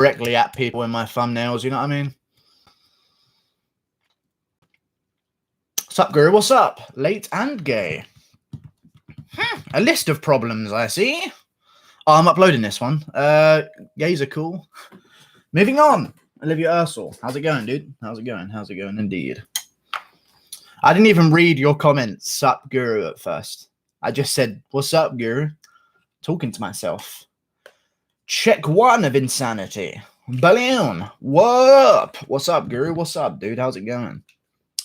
directly at people in my thumbnails, you know what I mean? What's up, Guru? What's up? Late and gay. A list of problems, I see. Oh, I'm uploading this one. Gays are cool. Moving on. Olivia Ursel. How's it going, dude? How's it going? How's it going, indeed? I didn't even read your comments, sup, Guru, at first. I just said, what's up, Guru? Talking to myself. Check one of insanity. Balloon. What? What's up, Guru? What's up, dude? How's it going?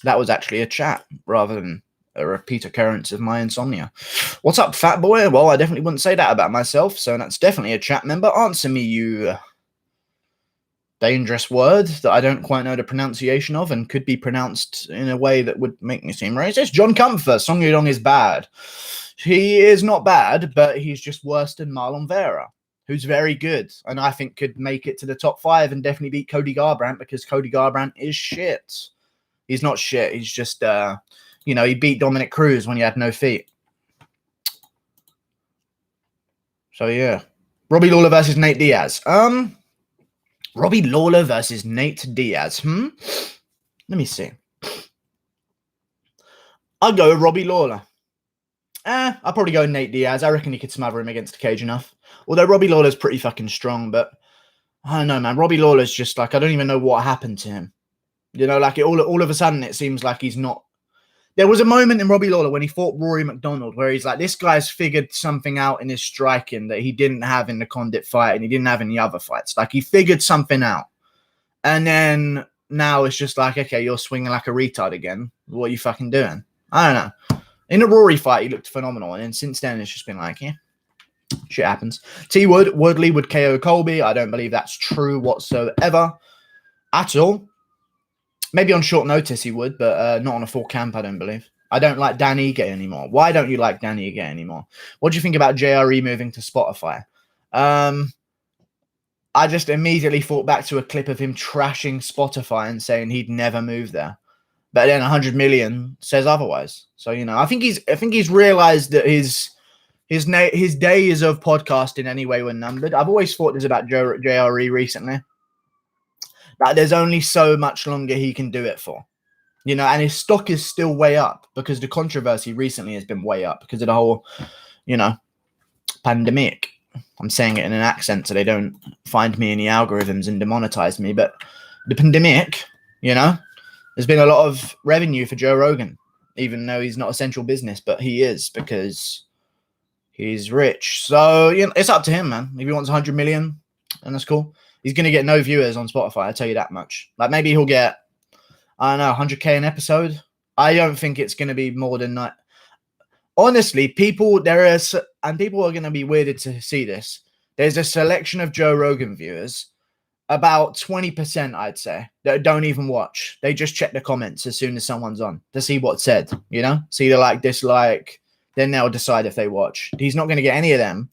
That was actually a chat rather than a repeat occurrence of my insomnia. What's up, fat boy? Well, I definitely wouldn't say that about myself, so that's definitely a chat member. Answer me, you dangerous word that I don't quite know the pronunciation of and could be pronounced in a way that would make me seem racist. John Comfort. Song Yudong is bad. He is not bad, but he's just worse than Marlon Vera, who's very good, and I think could make it to the top 5 and definitely beat Cody Garbrandt, because Cody Garbrandt is shit. He's not shit. He's just, he beat Dominic Cruz when he had no feet. So, yeah. Robbie Lawler versus Nate Diaz. Robbie Lawler versus Nate Diaz. Let me see. I'll go with Robbie Lawler. I'll probably go with Nate Diaz. I reckon he could smother him against the cage enough. Although Robbie Lawler's pretty fucking strong, but I don't know, man. Robbie Lawler's just like, I don't even know what happened to him. You know, like all of a sudden it seems like he's not. There was a moment in Robbie Lawler when he fought Rory McDonald where he's like, this guy's figured something out in his striking that he didn't have in the Condit fight and he didn't have in the other fights. Like, he figured something out. And then now it's just like, okay, you're swinging like a retard again. What are you fucking doing? I don't know. In the Rory fight, he looked phenomenal. And then since then, it's just been like, yeah, shit happens. Woodley would KO Colby. I don't believe that's true whatsoever at all. Maybe on short notice he would, but not on a full camp, I don't believe. I don't like Dan Ige anymore. Why don't you like Dan Ige anymore? What do you think about JRE moving to Spotify? I just immediately thought back to a clip of him trashing Spotify and saying he'd never move there. But then 100 million says otherwise. So, I think he's realized that his days of podcasting anyway were numbered. I've always thought this about JRE recently. That there's only so much longer he can do it for, and his stock is still way up because the controversy recently has been way up because of the whole, pandemic. I'm saying it in an accent so they don't find me in the algorithms and demonetize me. But the pandemic, there's been a lot of revenue for Joe Rogan, even though he's not essential business, but he is because he's rich. So, it's up to him, man. If he wants 100 million, and that's cool. He's going to get no viewers on Spotify, I'll tell you that much. Like, maybe he'll get, I don't know, 100K an episode. I don't think it's going to be more than that. Honestly, people are going to be weirded to see this. There's a selection of Joe Rogan viewers, about 20%, I'd say, that don't even watch. They just check the comments as soon as someone's on to see what's said, See the like, dislike, then they'll decide if they watch. He's not going to get any of them.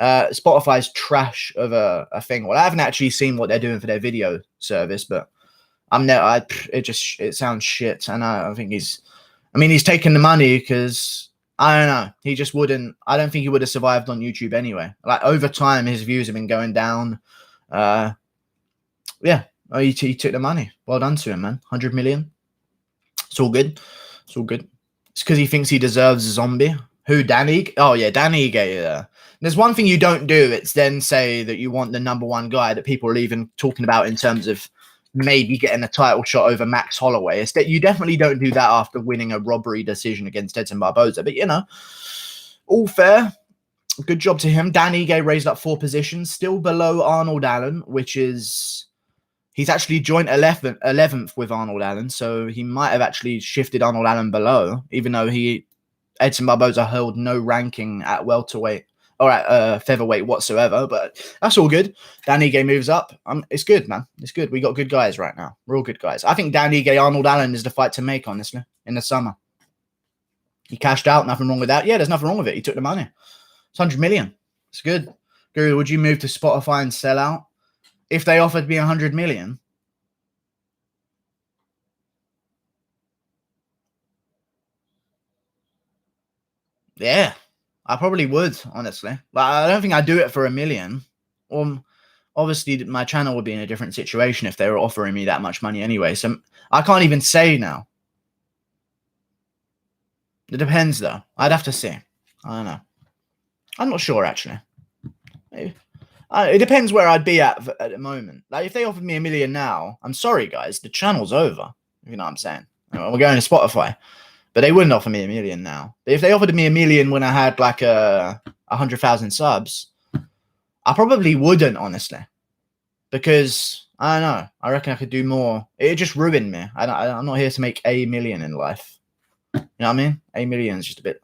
Spotify's trash of a thing. Well, I haven't actually seen what they're doing for their video service, but it sounds shit. And I think he's taking the money because I don't know. He just wouldn't. I don't think he would have survived on YouTube anyway. Like, over time, his views have been going down. He took the money. Well done to him, man. 100 million. It's all good. It's all good. It's because he thinks he deserves a zombie. Who, Danny? Oh, yeah, Danny Ige. There's one thing you don't do. It's then say that you want the number one guy that people are even talking about in terms of maybe getting a title shot over Max Holloway. It's that you definitely don't do that after winning a robbery decision against Edson Barboza. But, all fair. Good job to him. Dan Ige raised up 4 positions, still below Arnold Allen, which is... He's actually joint 11th with Arnold Allen, so he might have actually shifted Arnold Allen below, even though Edson Barboza held no ranking at welterweight or at featherweight whatsoever, but that's all good. Dan Ige moves up. It's good, man. It's good. We got good guys right now. Real good guys. I think Dan Ige, Arnold Allen is the fight to make, honestly, in the summer. He cashed out. Nothing wrong with that. Yeah, there's nothing wrong with it. He took the money. It's 100 million. It's good. Guru, would you move to Spotify and sell out? If they offered me 100 million? Yeah. I probably would, honestly. But I don't think I'd do it for $1 million. obviously my channel would be in a different situation if they were offering me that much money anyway. So I can't even say now. It depends, though. I'd have to see. I don't know. I'm not sure, actually. Maybe. It depends where I'd be at the moment. Like, if they offered me $1 million now, I'm sorry, guys, the channel's over. You know what I'm saying? We're going to Spotify. But they wouldn't offer me $1 million now. But if they offered me $1 million when I had like 100,000 subs, I probably wouldn't, honestly. Because, I don't know, I reckon I could do more. It just ruined me. I'm not here to make $1 million in life. You know what I mean? $1 million is just a bit...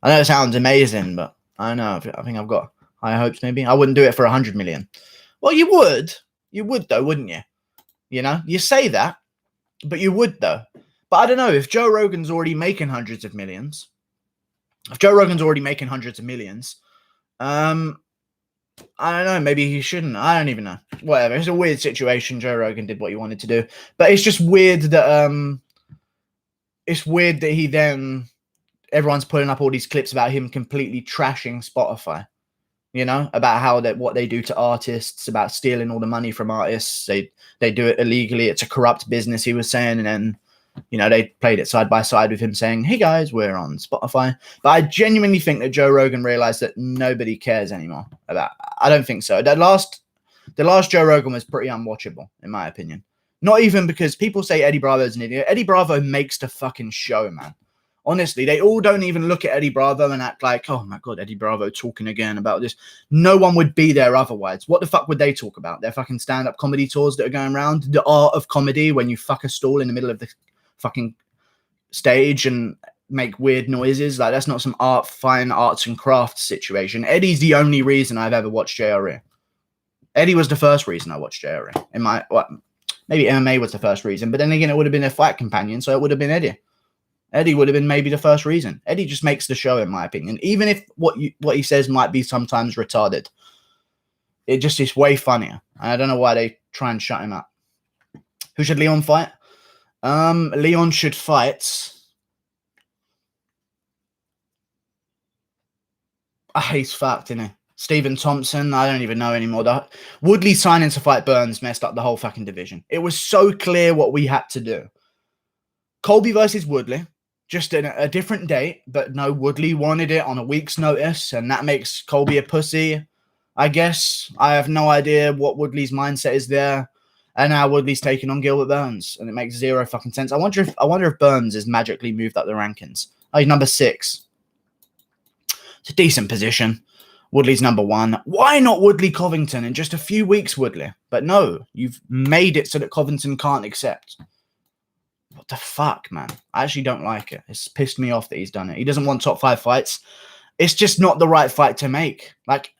I know it sounds amazing, but I don't know. I think I've got high hopes, maybe. I wouldn't do it for 100 million. Well, you would. You would, though, wouldn't you? You know? You say that, but you would, though. But I don't know. If Joe Rogan's already making hundreds of millions, I don't know. Maybe he shouldn't. I don't even know. Whatever. It's a weird situation. Joe Rogan did what he wanted to do. But it's just weird that... It's weird that he then... Everyone's putting up all these clips about him completely trashing Spotify. You know, about how what they do to artists, about stealing all the money from artists. They do it illegally. It's a corrupt business, he was saying. And then, you know, they played it side by side with him saying, hey guys, we're on Spotify. But I genuinely think that Joe Rogan realized that nobody cares anymore about... I don't think so. The last Joe Rogan was pretty unwatchable, in my opinion. Not even because people say Eddie Bravo's an idiot. Eddie Bravo makes the fucking show, man. Honestly, they all don't even look at Eddie Bravo and act like, oh my God, Eddie Bravo talking again about this. No one would be there otherwise. What the fuck would they talk about? Their fucking stand-up comedy tours that are going around? The art of comedy when you fuck a stall in the middle of the fucking stage and make weird noises? Like, that's not some fine arts and crafts situation. Eddie's the only reason I've ever watched JRE. Eddie was the first reason I watched JRE. Maybe MMA was the first reason, but then again, it would have been a fight companion, so it would have been Eddie. Eddie would have been maybe the first reason. Eddie just makes the show, in my opinion. Even if what he says might be sometimes retarded, it just is way funnier. I don't know why they try and shut him up. Who should Leon fight? Leon should fight... he's fucked, isn't he? Stephen Thompson, I don't even know anymore. Woodley signing to fight Burns messed up the whole fucking division. It was so clear what we had to do. Colby versus Woodley, just a different date, but no, Woodley wanted it on a week's notice, and that makes Colby a pussy, I guess. I have no idea what Woodley's mindset is there, and now Woodley's taking on Gilbert Burns, and it makes zero fucking sense. I wonder if Burns has magically moved up the rankings. Oh, he's number 6. It's a decent position. Woodley's number 1. Why not Woodley Covington in just a few weeks, Woodley? But no, you've made it so that Covington can't accept. What the fuck, man? I actually don't like it. It's pissed me off that he's done it. He doesn't want top 5 fights. It's just not the right fight to make. Like,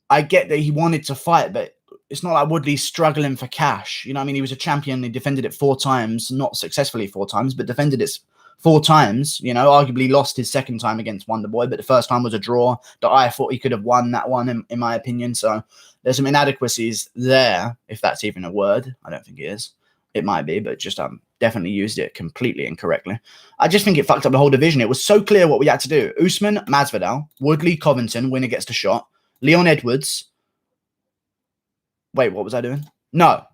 I get that he wanted to fight, but it's not like Woodley's struggling for cash. You know what I mean? He was a champion. He defended it 4 times. Not successfully 4 times, but defended it 4 times. You know, arguably lost his second time against Wonderboy, but the first time was a draw that I thought he could have won that one, in my opinion. So there's some inadequacies there, if that's even a word. I don't think it is. It might be, but just definitely used it completely incorrectly. I just think it fucked up the whole division. It was so clear what we had to do. Usman, Masvidal, Woodley, Covington, winner gets the shot. Leon Edwards. Wait, what was I doing? No.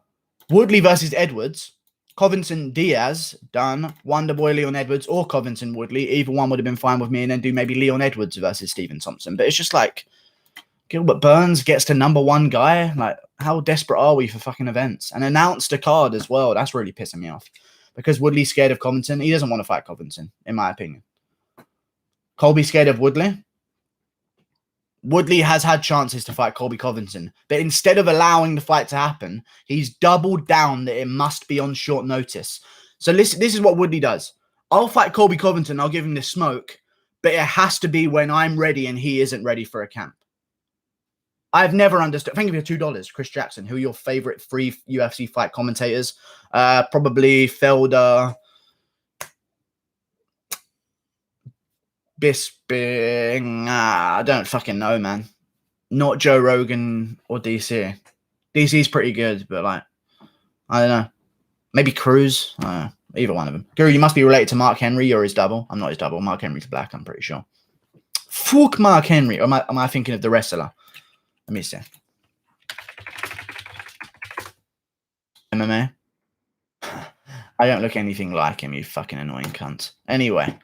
Woodley versus Edwards. Covington, Diaz, done. Wonderboy, Leon Edwards, or Covington, Woodley. Either one would have been fine with me, and then do maybe Leon Edwards versus Stephen Thompson. But it's just like, Gilbert Burns gets to number 1 guy. Like, how desperate are we for fucking events? And announced a card as well. That's really pissing me off. Because Woodley's scared of Covington. He doesn't want to fight Covington, in my opinion. Colby's scared of Woodley. Woodley has had chances to fight Colby Covington. But instead of allowing the fight to happen, he's doubled down that it must be on short notice. So this is what Woodley does. I'll fight Colby Covington. I'll give him the smoke. But it has to be when I'm ready and he isn't ready for a camp. I've never understood. Thank you for $2, Chris Jackson. Who are your favorite free UFC fight commentators? Probably Felder, Bisping. I don't fucking know, man. Not Joe Rogan or DC. DC's pretty good, but like, I don't know. Maybe Cruz. I don't know. Either one of them. Guru, you must be related to Mark Henry or his double. I'm not his double. Mark Henry's black, I'm pretty sure. Fuck Mark Henry. Or am I thinking of the wrestler? Let me see. MMA. I don't look anything like him, you fucking annoying cunt. Anyway.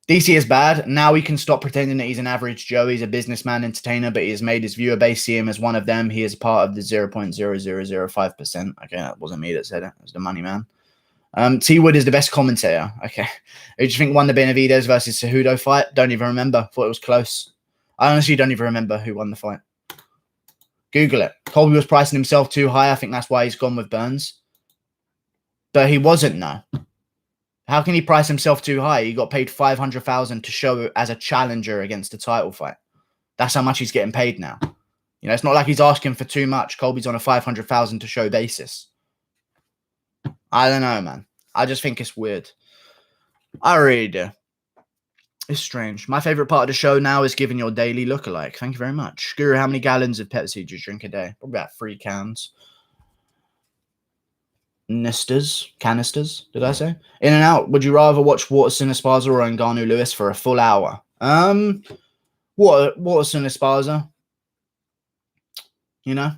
DC is bad. Now he can stop pretending that he's an average Joe. He's a businessman, entertainer, but he has made his viewer base see him as one of them. He is part of the 0.0005%. Okay, that wasn't me that said it. It was the money man. T Wood is the best commentator. Okay. Who do you think won the Benavidez versus Cejudo fight? Don't even remember. Thought it was close. I honestly don't even remember who won the fight. Google it. Colby was pricing himself too high. I think that's why he's gone with Burns. But he wasn't, no. How can he price himself too high? He got paid $500,000 to show as a challenger against a title fight. That's how much he's getting paid now. You know, it's not like he's asking for too much. Colby's on a $500,000 to show basis. I don't know, man. I just think it's weird. I really do. It's strange. My favorite part of the show now is giving your daily lookalike. Thank you very much. Guru, how many gallons of Pepsi do you drink a day? Probably about 3 cans. Canisters, did I say? In and out. Would you rather watch Waterson Esparza or Ngannou Lewis for a full hour? Waterson Esparza. You know,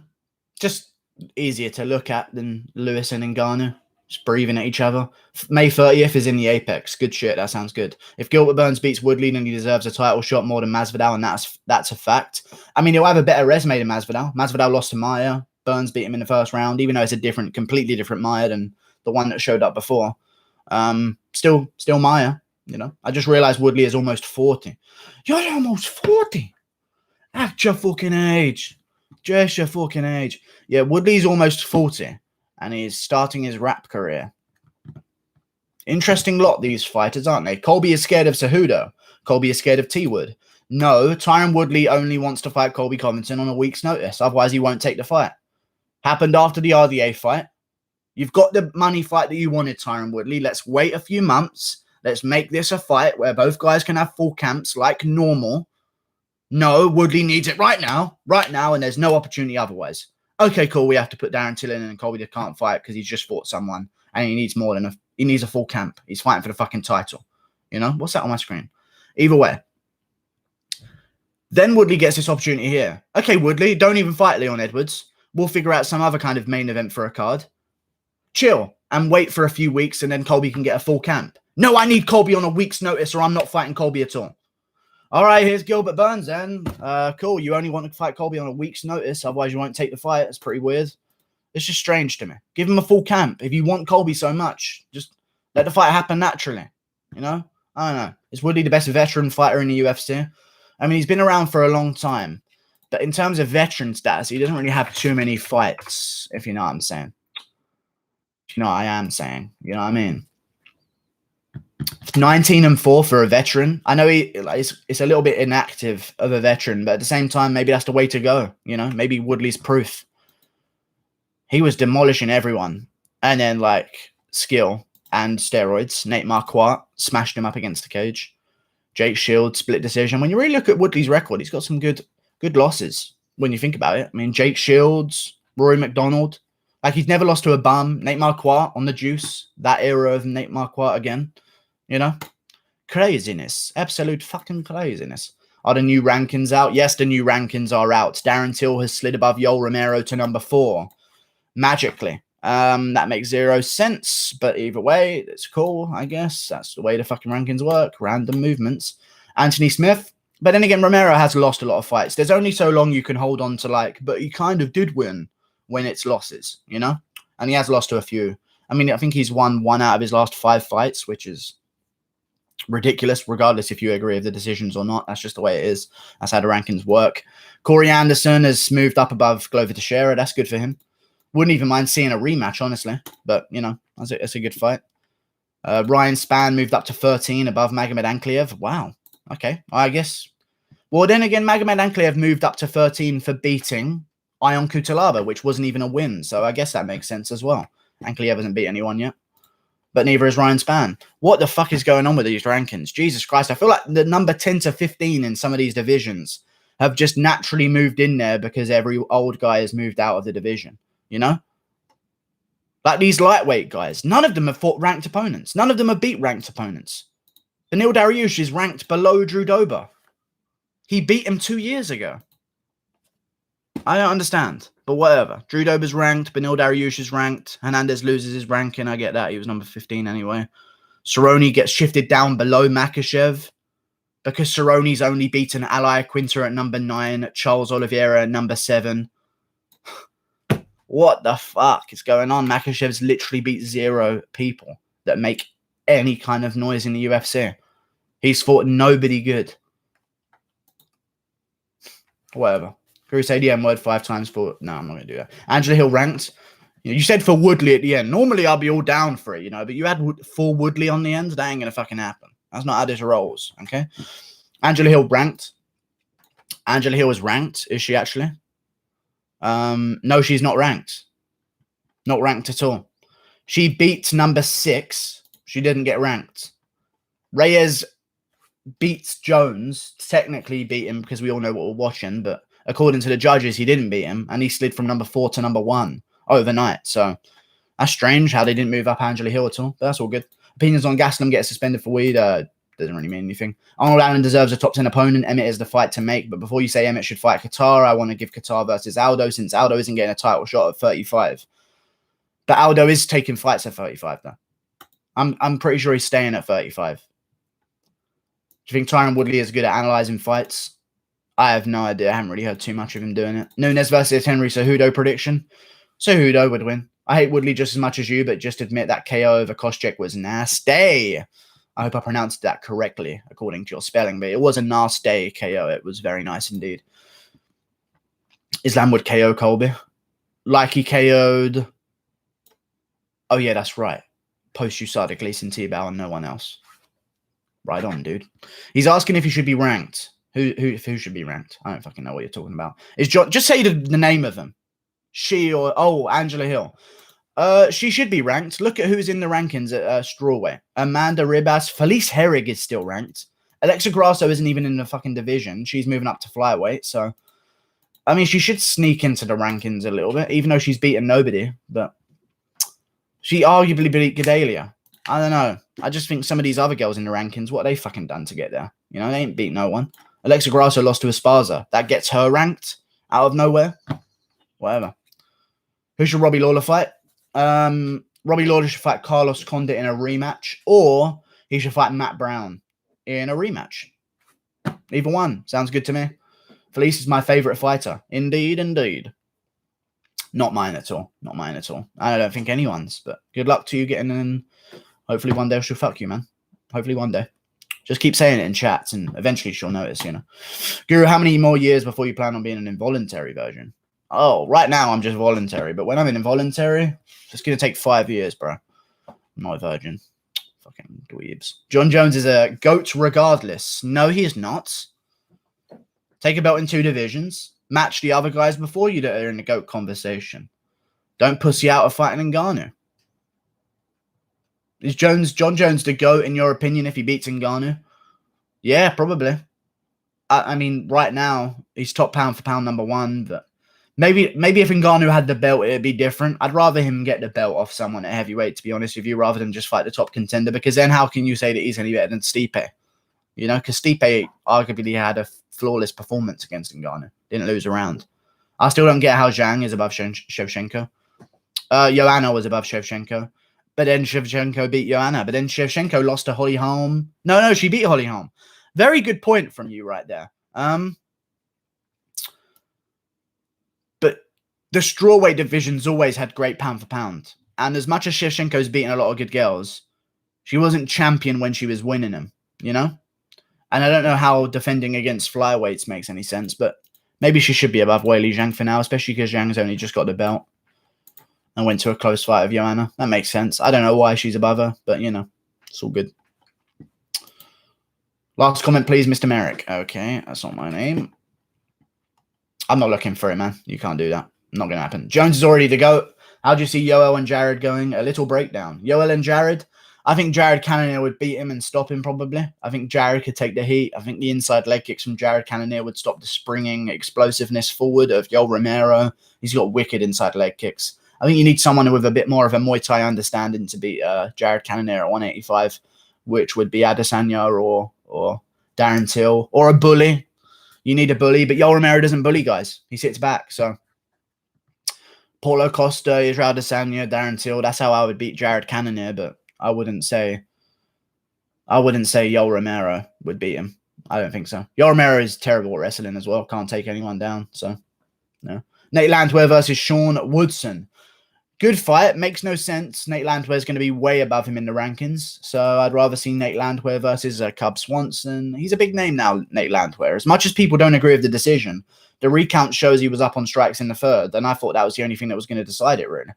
just easier to look at than Lewis and Ngannou. Just breathing at each other. May 30th is in the Apex. Good shit. That sounds good. If Gilbert Burns beats Woodley, then he deserves a title shot more than Masvidal, and that's a fact. I mean, he'll have a better resume than Masvidal. Masvidal lost to Maia. Burns beat him in the first round, even though it's a completely different Maia than the one that showed up before. Still Maia, you know. I just realized Woodley is almost 40. You're almost 40. Act your fucking age. Just your fucking age. Yeah, Woodley's almost 40, and he's starting his rap career. Interesting lot, these fighters, aren't they? Colby is scared of Cejudo. Colby is scared of T Wood. No, Tyron Woodley only wants to fight Colby Covington on a week's notice. Otherwise, he won't take the fight. Happened after the RDA fight. You've got the money fight that you wanted, Tyron Woodley. Let's wait a few months. Let's make this a fight where both guys can have full camps like normal. No, Woodley needs it right now, and there's no opportunity otherwise. Okay, cool. We have to put Darren Till and Colby that can't fight because he's just fought someone, and he needs more than he needs a full camp. He's fighting for the fucking title. You know what's that on my screen? Either way. Then Woodley gets this opportunity here. Okay, Woodley, don't even fight Leon Edwards. We'll figure out some other kind of main event for a card. Chill and wait for a few weeks and then Colby can get a full camp. No, I need Colby on a week's notice or I'm not fighting Colby at all. All right, here's Gilbert Burns then. Cool. You only want to fight Colby on a week's notice. Otherwise, you won't take the fight. It's pretty weird. It's just strange to me. Give him a full camp. If you want Colby so much, just let the fight happen naturally. You know? I don't know. Is Woodley the best veteran fighter in the UFC? I mean, he's been around for a long time. But in terms of veteran status, he doesn't really have too many fights, if you know what I'm saying. If you know what I am saying. You know what I mean? 19-4 for a veteran. I know it's a little bit inactive of a veteran, but at the same time, maybe that's the way to go. You know, maybe Woodley's proof. He was demolishing everyone. And then, like, skill and steroids. Nate Marquardt smashed him up against the cage. Jake Shields, split decision. When you really look at Woodley's record, he's got some good losses when you think about it. I mean, Jake Shields, Rory McDonald. Like, he's never lost to a bum. Nate Marquardt on the juice. That era of Nate Marquardt again. You know? Craziness. Absolute fucking craziness. Are the new rankings out? Yes, the new rankings are out. Darren Till has slid above Yoel Romero to number 4. Magically. That makes 0 sense. But either way, it's cool, I guess. That's the way the fucking rankings work. Random movements. Anthony Smith. But then again, Romero has lost a lot of fights. There's only so long you can hold on to, like, but he kind of did win when it's losses, you know? And he has lost to a few. I mean, I think he's won 1 out of his last 5 fights, which is ridiculous, regardless if you agree with the decisions or not. That's just the way it is. That's how the rankings work. Corey Anderson has moved up above Glover Teixeira. That's good for him. Wouldn't even mind seeing a rematch, honestly. But, you know, that's a good fight. Ryan Spann moved up to 13 above Magomed Ankalaev. Wow. Okay, I guess. Well, then again, Magomed Ankalaev moved up to 13 for beating Ion Cutelaba, which wasn't even a win. So I guess that makes sense as well. Ankalaev hasn't beat anyone yet. But neither is Ryan Spann. What the fuck is going on with these rankings? Jesus Christ. I feel like the number 10 to 15 in some of these divisions have just naturally moved in there because every old guy has moved out of the division. You know? Like these lightweight guys. None of them have fought ranked opponents. None of them have beat ranked opponents. Beneil Dariush is ranked below Drew Dober. He beat him 2 years ago. I don't understand. But whatever. Drew Dober's ranked. Benil Dariush is ranked. Hernandez loses his ranking. I get that. He was number 15 anyway. Cerrone gets shifted down below Makhachev because Cerrone's only beaten Ally Quinter at number 9, Charles Oliveira at number 7. What the fuck is going on? Makhachev's literally beat 0 people that make any kind of noise in the UFC. He's fought nobody good. Whatever. Crusade EM word 5 times for... No, I'm not going to do that. Angela Hill ranked. You said for Woodley at the end. Normally, I'll be all down for it, but you had for Woodley on the end. That ain't going to fucking happen. That's not how this rolls, okay? Angela Hill ranked. Angela Hill is ranked. Is she actually? No, she's not ranked. Not ranked at all. She beat number 6. She didn't get ranked. Reyes beats Jones. Technically beat him because we all know what we're watching, but according to the judges, he didn't beat him, and he slid from number 4 to number 1 overnight. So that's strange how they didn't move up Angela Hill at all, but that's all good. Opinions on Gastelum get suspended for weed doesn't really mean anything. Arnold Allen deserves a top 10 opponent. Emmett is the fight to make, but before you say Emmett should fight Qatar, I want to give Qatar versus Aldo, since Aldo isn't getting a title shot at 35. But Aldo is taking fights at 35, though. I'm pretty sure he's staying at 35. Do you think Tyron Woodley is good at analyzing fights? I have no idea. I haven't really heard too much of him doing it. Nunes versus Henry Cejudo prediction. Cejudo would win. I hate Woodley just as much as you, but just admit that KO over Koscheck was nasty. I hope I pronounced that correctly according to your spelling, but it was a nasty KO. It was very nice indeed. Islam would KO Colby. Like he KO'd... Oh, yeah, that's right. Post-USADA, Gleason, T-Bow, and no one else. Right on, dude. He's asking if he should be ranked. Who should be ranked? I don't fucking know what you're talking about. Is John? Just say the name of them. She or... Oh, Angela Hill. She should be ranked. Look at who's in the rankings at strawweight. Amanda Ribas. Felice Herrig is still ranked. Alexa Grasso isn't even in the fucking division. She's moving up to flyweight. So, I mean, she should sneak into the rankings a little bit, even though she's beaten nobody. But she arguably beat Gedalia. I don't know. I just think some of these other girls in the rankings, what have they fucking done to get there? They ain't beat no one. Alexa Grasso lost to Esparza. That gets her ranked out of nowhere. Whatever. Who should Robbie Lawler fight? Robbie Lawler should fight Carlos Condit in a rematch, or he should fight Matt Brown in a rematch. Either one. Sounds good to me. Felice is my favorite fighter. Indeed, indeed. Not mine at all. Not mine at all. I don't think anyone's, but good luck to you getting in. Hopefully one day she'll fuck you, man. Hopefully one day. Just keep saying it in chats and eventually she'll notice, Guru, how many more years before you plan on being an involuntary version? Oh, right now I'm just voluntary, but when I'm in involuntary, it's going to take 5 years, bro. I'm not a virgin. Fucking dweebs. John Jones is a GOAT regardless. No, he is not. Take a belt in 2 divisions. Match the other guys before you that are in the GOAT conversation. Don't pussy out of fighting Ngannou. Is John Jones the GOAT in your opinion if he beats Ngannou? Yeah, probably. I mean, right now, he's top pound for pound number 1, but maybe if Ngannou had the belt, it'd be different. I'd rather him get the belt off someone at heavyweight, to be honest with you, rather than just fight the top contender, because then how can you say that he's any better than Stipe? Because Stipe arguably had a flawless performance against Ngannou. Didn't lose a round. I still don't get how Zhang is above Shevchenko. Joanna was above Shevchenko. But then Shevchenko beat Joanna. But then Shevchenko lost to Holly Holm. No, she beat Holly Holm. Very good point from you right there. But the strawweight division's always had great pound for pound. And as much as Shevchenko's beaten a lot of good girls, she wasn't champion when she was winning them, And I don't know how defending against flyweights makes any sense, but maybe she should be above Weili Zhang for now, especially because Zhang's only just got the belt and went to a close fight of Joanna. That makes sense. I don't know why she's above her, but, it's all good. Last comment, please, Mr. Merrick. Okay, that's not my name. I'm not looking for it, man. You can't do that. Not going to happen. Jones is already the GOAT. How do you see Yoel and Jared going? A little breakdown. Yoel and Jared, I think Jared Cannonier would beat him and stop him probably. I think Jared could take the heat. I think the inside leg kicks from Jared Cannonier would stop the springing explosiveness forward of Yoel Romero. He's got wicked inside leg kicks. I think you need someone with a bit more of a Muay Thai understanding to beat Jared Cannonier at 185, which would be Adesanya or Darren Till or a bully. You need a bully, but Yoel Romero doesn't bully guys. He sits back, so Paulo Costa, Israel Adesanya, Darren Till. That's how I would beat Jared Cannonier, but I wouldn't say Yoel Romero would beat him. I don't think so. Yoel Romero is terrible at wrestling as well. Can't take anyone down. So, no. Nate Landwehr versus Sean Woodson. Good fight. Makes no sense. Nate Landwehr is going to be way above him in the rankings. So I'd rather see Nate Landwehr versus Cub Swanson. He's a big name now, Nate Landwehr. As much as people don't agree with the decision, the recount shows he was up on strikes in the third. And I thought that was the only thing that was going to decide it, really. It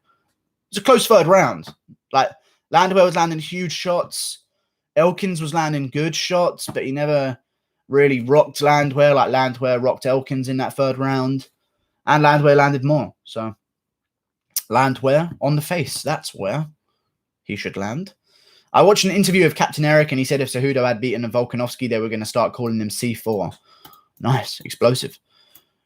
was a close third round. Like, Landwehr was landing huge shots. Elkins was landing good shots, but he never really rocked Landwehr like Landwehr rocked Elkins in that third round. And Landwehr landed more. So Landwehr on the face. That's where he should land. I watched an interview of Captain Eric, and he said if Cejudo had beaten Volkanovski, they were going to start calling him C4. Nice. Explosive.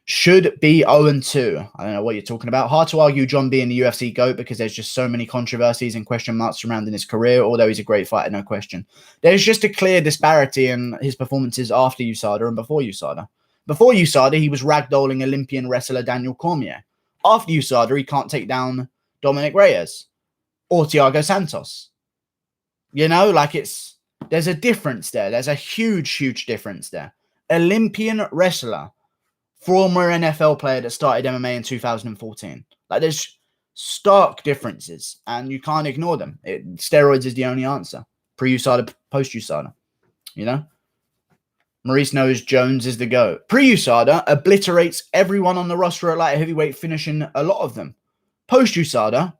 Should be 0-2. I don't know what you're talking about. Hard to argue John being the UFC GOAT because there's just so many controversies and question marks surrounding his career, although he's a great fighter, no question. There's just a clear disparity in his performances after USADA and before USADA. Before USADA, he was ragdolling Olympian wrestler Daniel Cormier. After USADA, he can't take down Dominic Reyes or Thiago Santos. You know, like there's a difference there. There's a huge, huge difference there. Olympian wrestler, former NFL player that started MMA in 2014. Like, there's stark differences, and you can't ignore them. Steroids is the only answer. Pre-USADA, post-USADA. You know? Maurice knows Jones is the GOAT. Pre-USADA obliterates everyone on the roster at light heavyweight, finishing a lot of them. Post-USADA,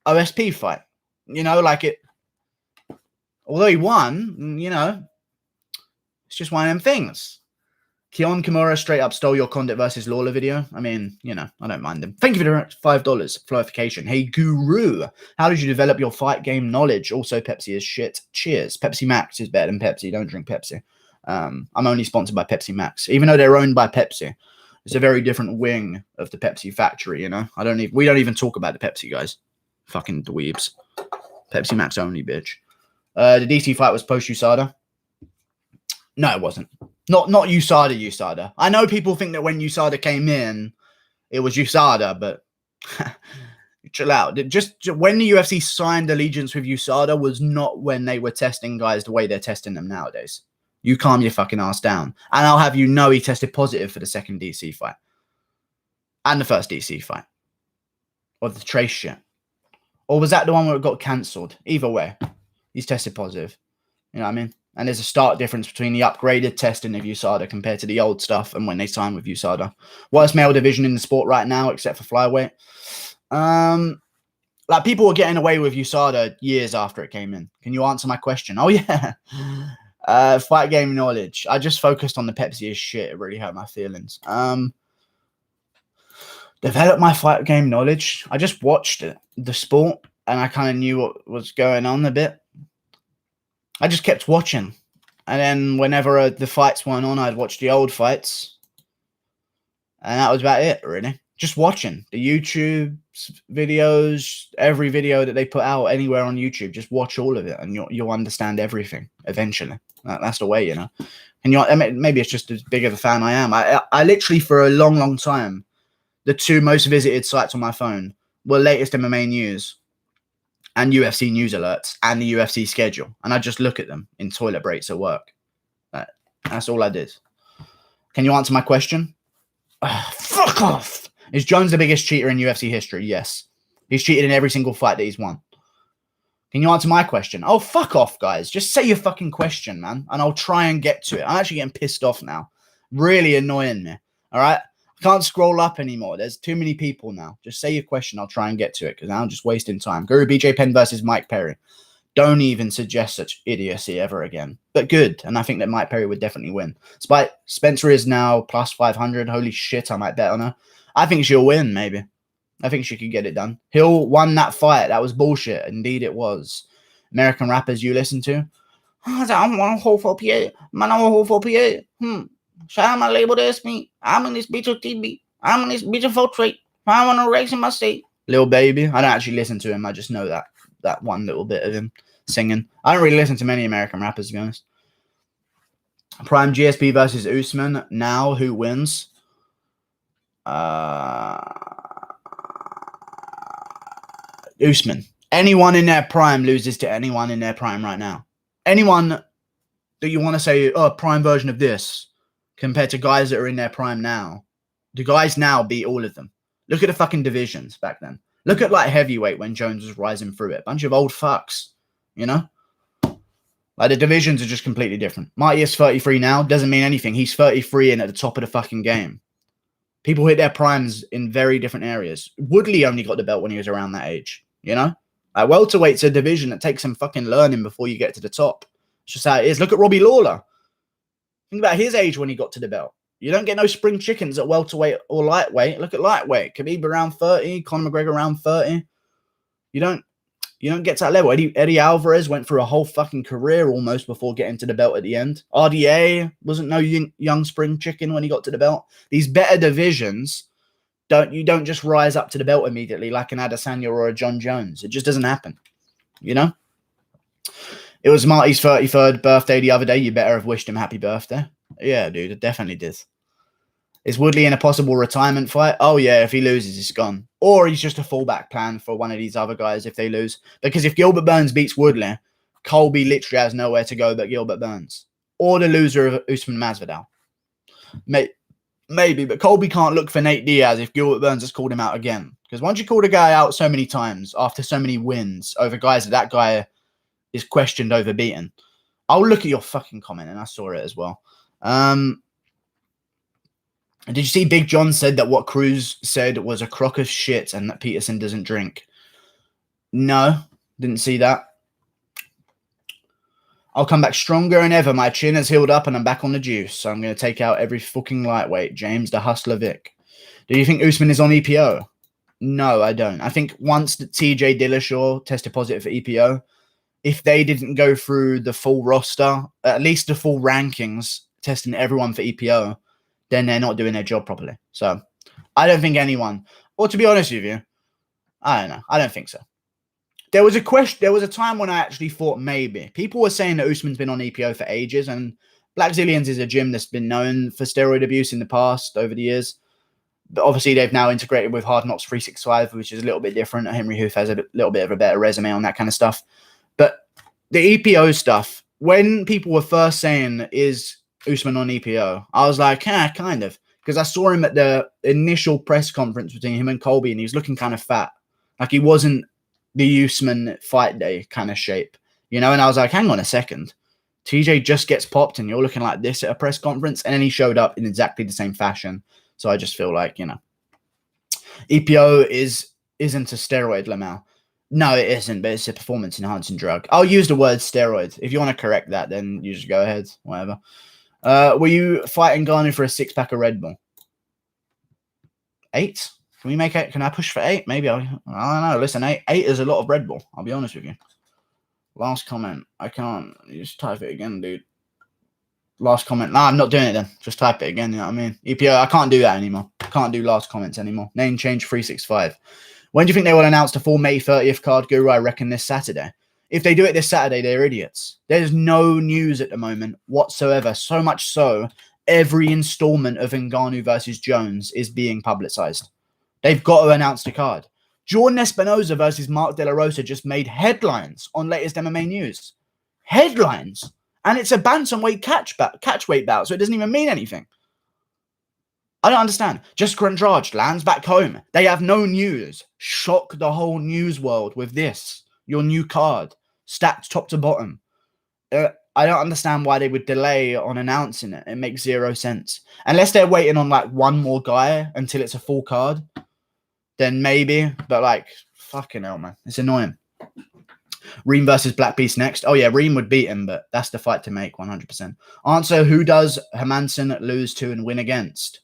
OSP fight. You know, like it. Although he won, you know, it's just one of them things. Keon Kimura straight up stole your Condit versus Lawler video. I mean, you know, I don't mind him. Thank you for the $5. Florification. Hey, Guru, how did you develop your fight game knowledge? Also, Pepsi is shit. Cheers. Pepsi Max is better than Pepsi. Don't drink Pepsi. I'm only sponsored by Pepsi Max. Even though they're owned by Pepsi, it's a very different wing of the Pepsi factory, you know? We don't even talk about the Pepsi guys. Fucking dweebs. Pepsi Max only, bitch. The DC fight was post-USADA. No, it wasn't. Not USADA. I know people think that when USADA came in, it was USADA, but chill out. Just when the UFC signed allegiance with USADA was not when they were testing guys the way they're testing them nowadays. You calm your fucking ass down. And I'll have you know he tested positive for the second DC fight. And the first DC fight. Or the Trace shit. Or was that the one where it got cancelled? Either way, he's tested positive. You know what I mean? And there's a stark difference between the upgraded testing of USADA compared to the old stuff and when they signed with USADA. Worst male division in the sport right now, except for flyweight. Like, people were getting away with USADA years after it came in. Can you answer my question? Oh, yeah. Fight game knowledge. I just focused on the Pepsi as shit. It really hurt my feelings. Develop my fight game knowledge. I just watched it, the sport, and I kind of knew what was going on a bit. I just kept watching. And then whenever the fights weren't on, I'd watch the old fights. And that was about it, really. Just watching the YouTube videos, every video that they put out anywhere on YouTube. Just watch all of it, and you'll understand everything eventually. That's the way, you know. And maybe it's just as big of a fan I am. I literally, for a long, long time, the two most visited sites on my phone were latest MMA news and UFC news alerts and the UFC schedule. And I just look at them in toilet breaks at work. That's all I did. Can you answer my question? Fuck off. Is Jones the biggest cheater in UFC history? Yes. He's cheated in every single fight that he's won. Can you answer my question? Oh, fuck off, guys. Just say your fucking question, man. And I'll try and get to it. I'm actually getting pissed off now. Really annoying me. All right? I can't scroll up anymore. There's too many people now. Just say your question. I'll try and get to it because I'm just wasting time. Guru BJ Penn versus Mike Perry. Don't even suggest such idiocy ever again. But good. And I think that Mike Perry would definitely win. Spencer is now plus 500. Holy shit, I might bet on her. I think she'll win, maybe. I think she could get it done. Hill won that fight. That was bullshit. Indeed it was. American rappers you listen to? I'm one whole for PA. Man, I'm a whole for PA. Shout out my label that's me. I'm in this bitch of TB. I'm in this bitch of Filtrate. I want to race in my state. Lil Baby. I don't actually listen to him. I just know that one little bit of him singing. I don't really listen to many American rappers, to be honest. Prime GSP versus Usman. Now, who wins? Usman. Anyone in their prime loses to anyone in their prime right now. Anyone that you want to say, oh, prime version of this, compared to guys that are in their prime now. The guys now beat all of them. Look at the fucking divisions back then. Look at like heavyweight when Jones was rising through it. Bunch of old fucks, you know? Like the divisions are just completely different. Marty is 33 now. Doesn't mean anything. He's 33 and at the top of the fucking game. People hit their primes in very different areas. Woodley only got the belt when he was around that age, you know? Like welterweight's a division that takes some fucking learning before you get to the top. It's just how it is. Look at Robbie Lawler. Think about his age when he got to the belt. You don't get no spring chickens at welterweight or lightweight. Look at lightweight. Khabib around 30. Conor McGregor around 30. You don't get to that level. Eddie Alvarez went through a whole fucking career almost before getting to the belt at the end. RDA wasn't no young spring chicken when he got to the belt. These better divisions, you don't just rise up to the belt immediately like an Adesanya or a John Jones. It just doesn't happen, you know? It was Marty's 33rd birthday the other day. You better have wished him happy birthday. Yeah, dude, it definitely did. Is Woodley in a possible retirement fight? Oh, yeah, if he loses, he's gone. Or he's just a fallback plan for one of these other guys if they lose. Because if Gilbert Burns beats Woodley, Colby literally has nowhere to go but Gilbert Burns. Or the loser of Usman Masvidal. Maybe, but Colby can't look for Nate Diaz if Gilbert Burns has called him out again. Because once you call a guy out so many times after so many wins over guys that guy is questioned over beaten. I'll look at your fucking comment, and I saw it as well. Did you see Big John said that what Cruz said was a crock of shit and that Peterson doesn't drink? No, didn't see that. I'll come back stronger than ever. My chin has healed up and I'm back on the juice. So I'm going to take out every fucking lightweight. James the Hustler Vic. Do you think Usman is on EPO? No, I don't. I think once the TJ Dillashaw tested positive for EPO, if they didn't go through the full roster, at least the full rankings, testing everyone for EPO, then they're not doing their job properly. So I don't think anyone, or to be honest with you, I don't know. I don't think so. There was a time when I actually thought maybe. People were saying that Usman's been on EPO for ages, and Black Zillions is a gym that's been known for steroid abuse in the past, over the years. But obviously they've now integrated with Hard Knocks 365, which is a little bit different. Henry Hoof has a little bit of a better resume on that kind of stuff. But the EPO stuff, when people were first saying, is Usman on EPO, I was like, kind of. Because I saw him at the initial press conference between him and Colby, and he was looking kind of fat. Like he wasn't the Usman fight day kind of shape, you know? And I was like, hang on a second. TJ just gets popped and you're looking like this at a press conference. And then he showed up in exactly the same fashion. So I just feel like, you know, EPO isn't a steroid, Lamau. No, it isn't, but it's a performance-enhancing drug. I'll use the word steroid. If you want to correct that, then you just go ahead, whatever. Were you fighting Ngannou for a six-pack of Red Bull? 8? Can we make it? Can I push for 8? Maybe. I don't know. Listen, 8 is a lot of Red Bull. I'll be honest with you. Last comment. I can't. You just type it again, dude. Last comment. Nah, I'm not doing it then. Just type it again, you know what I mean? EPO, I can't do that anymore. I can't do last comments anymore. Name change 365. When do you think they will announce the full May 30th card, Guru? I reckon this Saturday. If they do it this Saturday, they're idiots. There's no news at the moment whatsoever. So much so, every installment of Ngannou versus Jones is being publicized. They've got to announce the card. Jordan Espinosa versus Mark De La Rosa just made headlines on latest MMA news. Headlines. And it's a bantamweight catchweight bout, so it doesn't even mean anything. I don't understand. Jessica Andrade lands back home. They have no news. Shock the whole news world with this. Your new card. Stacked top to bottom. I don't understand why they would delay on announcing it. It makes zero sense. Unless they're waiting on like one more guy until it's a full card. Then maybe. But like, fucking hell, man. It's annoying. Reem versus Black Beast next. Oh, yeah, Reem would beat him, but that's the fight to make, 100%. Answer, who does Hermansson lose to and win against?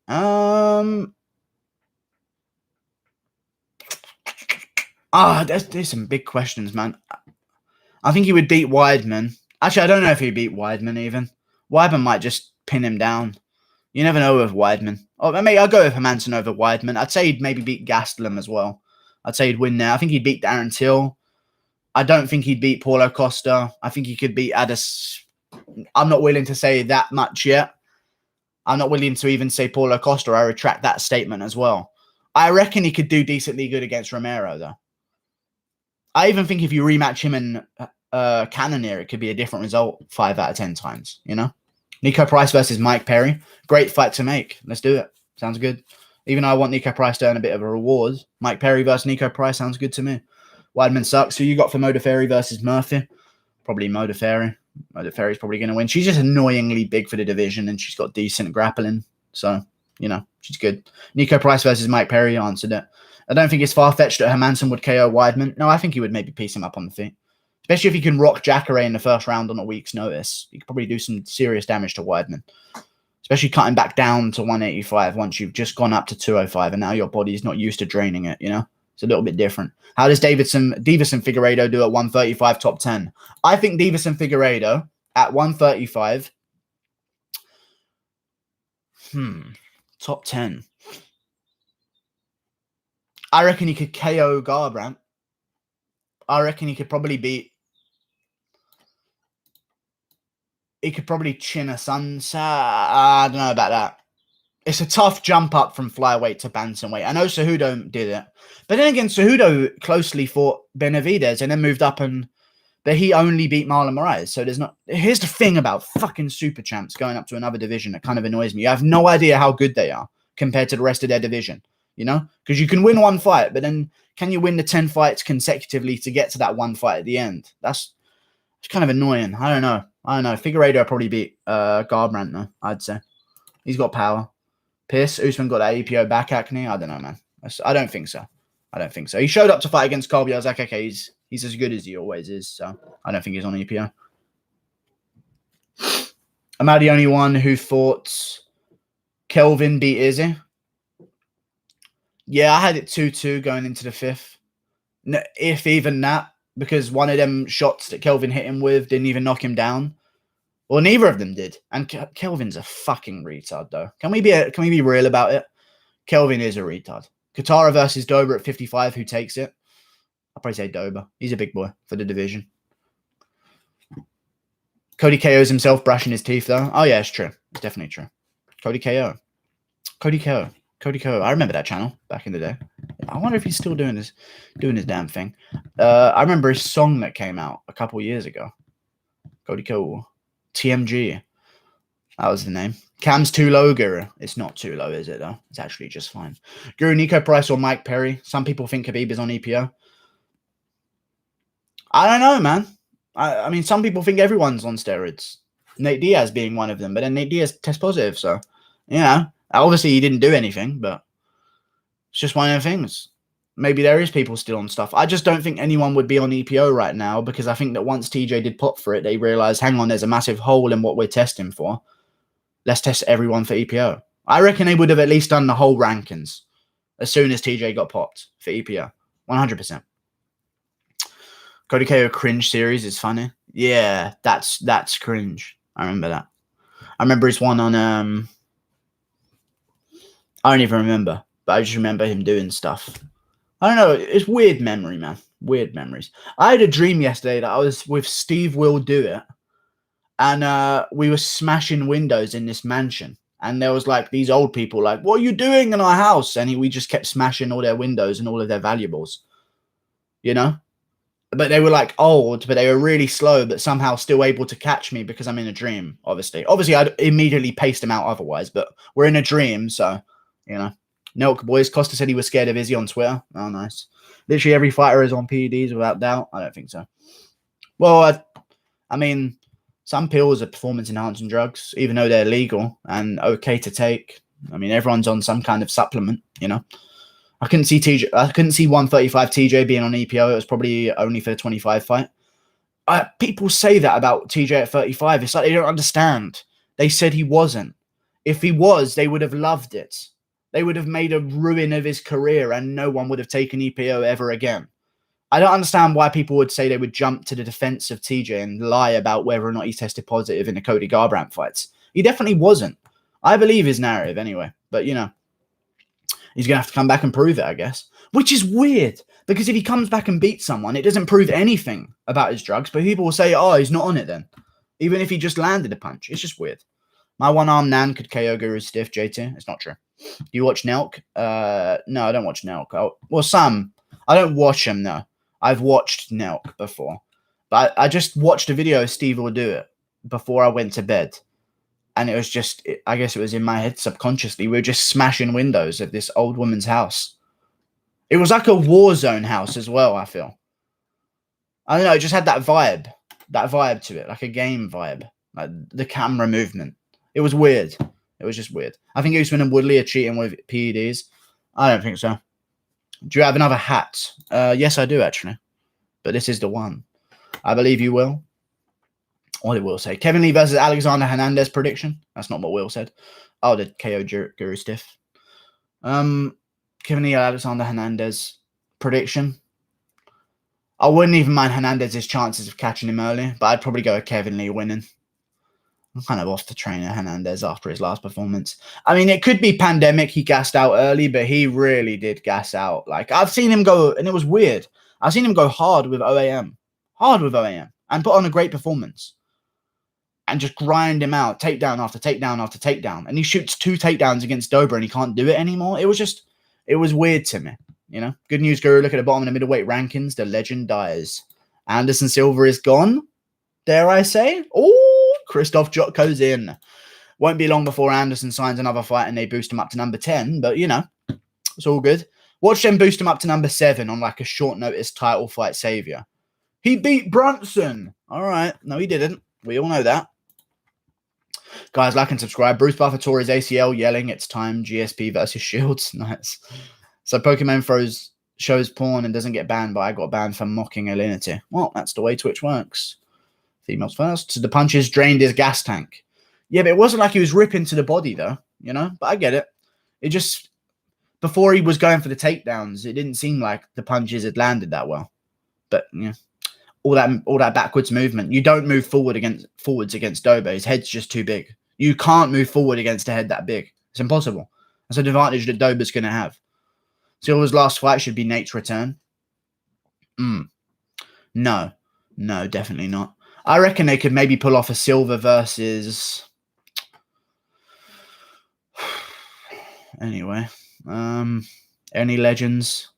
There's some big questions, man. I think he would beat Weidman. Actually, I don't know if he'd beat Weidman even. Weidman might just pin him down. You never know with Weidman. Oh, maybe I'll go with Hermansson over Weidman. I'd say he'd maybe beat Gastelum as well. I'd say he'd win there. I think he'd beat Darren Till. I don't think he'd beat Paulo Costa. I think he could beat Addis. I'm not willing to say that much yet. I'm not willing to even say Paulo Costa. I retract that statement as well. I reckon he could do decently good against Romero, though. I even think if you rematch him and Cannonier, it could be a different result 5 out of 10 times, you know? Nico Price versus Mike Perry. Great fight to make. Let's do it. Sounds good. Even though I want Nico Price to earn a bit of a reward, Mike Perry versus Nico Price sounds good to me. Weidman sucks. Who you got for Modafferi versus Murphy? Probably Modafferi. Modafferi's probably going to win. She's just annoyingly big for the division, and she's got decent grappling. So, you know, she's good. Nico Price versus Mike Perry answered it. I don't think it's far-fetched that Hermanson would KO Weidman. No, I think he would maybe piece him up on the feet. Especially if he can rock Jacare in the first round on a week's notice. He could probably do some serious damage to Weidman. Especially cutting back down to 185 once you've just gone up to 205 and now your body's not used to draining it, you know? It's a little bit different. How does Davison Figueiredo do at 135 top 10? I think Davison Figueiredo at 135. Top 10. I reckon he could KO Garbrandt. I reckon he could probably beat. He could probably chin a Sunsa. I don't know about that. It's a tough jump up from flyweight to bantamweight. I know Cejudo did it. But then again, Cejudo closely fought Benavidez and then moved up but he only beat Marlon Moraes. So there's not. Here's the thing about fucking super champs going up to another division that kind of annoys me. You have no idea how good they are compared to the rest of their division, you know? Because you can win one fight, but then can you win the 10 fights consecutively to get to that one fight at the end? It's kind of annoying. I don't know. Figueiredo probably beat Garbrandt, though, I'd say. He's got power. Pierce, Usman got that EPO back acne. I don't know, man. I don't think so. He showed up to fight against Colby. I was like, okay, he's as good as he always is. So I don't think he's on EPO. Am I the only one who thought Kelvin beat Izzy? Yeah, I had it 2-2 going into the fifth. If even that, because one of them shots that Kelvin hit him with didn't even knock him down. Well, neither of them did. And Kelvin's a fucking retard, though. Can we be real about it? Kelvin is a retard. Katara versus Dober at 55. Who takes it? I'll probably say Dober. He's a big boy for the division. Cody KO's himself brushing his teeth, though. Oh, yeah, it's true. It's definitely true. Cody KO. I remember that channel back in the day. I wonder if he's still doing his damn thing. I remember his song that came out a couple years ago. Cody KO. TMG. That was the name. Cam's too low, Guru. It's not too low, is it, though? It's actually just fine. Guru, Nico Price or Mike Perry? Some people think Khabib is on EPO. I don't know, man. I mean, some people think everyone's on steroids. Nate Diaz being one of them. But then Nate Diaz tests positive, so, you know. Obviously, he didn't do anything, but it's just one of the things. Maybe there is people still on stuff. I just don't think anyone would be on EPO right now because I think that once TJ did pop for it, they realized, hang on, there's a massive hole in what we're testing for. Let's test everyone for EPO. I reckon they would have at least done the whole rankings as soon as TJ got popped for EPO. 100%. Cody KO cringe series is funny. Yeah, that's cringe. I remember that. I remember his one on I don't even remember, but I just remember him doing stuff. I don't know. It's weird memory, man. Weird memories. I had a dream yesterday that I was with Steve Will Do It, and we were smashing windows in this mansion. And there was like these old people like, what are you doing in our house? And we just kept smashing all their windows and all of their valuables, you know? But they were like old, but they were really slow, but somehow still able to catch me because I'm in a dream, obviously. Obviously, I'd immediately paced them out otherwise, but we're in a dream, so, you know. Nelk boys, Costa said he was scared of Izzy on Twitter. Oh, nice. Literally every fighter is on PEDs without doubt. I don't think so. Well, I mean, some pills are performance-enhancing drugs, even though they're legal and okay to take. I mean, everyone's on some kind of supplement, you know. I couldn't see 135 TJ being on EPO. It was probably only for the 25 fight. People say that about TJ at 35. It's like they don't understand. They said he wasn't. If he was, they would have loved it. They would have made a ruin of his career and no one would have taken EPO ever again. I don't understand why people would say they would jump to the defense of TJ and lie about whether or not he tested positive in the Cody Garbrandt fights. He definitely wasn't. I believe his narrative anyway. But, you know, he's going to have to come back and prove it, I guess. Which is weird, because if he comes back and beats someone, it doesn't prove anything about his drugs. But people will say, oh, he's not on it then. Even if he just landed a punch. It's just weird. My one-arm Nan could KO Guru stiff, JT. It's not true. Do you watch Nelk? No, I don't watch Nelk. Some. I don't watch him, no. I've watched Nelk before, but I just watched a video of Steve will do it before I went to bed. And it was just, I guess it was in my head subconsciously. We were just smashing windows at this old woman's house. It was like a war zone house as well, I feel. I don't know, it just had that vibe to it, like a game vibe, like the camera movement. It was weird. It was just weird. I think Usman and Woodley are cheating with PEDs. I don't think so. Do you have another hat? Yes, I do, actually. But this is the one. I believe you will. What did Will say? Kevin Lee versus Alexander Hernandez prediction. That's not what Will said. Oh, the KO Guru Stiff. Kevin Lee Alexander Hernandez prediction. I wouldn't even mind Hernandez's chances of catching him early, but I'd probably go with Kevin Lee winning. I'm kind of off the train of Hernandez after his last performance. I mean, it could be pandemic. He gassed out early, but he really did gas out. Like, I've seen him go, and it was weird. I've seen him go hard with OAM. And put on a great performance. And just grind him out, takedown after takedown after takedown. And he shoots 2 takedowns against Dober and he can't do it anymore. It was weird to me, you know. Good news, Guru. Look at the bottom of the middleweight rankings. The legend dies. Anderson Silva is gone, dare I say. Oh, Christoph Jotko's in. Won't be long before Anderson signs another fight and they boost him up to number 10. But, you know, it's all good. Watch them boost him up to number 7 on like a short notice title fight savior. He beat Brunson. All right. No, he didn't. We all know that. Guys, like and subscribe. Bruce Buffer tore his ACL, yelling, "It's time, GSP versus Shields." Nice. So Pokemon shows porn and doesn't get banned, but I got banned for mocking Alinity. Well, that's the way Twitch works. Females first. So the punches drained his gas tank. Yeah, but it wasn't like he was ripping to the body, though, you know? But I get it. It just, before he was going for the takedowns, it didn't seem like the punches had landed that well. But, yeah. All that backwards movement. You don't move forwards against Dober. His head's just too big. You can't move forward against a head that big. It's impossible. That's an advantage that Dober's going to have. Silva's last fight should be Nate's return. No, definitely not. I reckon they could maybe pull off a Silva versus... Anyway. Any legends?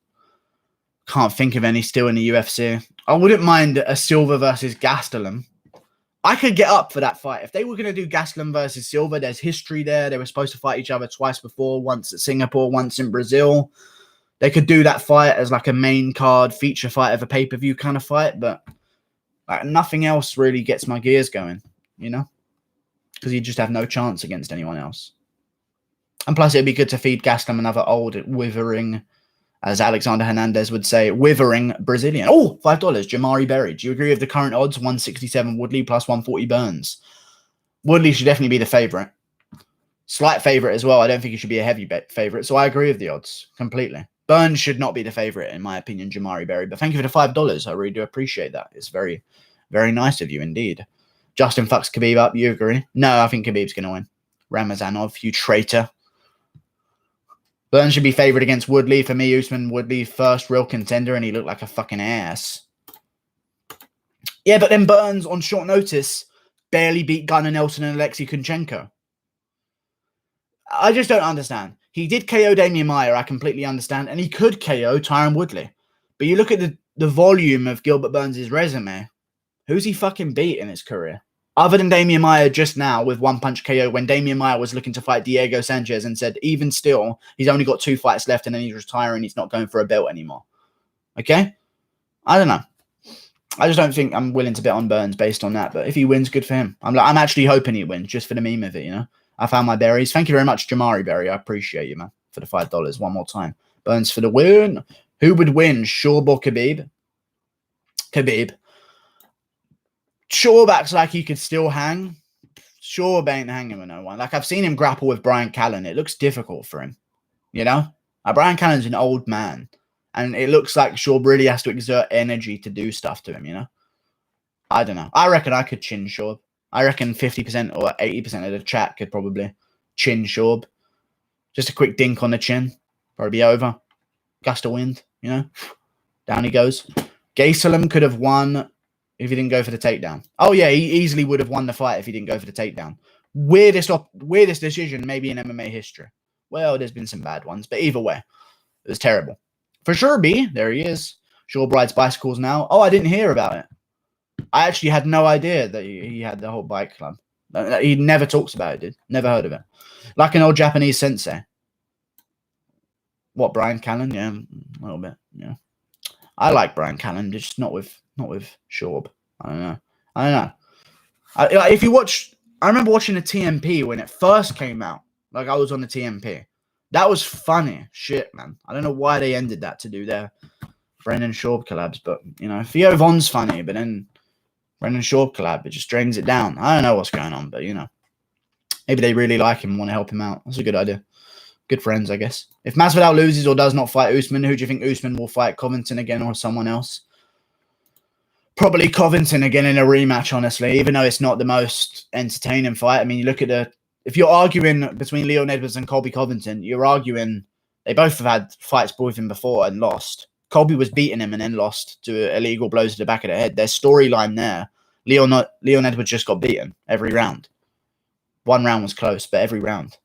Can't think of any still in the UFC. I wouldn't mind a Silva versus Gastelum. I could get up for that fight. If they were going to do Gastelum versus Silva, there's history there. They were supposed to fight each other twice before, once at Singapore, once in Brazil. They could do that fight as like a main card feature fight of a pay-per-view kind of fight, but like nothing else really gets my gears going, you know? Because you just have no chance against anyone else. And plus, it'd be good to feed Gastelum another old, withering, as Alexander Hernandez would say, withering Brazilian. Oh, $5. Jamari Berry. Do you agree with the current odds? 167 Woodley plus 140 Burns. Woodley should definitely be the favorite. Slight favorite as well. I don't think he should be a heavy bet favorite. So I agree with the odds completely. Burns should not be the favorite, in my opinion, Jamari Berry. But thank you for the $5. I really do appreciate that. It's very, very nice of you indeed. Justin fucks Khabib up. You agree? No, I think Khabib's going to win. Ramazanov, you traitor. Burns should be favored against Woodley. For me, Usman Woodley first real contender, and he looked like a fucking ass. Yeah, but then Burns, on short notice, barely beat Gunnar Nelson and Alexei Kunchenko. I just don't understand. He did KO Damian Maia, I completely understand, and he could KO Tyron Woodley. But you look at the volume of Gilbert Burns' resume, who's he fucking beat in his career? Other than Damian Maia just now with one punch KO, when Damian Maia was looking to fight Diego Sanchez and said, even still, he's only got 2 fights left and then he's retiring. He's not going for a belt anymore. Okay? I don't know. I just don't think I'm willing to bet on Burns based on that. But if he wins, good for him. I'm actually hoping he wins just for the meme of it, you know? I found my berries. Thank you very much, Jamari Berry. I appreciate you, man, for the $5 one more time. Burns for the win. Who would win, Schaub or Khabib? Khabib. Schaub acts like he could still hang. Schaub ain't hanging with no one. Like, I've seen him grapple with Brian Callen. It looks difficult for him, you know? Brian Callen's an old man, and it looks like Schaub really has to exert energy to do stuff to him, you know? I don't know. I reckon I could chin Schaub. I reckon 50% or 80% of the chat could probably chin Schaub. Just a quick dink on the chin. Probably be over. Gust of wind, you know? Down he goes. Gaysalem could have won if he didn't go for the takedown. Oh, yeah, he easily would have won the fight if he didn't go for the takedown. Weirdest decision maybe in MMA history. Well, there's been some bad ones, but either way, it was terrible. For sure, B, there he is. Shaw rides bicycles now. Oh, I didn't hear about it. I actually had no idea that he had the whole bike club. He never talks about it, dude. Never heard of it. Like an old Japanese sensei. What, Brian Callen? Yeah, a little bit. Yeah, I like Brian Callen, just not with Shaw. I don't know. If you watch, I remember watching the TMP when it first came out. Like I was on the TMP. That was funny shit, man. I don't know why they ended that to do their Brendan Schaub collabs, but you know, Theo Von's funny, but then Brendan Schaub collab, it just drains it down. I don't know what's going on, but you know, maybe they really like him and want to help him out. That's a good idea. Good friends, I guess. If Masvidal loses or does not fight Usman, who do you think Usman will fight? Covington again or someone else? Probably Covington again in a rematch, honestly, even though it's not the most entertaining fight. I mean, you look at if you're arguing between Leon Edwards and Colby Covington, you're arguing they both have had fights with him before and lost. Colby was beating him and then lost to illegal blows to the back of the head. There's storyline there. Leon Edwards just got beaten every round. One round was close, but every round.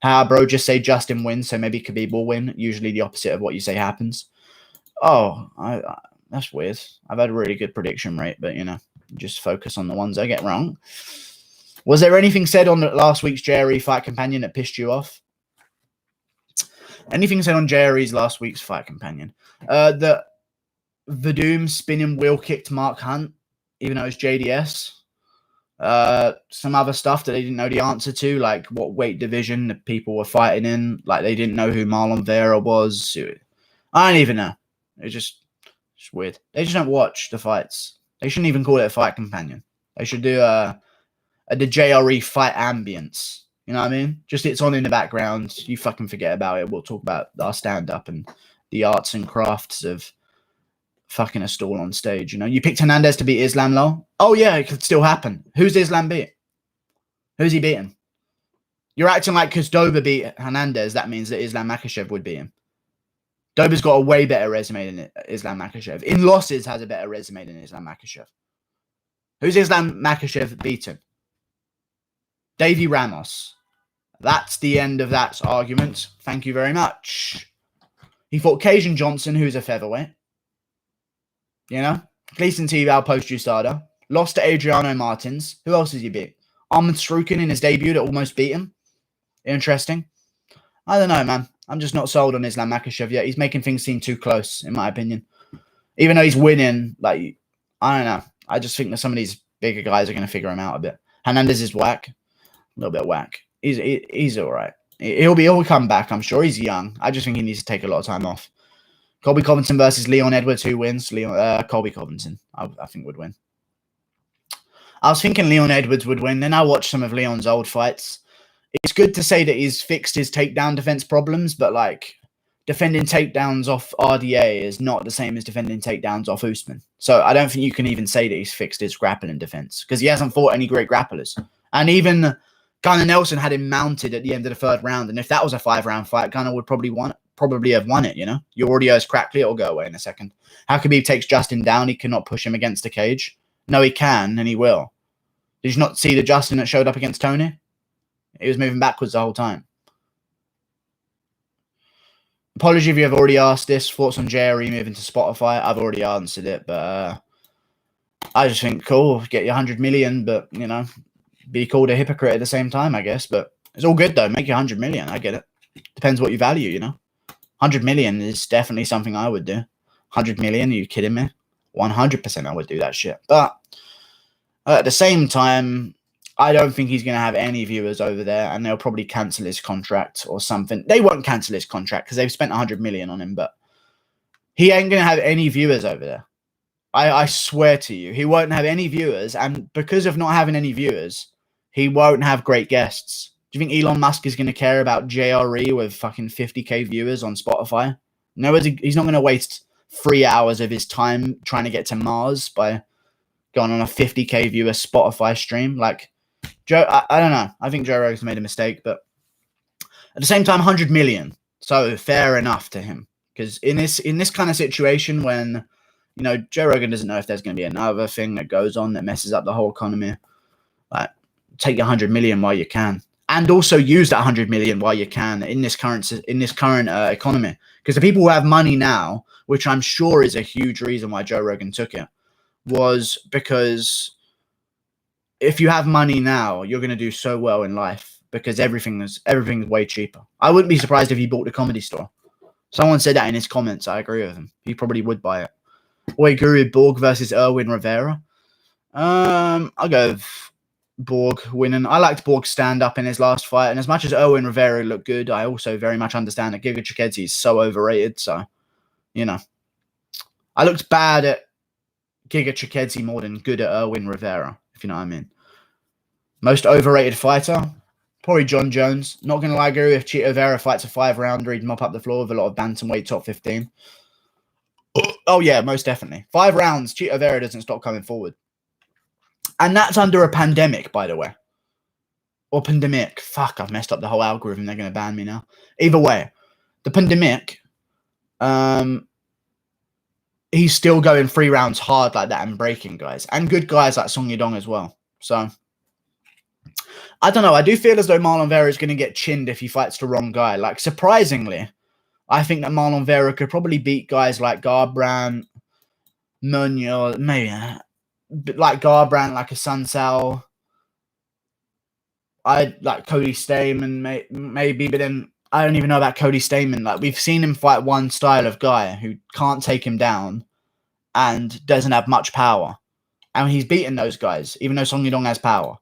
Bro, just say Justin wins, so maybe Khabib will win. Usually the opposite of what you say happens. Oh, that's weird. I've had a really good prediction rate, but, you know, just focus on the ones I get wrong. Was there anything said on last week's Jerry Fight Companion that pissed you off? Anything said on Jerry's last week's Fight Companion? That Verdum spinning wheel kicked Mark Hunt, even though it's JDS. Some other stuff that they didn't know the answer to, like what weight division the people were fighting in. Like they didn't know who Marlon Vera was. I don't even know. It's just weird. They just don't watch the fights. They shouldn't even call it a Fight Companion. They should do the JRE fight ambience. You know what I mean? Just it's on in the background. You fucking forget about it. We'll talk about our stand-up and the arts and crafts of fucking a stall on stage. You know, you picked Hernandez to beat Islam, lol. Oh yeah, it could still happen. Who's Islam beat? Who's he beating? You're acting like because Dober beat Hernandez, that means that Islam Makhachev would beat him. Dober's got a way better resume than Islam Makhachev. In losses, has a better resume than Islam Makhachev. Who's Islam Makhachev beaten? Davy Ramos. That's the end of that argument. Thank you very much. He fought Cajun Johnson, who's a featherweight. You know? Gleason T-Val post-USADA. Lost to Adriano Martins. Who else has he beat? Ahmed Strukin in his debut that almost beat him. Interesting. I don't know, man. I'm just not sold on Islam Makhachev yet. He's making things seem too close, in my opinion. Even though he's winning, like, I don't know. I just think that some of these bigger guys are going to figure him out a bit. Hernandez is whack. A little bit whack. He's all right. He'll come back, I'm sure. He's young. I just think he needs to take a lot of time off. Colby Covington versus Leon Edwards. Who wins? Colby Covington, I think, would win. I was thinking Leon Edwards would win. Then I watched some of Leon's old fights. It's good to say that he's fixed his takedown defense problems, but like defending takedowns off RDA is not the same as defending takedowns off Usman. So I don't think you can even say that he's fixed his grappling defense because he hasn't fought any great grapplers. And even Gunnar Nelson had him mounted at the end of the third round. And if that was a 5-round fight, Gunnar would probably have won it, you know? Your audio is crackly, it'll go away in a second. How Khabib takes Justin down, he cannot push him against the cage. No, he can, and he will. Did you not see the Justin that showed up against Tony? He was moving backwards the whole time. Apology if you have already asked this. Thoughts on JRE moving to Spotify? I've already answered it, but I just think, cool, get your 100 million, but, you know, be called a hypocrite at the same time, I guess. But it's all good, though. Make your 100 million. I get it. Depends what you value, you know. 100 million is definitely something I would do. 100 million? Are you kidding me? 100% I would do that shit. But at the same time, I don't think he's going to have any viewers over there, and they'll probably cancel his contract or something. They won't cancel his contract because they've spent 100 million on him, but he ain't going to have any viewers over there. I swear to you, he won't have any viewers, and because of not having any viewers, he won't have great guests. Do you think Elon Musk is going to care about JRE with fucking 50k viewers on Spotify? No, he's not going to waste 3 hours of his time trying to get to Mars by going on a 50k viewer Spotify stream. Like, Joe, I don't know. I think Joe Rogan's made a mistake, but at the same time, 100 million. So fair enough to him. Because in this kind of situation when, you know, Joe Rogan doesn't know if there's going to be another thing that goes on that messes up the whole economy, like, take your 100 million while you can. And also use that 100 million while you can in this current economy. Because the people who have money now which I'm sure is a huge reason why Joe Rogan took it, was because if you have money now, you're going to do so well in life because everything's way cheaper. I wouldn't be surprised if he bought the Comedy Store. Someone said that in his comments. I agree with him. He probably would buy it. Guru Borg versus Erwin Rivera. I'll go with Borg winning. I liked Borg's stand-up in his last fight, and as much as Erwin Rivera looked good, I also very much understand that Giga Chikadze is so overrated, so, you know. I looked bad at Giga Chikadze more than good at Erwin Rivera, if you know what I mean. Most overrated fighter? Probably John Jones. Not going to lie, Guru, if Chito Vera fights a 5-rounder, he'd mop up the floor with a lot of bantamweight top 15. Oh, yeah, most definitely. 5 rounds, Chito Vera doesn't stop coming forward. And that's under a pandemic, by the way. Or pandemic. Fuck, I've messed up the whole algorithm. They're going to ban me now. Either way, the pandemic, he's still going 3 rounds hard like that and breaking guys. And good guys like Song Yadong as well. So, I don't know. I do feel as though Marlon Vera is going to get chinned if he fights the wrong guy. Like, surprisingly, I think that Marlon Vera could probably beat guys like Garbrandt, Munoz, maybe like Garbrandt, like a Sunsao. I like Cody Stamen, maybe, but then I don't even know about Cody Stamen. Like, we've seen him fight one style of guy who can't take him down and doesn't have much power. And he's beaten those guys, even though Song Yadong has power.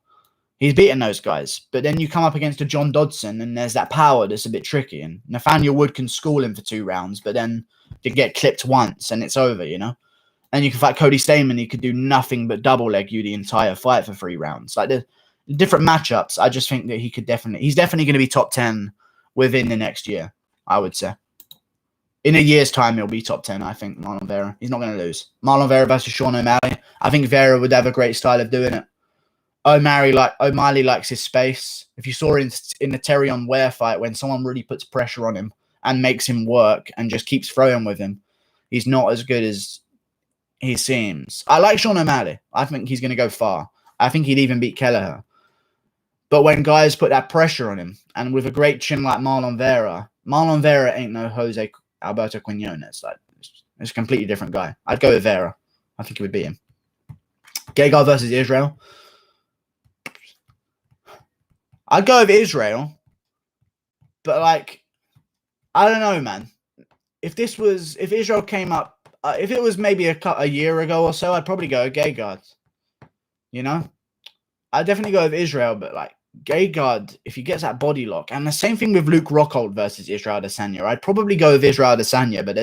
He's beaten those guys. But then you come up against a John Dodson, and there's that power that's a bit tricky. And Nathaniel Wood can school him for 2 rounds, but then you get clipped once, and it's over, you know? And you can fight Cody Stamen, he could do nothing but double leg you the entire fight for 3 rounds. Like, the different matchups, I just think that he's definitely going to be top 10 within the next year, I would say. In a year's time, he'll be top 10, I think, Marlon Vera. He's not going to lose. Marlon Vera versus Sean O'Malley. I think Vera would have a great style of doing it. O'Malley likes his space. If you saw in the Terrion Ware fight, when someone really puts pressure on him and makes him work and just keeps throwing with him, he's not as good as he seems. I like Sean O'Malley. I think he's going to go far. I think he'd even beat Kelleher. But when guys put that pressure on him, and with a great chin like Marlon Vera ain't no Jose Alberto Quinones. Like, it's a completely different guy. I'd go with Vera. I think he would beat him. Gegard versus Israel. I'd go with Israel. But, like, I don't know, man. If Israel came up, if it was maybe a year ago or so, I'd probably go with Gegard. You know? I'd definitely go with Israel, but, like, Gegard, if he gets that body lock, and the same thing with Luke Rockhold versus Israel Adesanya, I'd probably go with Israel Adesanya, but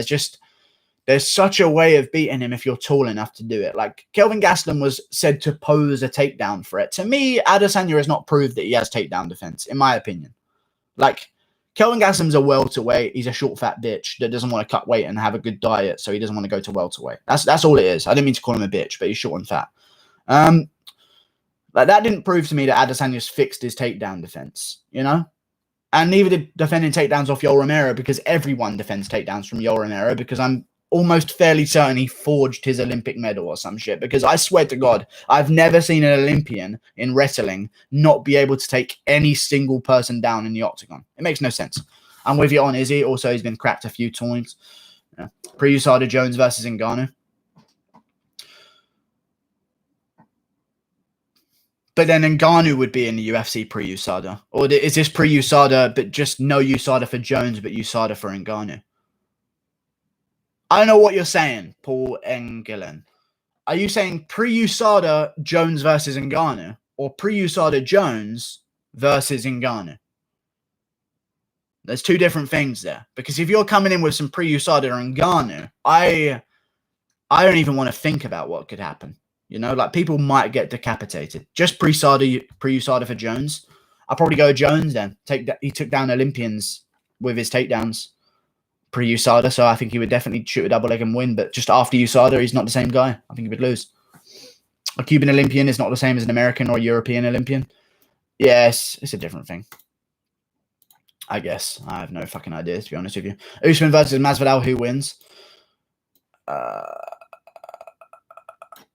there's such a way of beating him if you're tall enough to do it. Like, Kelvin Gastelum was said to pose a takedown threat. To me, Adesanya has not proved that he has takedown defense, in my opinion. Like, Kelvin Gastelum's a welterweight. He's a short, fat bitch that doesn't want to cut weight and have a good diet, so he doesn't want to go to welterweight. That's all it is. I didn't mean to call him a bitch, but he's short and fat. Like, that didn't prove to me that Adesanya's fixed his takedown defense, you know? And neither did defending takedowns off Yoel Romero, because everyone defends takedowns from Yoel Romero, because I'm almost fairly certain he forged his Olympic medal or some shit, because I swear to God, I've never seen an Olympian in wrestling not be able to take any single person down in the octagon. It makes no sense. I'm with you on Izzy. Also, he's been cracked a few times. Yeah. Pre-USADA Jones versus Ngannou. But then Ngannou would be in the UFC pre-USADA. Or is this pre-USADA, but just no USADA for Jones, but USADA for Ngannou? I don't know what you're saying, Paul Engelen. Are you saying pre-USADA Jones versus Ngannou, or pre-USADA Jones versus Ngannou? There's 2 different things there. Because if you're coming in with some pre-USADA Ngannou, I don't even want to think about what could happen. You know, like, people might get decapitated. Just pre-USADA for Jones. I'll probably go Jones then. He took down Olympians with his takedowns pre-USADA, so I think he would definitely shoot a double leg and win. But just after USADA, he's not the same guy. I think he would lose. A Cuban Olympian is not the same as an American or a European Olympian. Yes, it's a different thing. I guess. I have no fucking idea, to be honest with you. Usman versus Masvidal, who wins?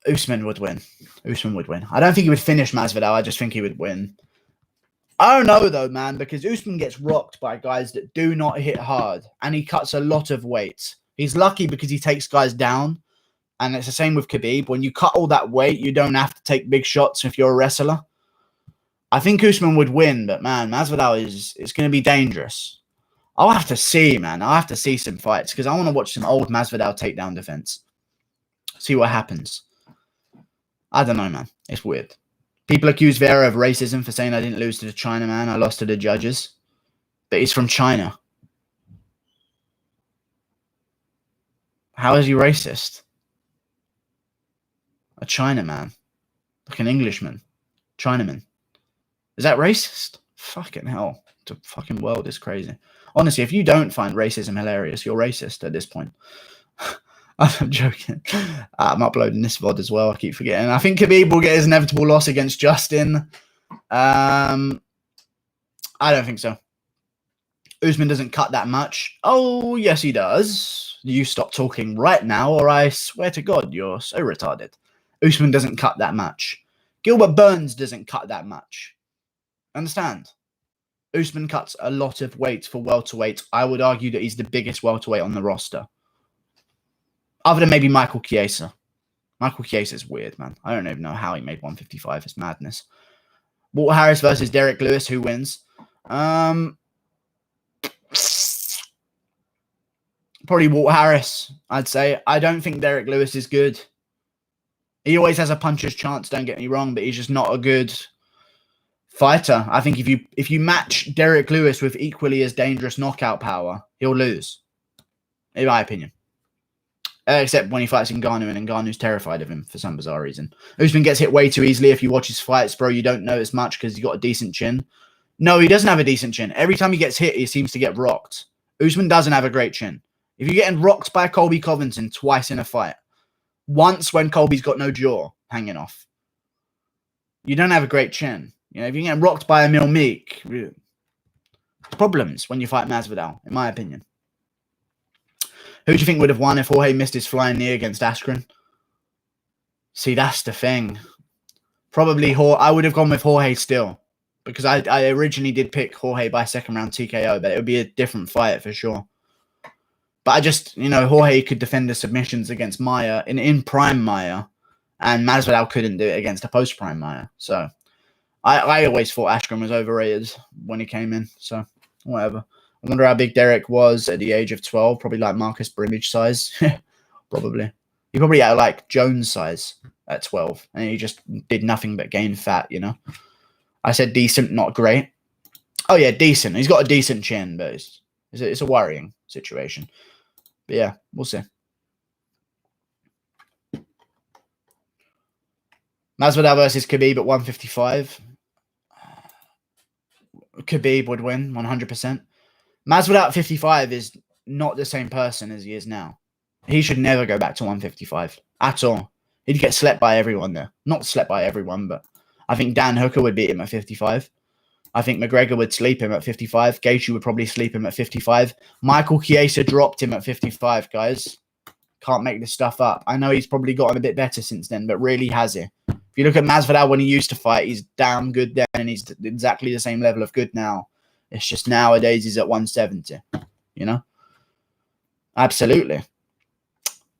Usman would win. Usman would win. I don't think he would finish Masvidal. I just think he would win. I don't know, though, man, because Usman gets rocked by guys that do not hit hard, and he cuts a lot of weight. He's lucky because he takes guys down. And it's the same with Khabib. When you cut all that weight, you don't have to take big shots if you're a wrestler. I think Usman would win, but man, Masvidal is going to be dangerous. I'll have to see, man. I'll have to see some fights because I want to watch some old Masvidal takedown defense. See what happens. I don't know, man. It's weird. People accuse Vera of racism for saying I didn't lose to the Chinaman. I lost to the judges. But he's from China. How is he racist? A Chinaman. Like an Englishman. Chinaman. Is that racist? Fucking hell. The fucking world is crazy. Honestly, if you don't find racism hilarious, you're racist at this point. I'm joking. I'm uploading this VOD as well. I keep forgetting. I think Khabib will get his inevitable loss against Justin. I don't think so. Usman doesn't cut that much. Oh, yes, he does. You stop talking right now, or I swear to God, you're so retarded. Usman doesn't cut that much. Gilbert Burns doesn't cut that much. Understand? Usman cuts a lot of weight for welterweight. I would argue that he's the biggest welterweight on the roster. Other than maybe Michael Chiesa. Michael Chiesa is weird, man. I don't even know how he made 155. It's madness. Walter Harris versus Derek Lewis. Who wins? Probably Walter Harris, I'd say. I don't think Derek Lewis is good. He always has a puncher's chance, don't get me wrong, but he's just not a good fighter. I think if you match Derek Lewis with equally as dangerous knockout power, he'll lose. In my opinion. Except when he fights Ngannou, and Ngannou's terrified of him for some bizarre reason. Usman gets hit way too easily. If you watch his fights, bro, you don't notice much because he's got a decent chin. No, he doesn't have a decent chin. Every time he gets hit, he seems to get rocked. Usman doesn't have a great chin. If you're getting rocked by Colby Covington twice in a fight, once when Colby's got no jaw hanging off, you don't have a great chin. You know, if you're getting rocked by Emil Meek, problems when you fight Masvidal, in my opinion. Who do you think would have won if Jorge missed his flying knee against Askren? See, that's the thing. Probably I would have gone with Jorge still. Because I originally did pick Jorge by second round TKO, but it would be a different fight for sure. But I just, Jorge could defend the submissions against Maia in prime Maia, and Masvidal couldn't do it against a post-prime Maia. So I always thought Askren was overrated when he came in. So whatever. I wonder how big Derek was at the age of 12. Probably like Marcus Brimage size. Probably. He probably had like Jones size at 12. And he just did nothing but gain fat, I said decent, not great. Oh, yeah, decent. He's got a decent chin, but it's a worrying situation. But yeah, we'll see. Masvidal versus Khabib at 155. Khabib would win 100%. Masvidal at 55 is not the same person as he is now. He should never go back to 155 at all. He'd get slept by everyone there. Not slept by everyone, but I think Dan Hooker would beat him at 55. I think McGregor would sleep him at 55. Gaethje would probably sleep him at 55. Michael Chiesa dropped him at 55, guys. Can't make this stuff up. I know he's probably gotten a bit better since then, but really has he? If you look at Masvidal when he used to fight, he's damn good then, and he's exactly the same level of good now. It's just nowadays he's at 170, Absolutely.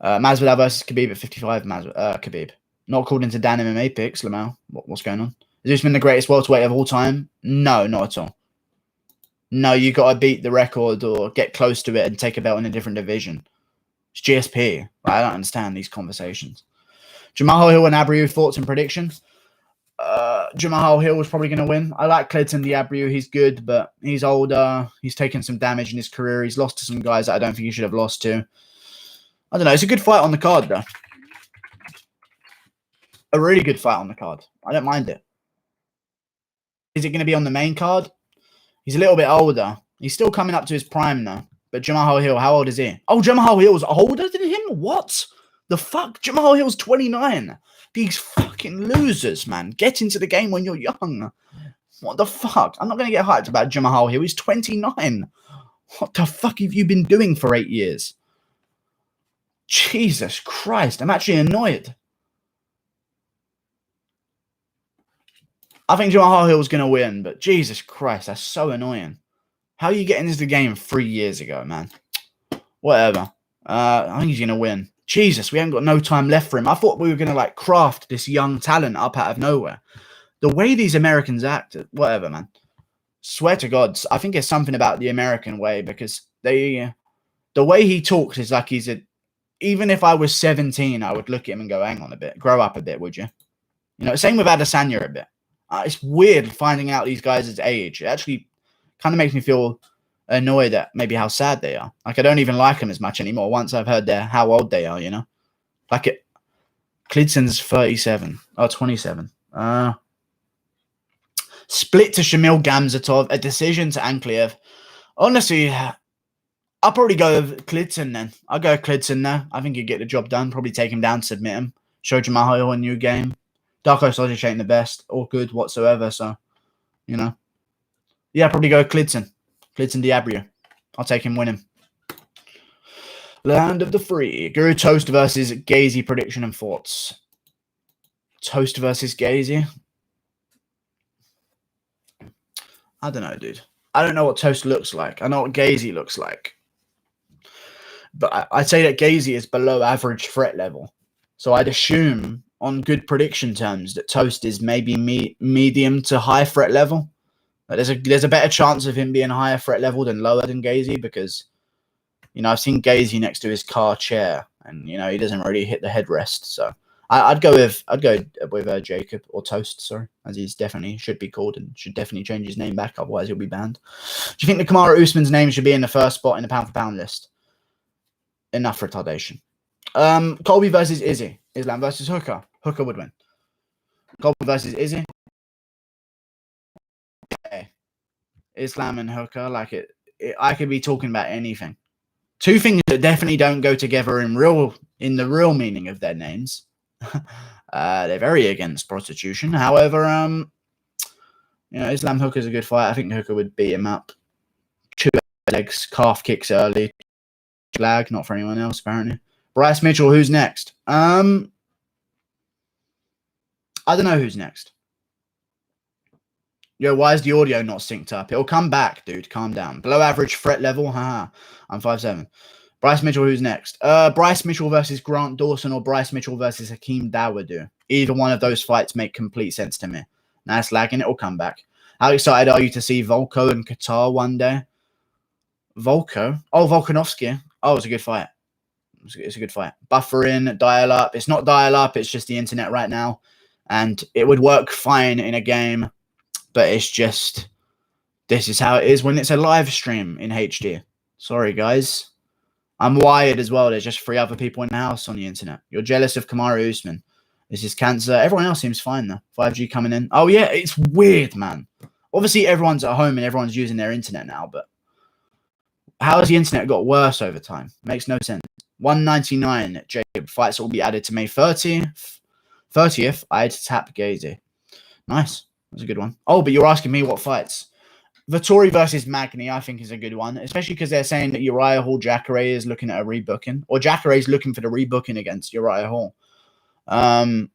Masvidal versus Khabib at 55. Khabib. Not called into Dan MMA picks, Lamau. What's going on? Has Usman the greatest welterweight of all time? No, not at all. No, you got to beat the record or get close to it and take a belt in a different division. It's GSP. I don't understand these conversations. Jamahal Hill and Abreu, thoughts and predictions? Jamahal Hill was probably going to win. I like Clayton Abreu. He's good, but he's older. He's taken some damage in his career. He's lost to some guys that I don't think he should have lost to. I don't know. It's a good fight on the card, though. A really good fight on the card. I don't mind it. Is it going to be on the main card? He's a little bit older. He's still coming up to his prime now. But Jamahal Hill, how old is he? Oh, Jamahal Hill's older than him? What? The fuck? Jamahal Hill's 29. These fucking losers, man. Get into the game when you're young. What the fuck? I'm not going to get hyped about Jamahal Hill. He's 29. What the fuck have you been doing for 8 years? Jesus Christ. I'm actually annoyed. I think Jamahal Hill's going to win, but Jesus Christ, that's so annoying. How are you getting into the game 3 years ago, man? Whatever. I think he's going to win. Jesus, we haven't got no time left for him. I thought we were going to like craft this young talent up out of nowhere. The way these Americans act, whatever, man. Swear to God, I think it's something about the American way because the way he talks is like he's a. Even if I was 17, I would look at him and go, hang on a bit, grow up a bit, would you? You know, same with Adesanya a bit. It's weird finding out these guys' age. It actually kind of makes me feel annoyed at maybe how sad they are. Like, I don't even like them as much anymore once I've heard how old they are, you know? Like, Clidson's 37. Oh, 27. Split to Shamil Gamzatov. A decision to Ankleev. Honestly, I'll probably go with Klidson then. I'll go with Klidson now. I think he'd get the job done. Probably take him down, submit him. Show Jamahal a new game. Darko Sodic ain't the best or good whatsoever, so, you know. Yeah, probably go with Klidson. Klidson Diabrio. I'll take him winning. Land of the Free. Guru Toast versus Gazy. Prediction and thoughts. Toast versus Gazy. I don't know, dude. I don't know what Toast looks like. I know what Gazy looks like. But I'd say that Gazy is below average threat level. So I'd assume, on good prediction terms, that Toast is maybe medium to high threat level. There's a better chance of him being higher threat level than lower than Gazy because, you know, I've seen Gazy next to his car chair, and you know he doesn't really hit the headrest. So I'd go with Jacob or Toast, sorry, as he's definitely should be called and should definitely change his name back, otherwise he'll be banned. Do you think the Kamaru Usman's name should be in the first spot in the pound for pound list? Enough retardation. Colby versus Izzy. Islam versus Hooker. Hooker would win. Colby versus Izzy. Okay. Islam and Hooker, like it. I could be talking about anything. Two things that definitely don't go together in the real meaning of their names. They're very against prostitution. However, you know, Islam Hooker's a good fight. I think Hooker would beat him up. 2 legs, calf kicks early. Lag, not for anyone else, apparently. Bryce Mitchell, who's next? I don't know who's next. Yo, why is the audio not synced up? It'll come back, dude. Calm down. Below average threat level. Haha. I'm 5'7". Bryce Mitchell, who's next? Bryce Mitchell versus Grant Dawson or Bryce Mitchell versus Hakeem Dawodu. Either one of those fights make complete sense to me. Nice lagging. It'll come back. How excited are you to see Volko and Qatar one day? Volko? Oh, Volkanovski. Oh, it's a good fight. It's a good fight. Buffering, dial up. It's not dial up. It's just the internet right now. And it would work fine in a game. But it's just, this is how it is when it's a live stream in HD. Sorry, guys. I'm wired as well. There's just 3 other people in the house on the internet. You're jealous of Kamaru Usman. This is cancer. Everyone else seems fine, though. 5G coming in. Oh, yeah. It's weird, man. Obviously, everyone's at home and everyone's using their internet now. But how has the internet got worse over time? Makes no sense. 199 Jacob. Fights will be added to May 30th. I'd tap Gazy. Nice. That's a good one. Oh, but you're asking me what fights. Vittori versus Magny, I think, is a good one, especially because they're saying that Uriah Hall Jacare is looking at a rebooking, or Jacare is looking for the rebooking against Uriah Hall. But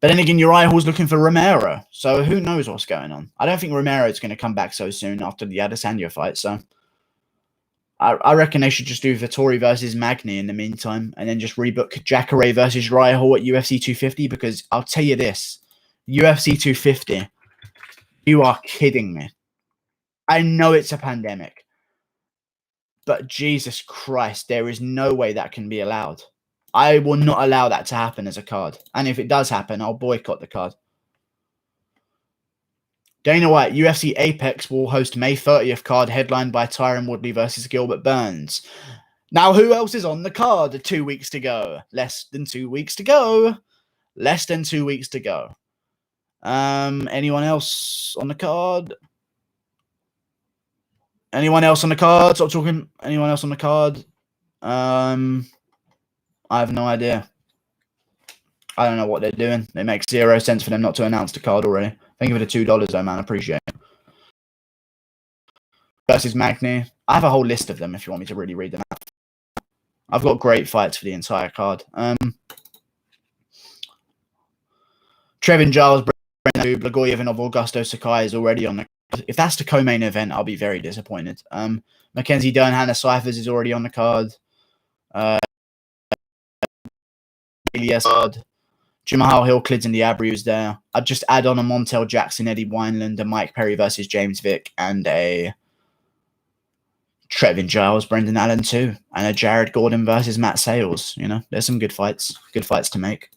then again, Uriah Hall's looking for Romero, so who knows what's going on. I don't think Romero's going to come back so soon after the Adesanya fight, so I reckon they should just do Vittori versus Magny in the meantime, and then just rebook Jacare versus Uriah Hall at UFC 250, because I'll tell you this, UFC 250... You are kidding me. I know it's a pandemic. But Jesus Christ, there is no way that can be allowed. I will not allow that to happen as a card. And if it does happen, I'll boycott the card. Dana White, UFC Apex will host May 30th card headlined by Tyron Woodley versus Gilbert Burns. Now, who else is on the card? 2 weeks to go. Less than 2 weeks to go. Less than 2 weeks to go. Anyone else on the card? Anyone else on the card? Stop talking. Anyone else on the card? I have no idea. I don't know what they're doing. It makes 0 sense for them not to announce the card already. Thank you for the $2 though, man. I appreciate it. Versus Magny. I have a whole list of them if you want me to really read them out. I've got great fights for the entire card. Trevin Giles, Blagoyev and Augusto Sakai is already on the if that's the co-main event, I'll be very disappointed. Mackenzie Dern, Hannah Cyphers is already on the card. Jamal Hill, Clids and Diabri was there. I'd just add on a Montel Jackson, Eddie Wineland, a Mike Perry versus James Vick, and a Trevin Giles, Brendan Allen too, and a Jared Gordon versus Matt Sales. You know, there's some good fights to make.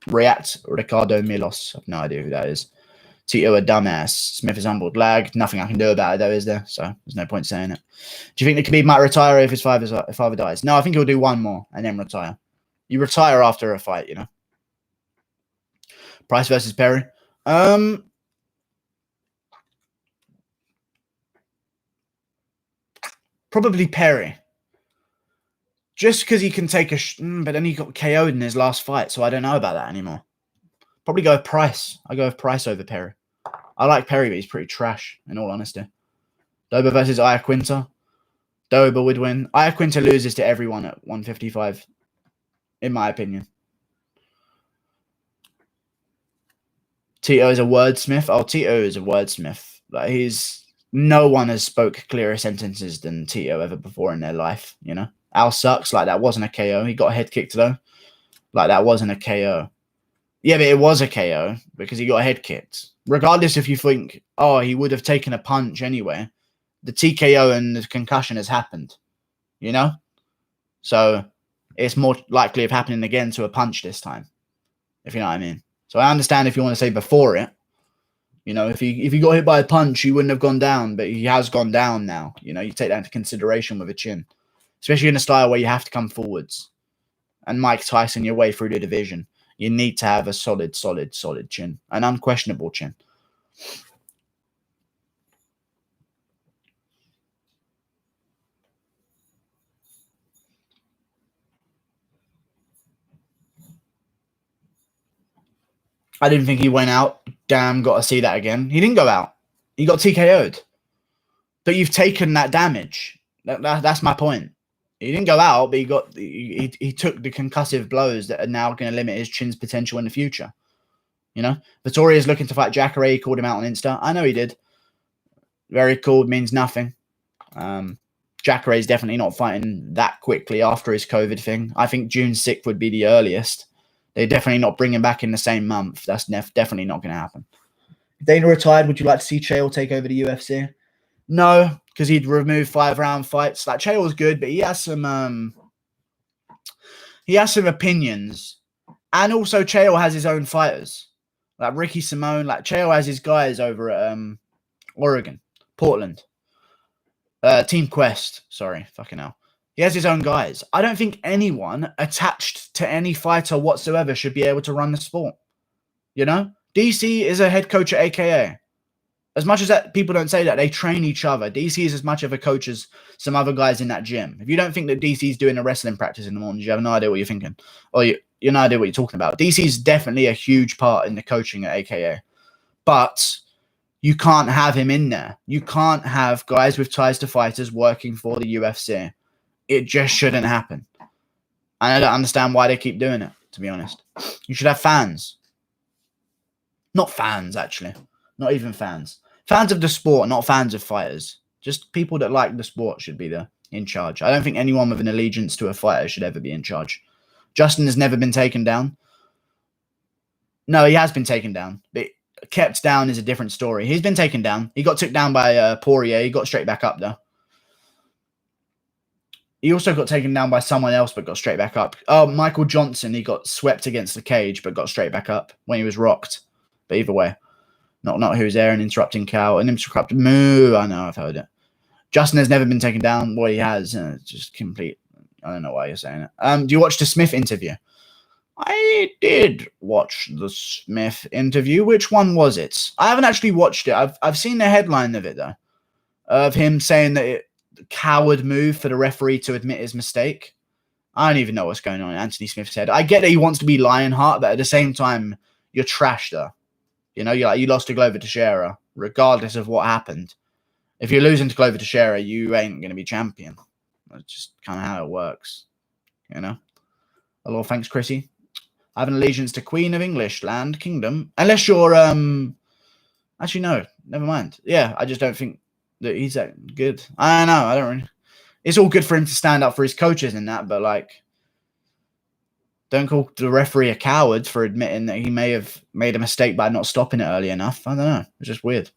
React, Ricardo Milos. I have no idea who that is. Tito, a dumbass. Smith is humbled. Lag. Nothing I can do about it, though, is there? So there's no point saying it. Do you think that Khabib might retire if his father dies? No, I think he'll do one more and then retire. You retire after a fight, you know. Price versus Perry. Probably Perry. Just because he can take but then he got KO'd in his last fight, so I don't know about that anymore. Probably go with Price. I go with Price over Perry. I like Perry, but he's pretty trash, in all honesty. Dober versus Iaquinta. Dober would win. Iaquinta loses to everyone at 155, in my opinion. Tito is a wordsmith. Oh, Tito is a wordsmith. Like, no one has spoke clearer sentences than Tito ever before in their life, you know? Al sucks. Like, that wasn't a KO. He got a head kicked, though. Like, that wasn't a KO. Yeah, but it was a KO because he got a head kicked. Regardless if you think, oh, he would have taken a punch anyway, the TKO and the concussion has happened, you know? So it's more likely of happening again to a punch this time, if you know what I mean. So I understand if you want to say before it, you know, if he got hit by a punch, he wouldn't have gone down, but he has gone down now. You know, you take that into consideration with a chin, especially in a style where you have to come forwards. And Mike Tyson, your way through the division, you need to have a solid chin, an unquestionable chin. I didn't think he went out. Damn, got to see that again. He didn't go out. He got TKO'd. But you've taken that damage. That's my point. He didn't go out, but he took the concussive blows that are now going to limit his chin's potential in the future. You know, Vittoria's looking to fight Jacare. He called him out on Insta. I know he did. Very cool means nothing. Jacare's definitely not fighting that quickly after his COVID thing. I think June 6th would be the earliest. They're definitely not bringing back in the same month. That's definitely not going to happen. If Dana retired, would you like to see Chael take over the UFC? No, because he'd remove 5-round fights. Like, Chael's good, but he has some opinions. And also Chael has his own fighters. Like Ricky Simone. Like, Chael has his guys over at Oregon, Portland. Team Quest. Sorry, fucking hell. He has his own guys. I don't think anyone attached to any fighter whatsoever should be able to run the sport. You know? DC is a head coach at AKA. As much as that people don't say that, they train each other. DC is as much of a coach as some other guys in that gym. If you don't think that DC is doing a wrestling practice in the morning, you have no idea what you're thinking. Or you have no idea what you're talking about. DC is definitely a huge part in the coaching at AKA. But you can't have him in there. You can't have guys with ties to fighters working for the UFC. It just shouldn't happen. And I don't understand why they keep doing it, to be honest. You should have fans. Not fans, actually. Not even fans. Fans of the sport, not fans of fighters. Just people that like the sport should be there in charge. I don't think anyone with an allegiance to a fighter should ever be in charge. Justin has never been taken down. No, he has been taken down. But kept down is a different story. He's been taken down. He got took down by Poirier. He got straight back up, though. He also got taken down by someone else, but got straight back up. Oh, Michael Johnson. He got swept against the cage, but got straight back up when he was rocked. But either way, not who's there and interrupting Cal and interrupt moo. I know, I've heard it. Justin has never been taken down. Well, he has. Just complete. I don't know why you're saying it. Do you watch the Smith interview? I did watch the Smith interview. Which one was it? I haven't actually watched it. I've seen the headline of it though, of him saying that coward move for the referee to admit his mistake. I don't even know what's going on. Anthony Smith said, I get that he wants to be Lionheart, but at the same time, you're trash though. You know, you lost to Glover Teixeira, regardless of what happened. If you're losing to Glover Teixeira, you ain't going to be champion. That's just kind of how it works. You know? Hello, thanks, Chrissy. I have an allegiance to Queen of English, Land, Kingdom. Unless you're, actually, no. never mind. Yeah, I just don't think that he's that good. I don't know. I don't really. It's all good for him to stand up for his coaches and that, but like, don't call the referee a coward for admitting that he may have made a mistake by not stopping it early enough. I don't know. It's just weird.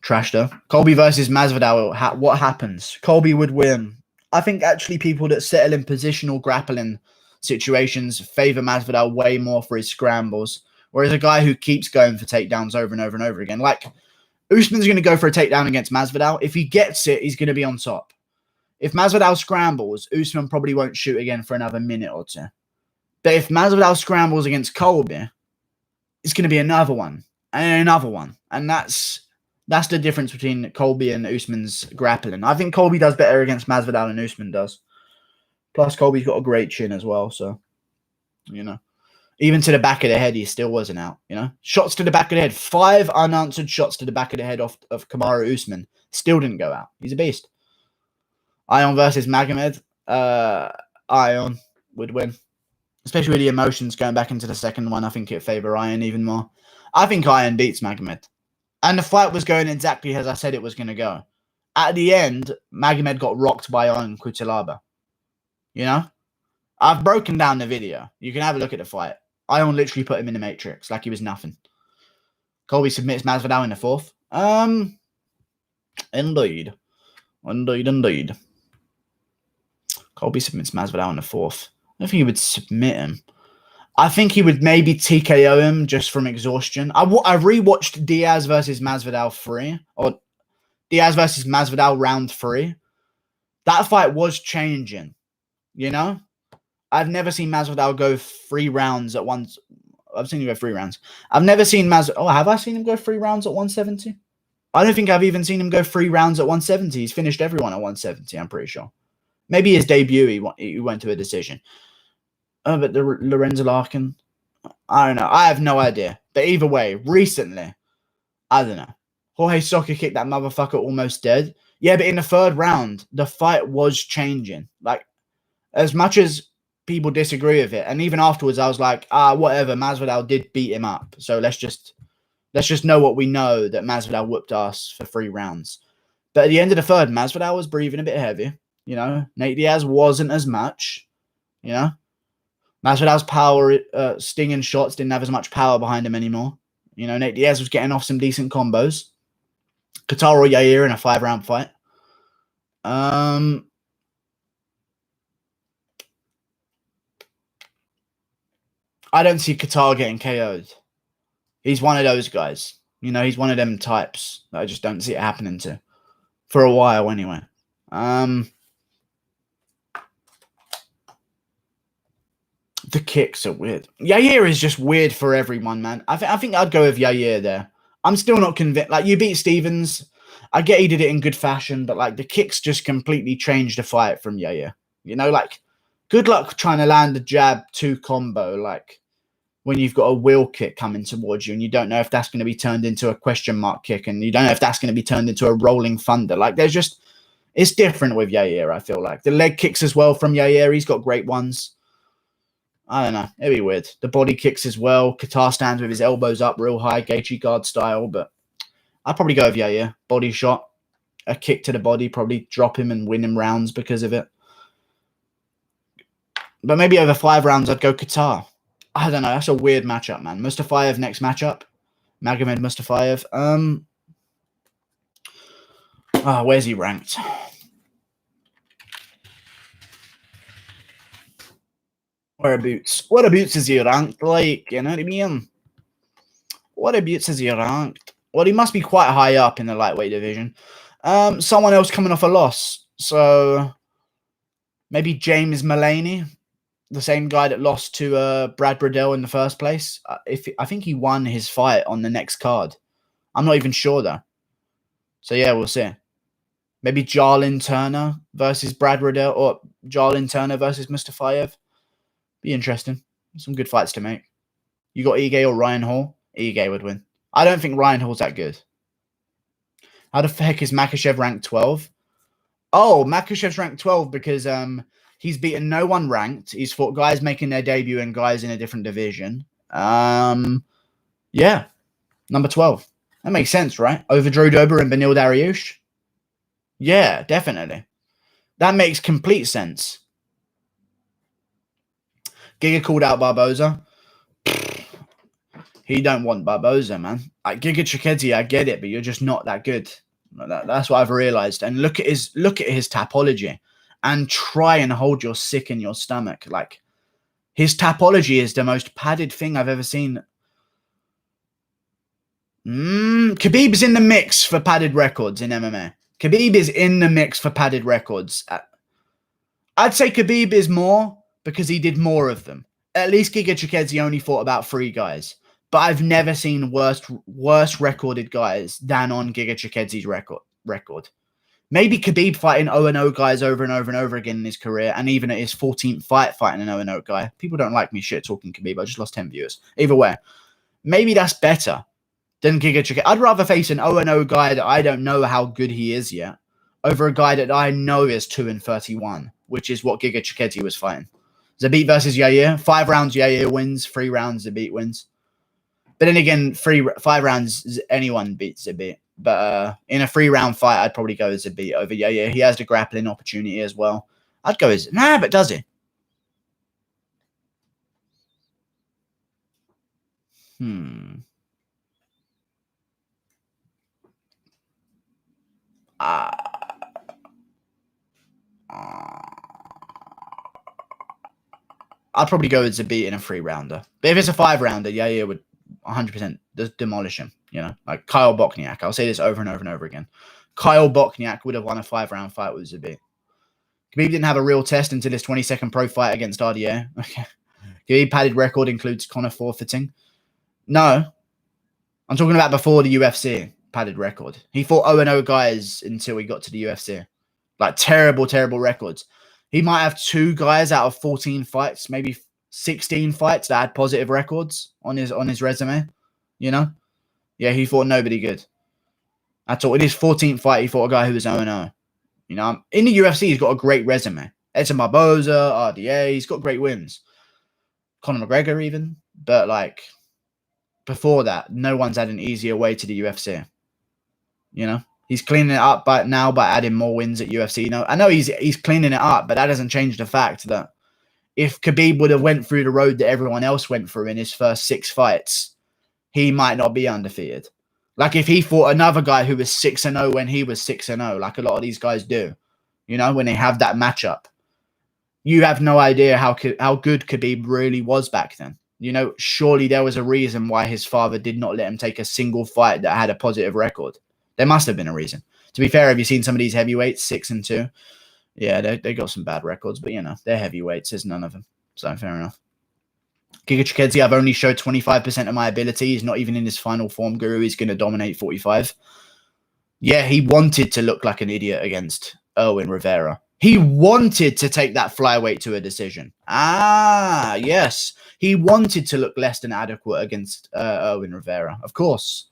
Trash though. Colby versus Masvidal. What happens? Colby would win. I think actually people that settle in positional grappling situations favor Masvidal way more for his scrambles, whereas a guy who keeps going for takedowns over and over and over again, like Usman's going to go for a takedown against Masvidal. If he gets it, he's going to be on top. If Masvidal scrambles, Usman probably won't shoot again for another minute or two. But if Masvidal scrambles against Colby, it's going to be another one and another one, and that's the difference between Colby and Usman's grappling. I think Colby does better against Masvidal than Usman does. Plus, Colby's got a great chin as well, so, you know. Even to the back of the head, he still wasn't out, you know. Shots to the back of the head. 5 unanswered shots to the back of the head of Kamaru Usman. Still didn't go out. He's a beast. Ion versus Magomed. Ion would win. Especially with the emotions going back into the second one. I think it favor Ion even more. I think Ion beats Magomed. And the fight was going exactly as I said it was going to go. At the end, Magomed got rocked by Ion Cutelaba. You know? I've broken down the video. You can have a look at the fight. Ion literally put him in the Matrix like he was nothing. Colby submits Masvidal in the 4th. Indeed. Indeed. Colby submits Masvidal in the 4th. I don't think he would submit him. I think he would maybe TKO him just from exhaustion. I rewatched Diaz versus Masvidal 3. Or Diaz versus Masvidal round 3. That fight was changing. You know? I've never seen Masvidal go 3 rounds at once. I've seen him go 3 rounds. I've never seen Oh, have I seen him go 3 rounds at 170? I don't think I've even seen him go 3 rounds at 170. He's finished everyone at 170, I'm pretty sure. Maybe his debut, he went to a decision. But the Lorenzo Larkin, I don't know. I have no idea. But either way, recently, I don't know. Jorge Socker kicked that motherfucker almost dead. Yeah, but in the 3rd round, the fight was changing. Like, as much as people disagree with it, and even afterwards, I was like, whatever. Masvidal did beat him up. So let's just know what we know, that Masvidal whooped us for 3 rounds. But at the end of the 3rd, Masvidal was breathing a bit heavy. You know, Nate Diaz wasn't as much. You know, Masvidal's power, stinging shots didn't have as much power behind him anymore. You know, Nate Diaz was getting off some decent combos. Qatar or Yair in a 5-round fight. I don't see Qatar getting KO'd. He's one of those guys. You know, he's one of them types that I just don't see it happening to. For a while, anyway. The kicks are weird. Yair is just weird for everyone, man. I think I'd go with Yair there. I'm still not convinced. Like, you beat Stevens. I get he did it in good fashion, but, like, the kicks just completely changed the fight from Yair. You know, like, good luck trying to land a jab 2 combo, like, when you've got a wheel kick coming towards you and you don't know if that's going to be turned into a question mark kick and you don't know if that's going to be turned into a rolling thunder. Like, there's just, it's different with Yair, I feel like. The leg kicks as well from Yair, he's got great ones. I don't know. It'd be weird. The body kicks as well. Qatar stands with his elbows up real high, Gaethje guard style, but I'd probably go with Yair. Body shot, a kick to the body, probably drop him and win him rounds because of it. But maybe over 5 rounds, I'd go Qatar. I don't know. That's a weird matchup, man. Mustafayev next matchup. Magomed Mustafayev. Where's he ranked? Whereabouts is he ranked? Like, you know what I mean? Whereabouts is he ranked? Well, he must be quite high up in the lightweight division. Someone else coming off a loss. So maybe James Mullaney, the same guy that lost to Brad Riddell in the first place. I think he won his fight on the next card. I'm not even sure, though. So, yeah, we'll see. Maybe Jarlin Turner versus Brad Riddell or Jarlin Turner versus Mustafayev. Be interesting. Some good fights to make. You got Ige or Ryan Hall? Ige would win. I don't think Ryan Hall's that good. How the heck is Makhachev ranked 12? Oh, Makhachev's ranked 12 because he's beaten no one ranked. He's fought guys making their debut and guys in a different division. Yeah. Number 12. That makes sense, right? Over Drew Dober and Beneil Dariush? Yeah, definitely. That makes complete sense. Giga called out Barboza. He don't want Barboza, man. Like Giga Chikadze, I get it, but you're just not that good. That's what I've realized. And look at his tapology, and try and hold your sick in your stomach. Like his tapology is the most padded thing I've ever seen. Khabib's in the mix for padded records in MMA. Khabib is in the mix for padded records. I'd say Khabib is more because he did more of them. At least Giga Chikadze only fought about 3 guys. But I've never seen worse recorded guys than on Giga Chikadze's record. Maybe Khabib fighting 0-0 guys over and over and over again in his career, and even at his 14th fight fighting an 0-0 guy. People don't like me shit talking Khabib. I just lost 10 viewers. Either way, maybe that's better than Giga Chikadze. I'd rather face an 0-0 guy that I don't know how good he is yet over a guy that I know is 2-31, which is what Giga Chikadze was fighting. Zabit versus Yair. 5 rounds, Yair wins. 3 rounds, Zabit wins. But then again, 5 rounds, anyone beats Zabit. But in a 3-round fight, I'd probably go with Zabit over Yair. He has the grappling opportunity as well. I'd go with... Nah, but does he? I'd probably go with Zabit in a 3-rounder. But if it's a 5-rounder, Yair would 100% demolish him. You know, like Kyle Bochniak. I'll say this over and over and over again. Kyle Bochniak would have won a 5-round fight with Zabit. Khabib didn't have a real test until his 22nd pro fight against RDA. Okay. Khabib padded record includes Conor forfeiting. No. I'm talking about before the UFC padded record. He fought 0-0 guys until he got to the UFC. Like terrible, terrible records. He might have 2 guys out of 14 fights, maybe 16 fights that had positive records on his resume. You know? Yeah, he fought nobody good. At all. In his 14th fight, he fought a guy who was 0-0. You know, in the UFC, he's got a great resume. Edson Barboza, RDA, he's got great wins. Conor McGregor even. But, like, before that, no one's had an easier way to the UFC. You know? He's cleaning it up now by adding more wins at UFC. You know, I know he's cleaning it up, but that doesn't change the fact that if Khabib would have went through the road that everyone else went through in his first 6 fights, he might not be undefeated. Like if he fought another guy who was 6-0 when he was 6-0, like a lot of these guys do, you know, when they have that matchup, you have no idea how good Khabib really was back then. You know, surely there was a reason why his father did not let him take a single fight that had a positive record. There must have been a reason. To be fair, have you seen some of these heavyweights, 6-2? Yeah, they got some bad records, but, you know, they're heavyweights. There's none of them. So, fair enough. Giga Chikadze, I've only showed 25% of my ability. He's not even in his final form, Guru. He's going to dominate 45. Yeah, he wanted to look like an idiot against Irwin Rivera. He wanted to take that flyweight to a decision. Ah, yes. He wanted to look less than adequate against Irwin Rivera, of course.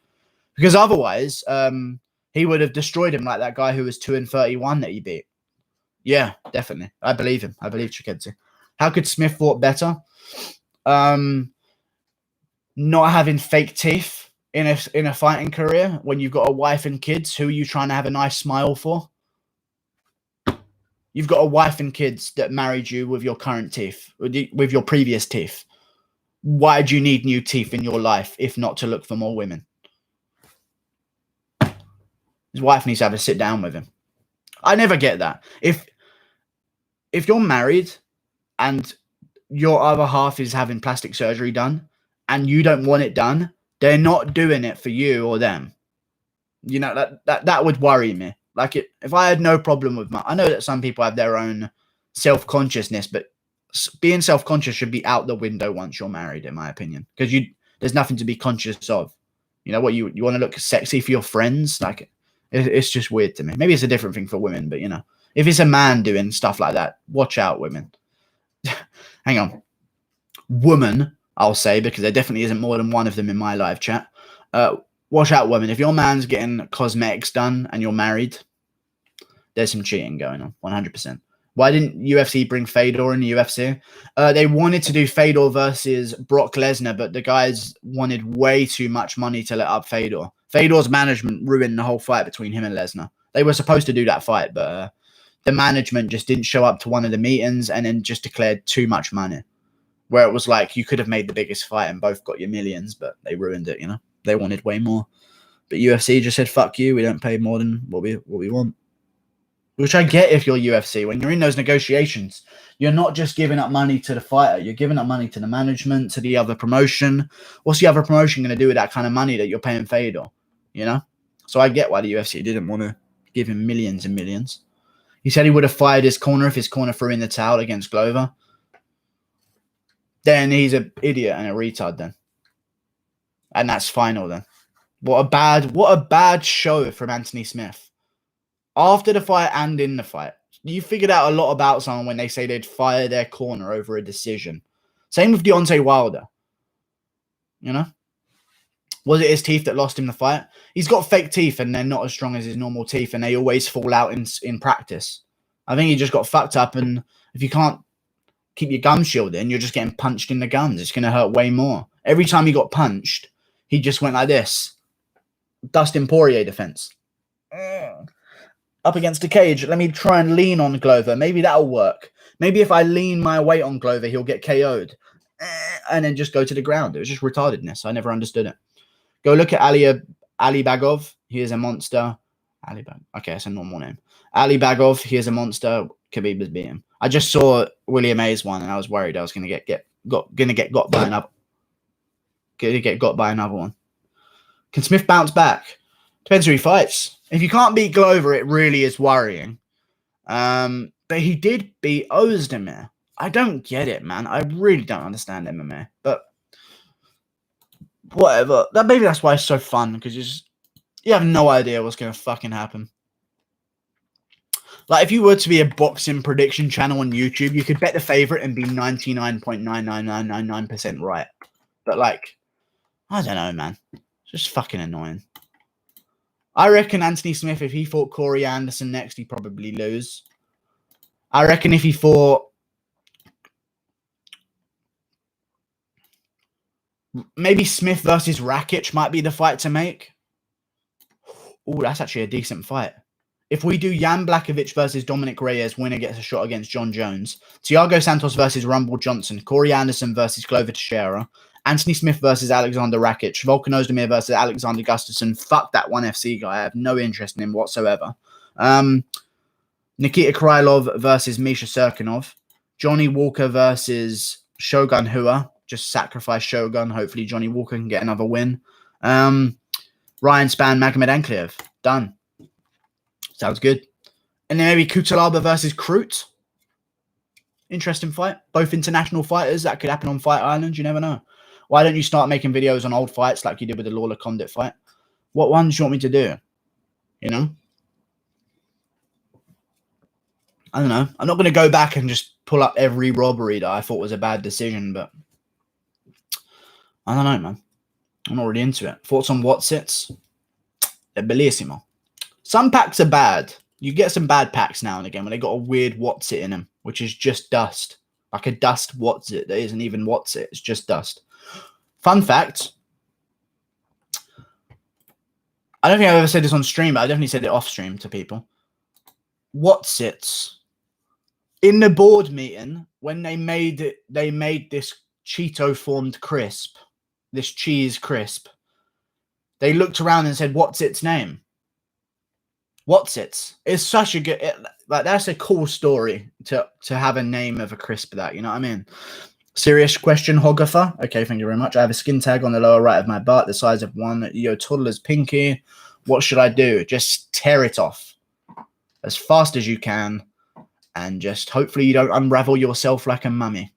Because otherwise, he would have destroyed him like that guy who was 2-31 that he beat. Yeah, definitely. I believe him. I believe Chikadze. How could Smith fought better? Not having fake teeth in a fighting career when you've got a wife and kids. Who are you trying to have a nice smile for? You've got a wife and kids that married you with your current teeth, with your previous teeth. Why do you need new teeth in your life if not to look for more women? His wife needs to have a sit down with him. I never get that. If you're married and your other half is having plastic surgery done and you don't want it done, they're not doing it for you or them. You know, that would worry me. Like if I had no problem with I know that some people have their own self-consciousness, but being self-conscious should be out the window once you're married, in my opinion, because there's nothing to be conscious of. You know what, you want to look sexy for your friends? Like it's just weird to me. Maybe it's a different thing for women, but you know, if it's a man doing stuff like that, watch out, women. Hang on. Woman, I'll say, because there definitely isn't more than one of them in my live chat. Watch out, women. If your man's getting cosmetics done and you're married, there's some cheating going on, 100%. Why didn't UFC bring Fedor in the UFC? They wanted to do Fedor versus Brock Lesnar, but the guys wanted way too much money to let up Fedor. Fedor's management ruined the whole fight between him and Lesnar. They were supposed to do that fight, but the management just didn't show up to one of the meetings and then just declared too much money. Where it was like, you could have made the biggest fight and both got your millions, but they ruined it, you know? They wanted way more. But UFC just said, fuck you, we don't pay more than what we want. Which I get if you're UFC. When you're in those negotiations, you're not just giving up money to the fighter. You're giving up money to the management, to the other promotion. What's the other promotion going to do with that kind of money that you're paying Fedor? You know? So I get why the UFC didn't want to give him millions and millions. He said he would have fired his corner if his corner threw in the towel against Glover. Then he's an idiot and a retard then. And that's final then. What a bad show from Anthony Smith. After the fight and in the fight. You figured out a lot about someone when they say they'd fire their corner over a decision. Same with Deontay Wilder. You know? Was it his teeth that lost him the fight? He's got fake teeth and they're not as strong as his normal teeth and they always fall out in practice. I think he just got fucked up, and if you can't keep your gum shield in, you're just getting punched in the gums. It's going to hurt way more. Every time he got punched, he just went like this. Dustin Poirier defense. Up against the cage. Let me try and lean on Glover. Maybe that'll work. Maybe if I lean my weight on Glover, he'll get KO'd. And then just go to the ground. It was just retardedness. I never understood it. Go look at Ali Bagov. He is a monster. Okay, that's a normal name. Ali Bagov. He is a monster. Khabib has beat him. I just saw William A's one, and I was worried I was going to get got by another. Going to get got by another one. Can Smith bounce back? Depends who he fights. If you can't beat Glover, it really is worrying. But he did beat Ozdemir. I don't get it, man. I really don't understand MMA. But whatever. Maybe that's why it's so fun, because you have no idea what's going to fucking happen. Like, if you were to be a boxing prediction channel on YouTube, you could bet the favorite and be 99.99999% right. But, like, I don't know, man. It's just fucking annoying. I reckon Anthony Smith, if he fought Corey Anderson next, he'd probably lose. I reckon if he fought maybe Smith versus Rakic might be the fight to make. Oh, that's actually a decent fight. If we do Jan Blachowicz versus Dominic Reyes, winner gets a shot against John Jones. Thiago Santos versus Rumble Johnson. Corey Anderson versus Glover Teixeira. Anthony Smith versus Alexander Rakic. Volkan Ozdemir versus Alexander Gustafsson. Fuck that ONE FC guy. I have no interest in him whatsoever. Nikita Krylov versus Misha Serkinov. Johnny Walker versus Shogun Hua. Just sacrifice Shogun. Hopefully Johnny Walker can get another win. Ryan Spann, Magomed Ankalaev. Done. Sounds good. And then maybe Kutalaba versus Kroot. Interesting fight. Both international fighters. That could happen on Fight Island. You never know. Why don't you start making videos on old fights like you did with the Lawler Condit fight? What ones do you want me to do? You know? I don't know. I'm not going to go back and just pull up every robbery that I thought was a bad decision, but I don't know, man. I'm not really into it. Thoughts on Watsits? They're bellissimo. Some packs are bad. You get some bad packs now and again when they got a weird Watsit in them, which is just dust. Like a dust Watsit that isn't even Watsit. It's just dust. Fun fact. I don't think I've ever said this on stream, but I definitely said it off stream to people. Watsits. In the board meeting, when they made this Cheeto formed crisp, this cheese crisp, they looked around and said, "What's its name?" Watsits. It's such a good, like, that's a cool story to have a name of a crisp that, you know what I mean? Serious question, Hogger. Okay, thank you very much. I have a skin tag on the lower right of my butt, the size of one your toddler's pinky. What should I do? Just tear it off as fast as you can, and just hopefully you don't unravel yourself like a mummy.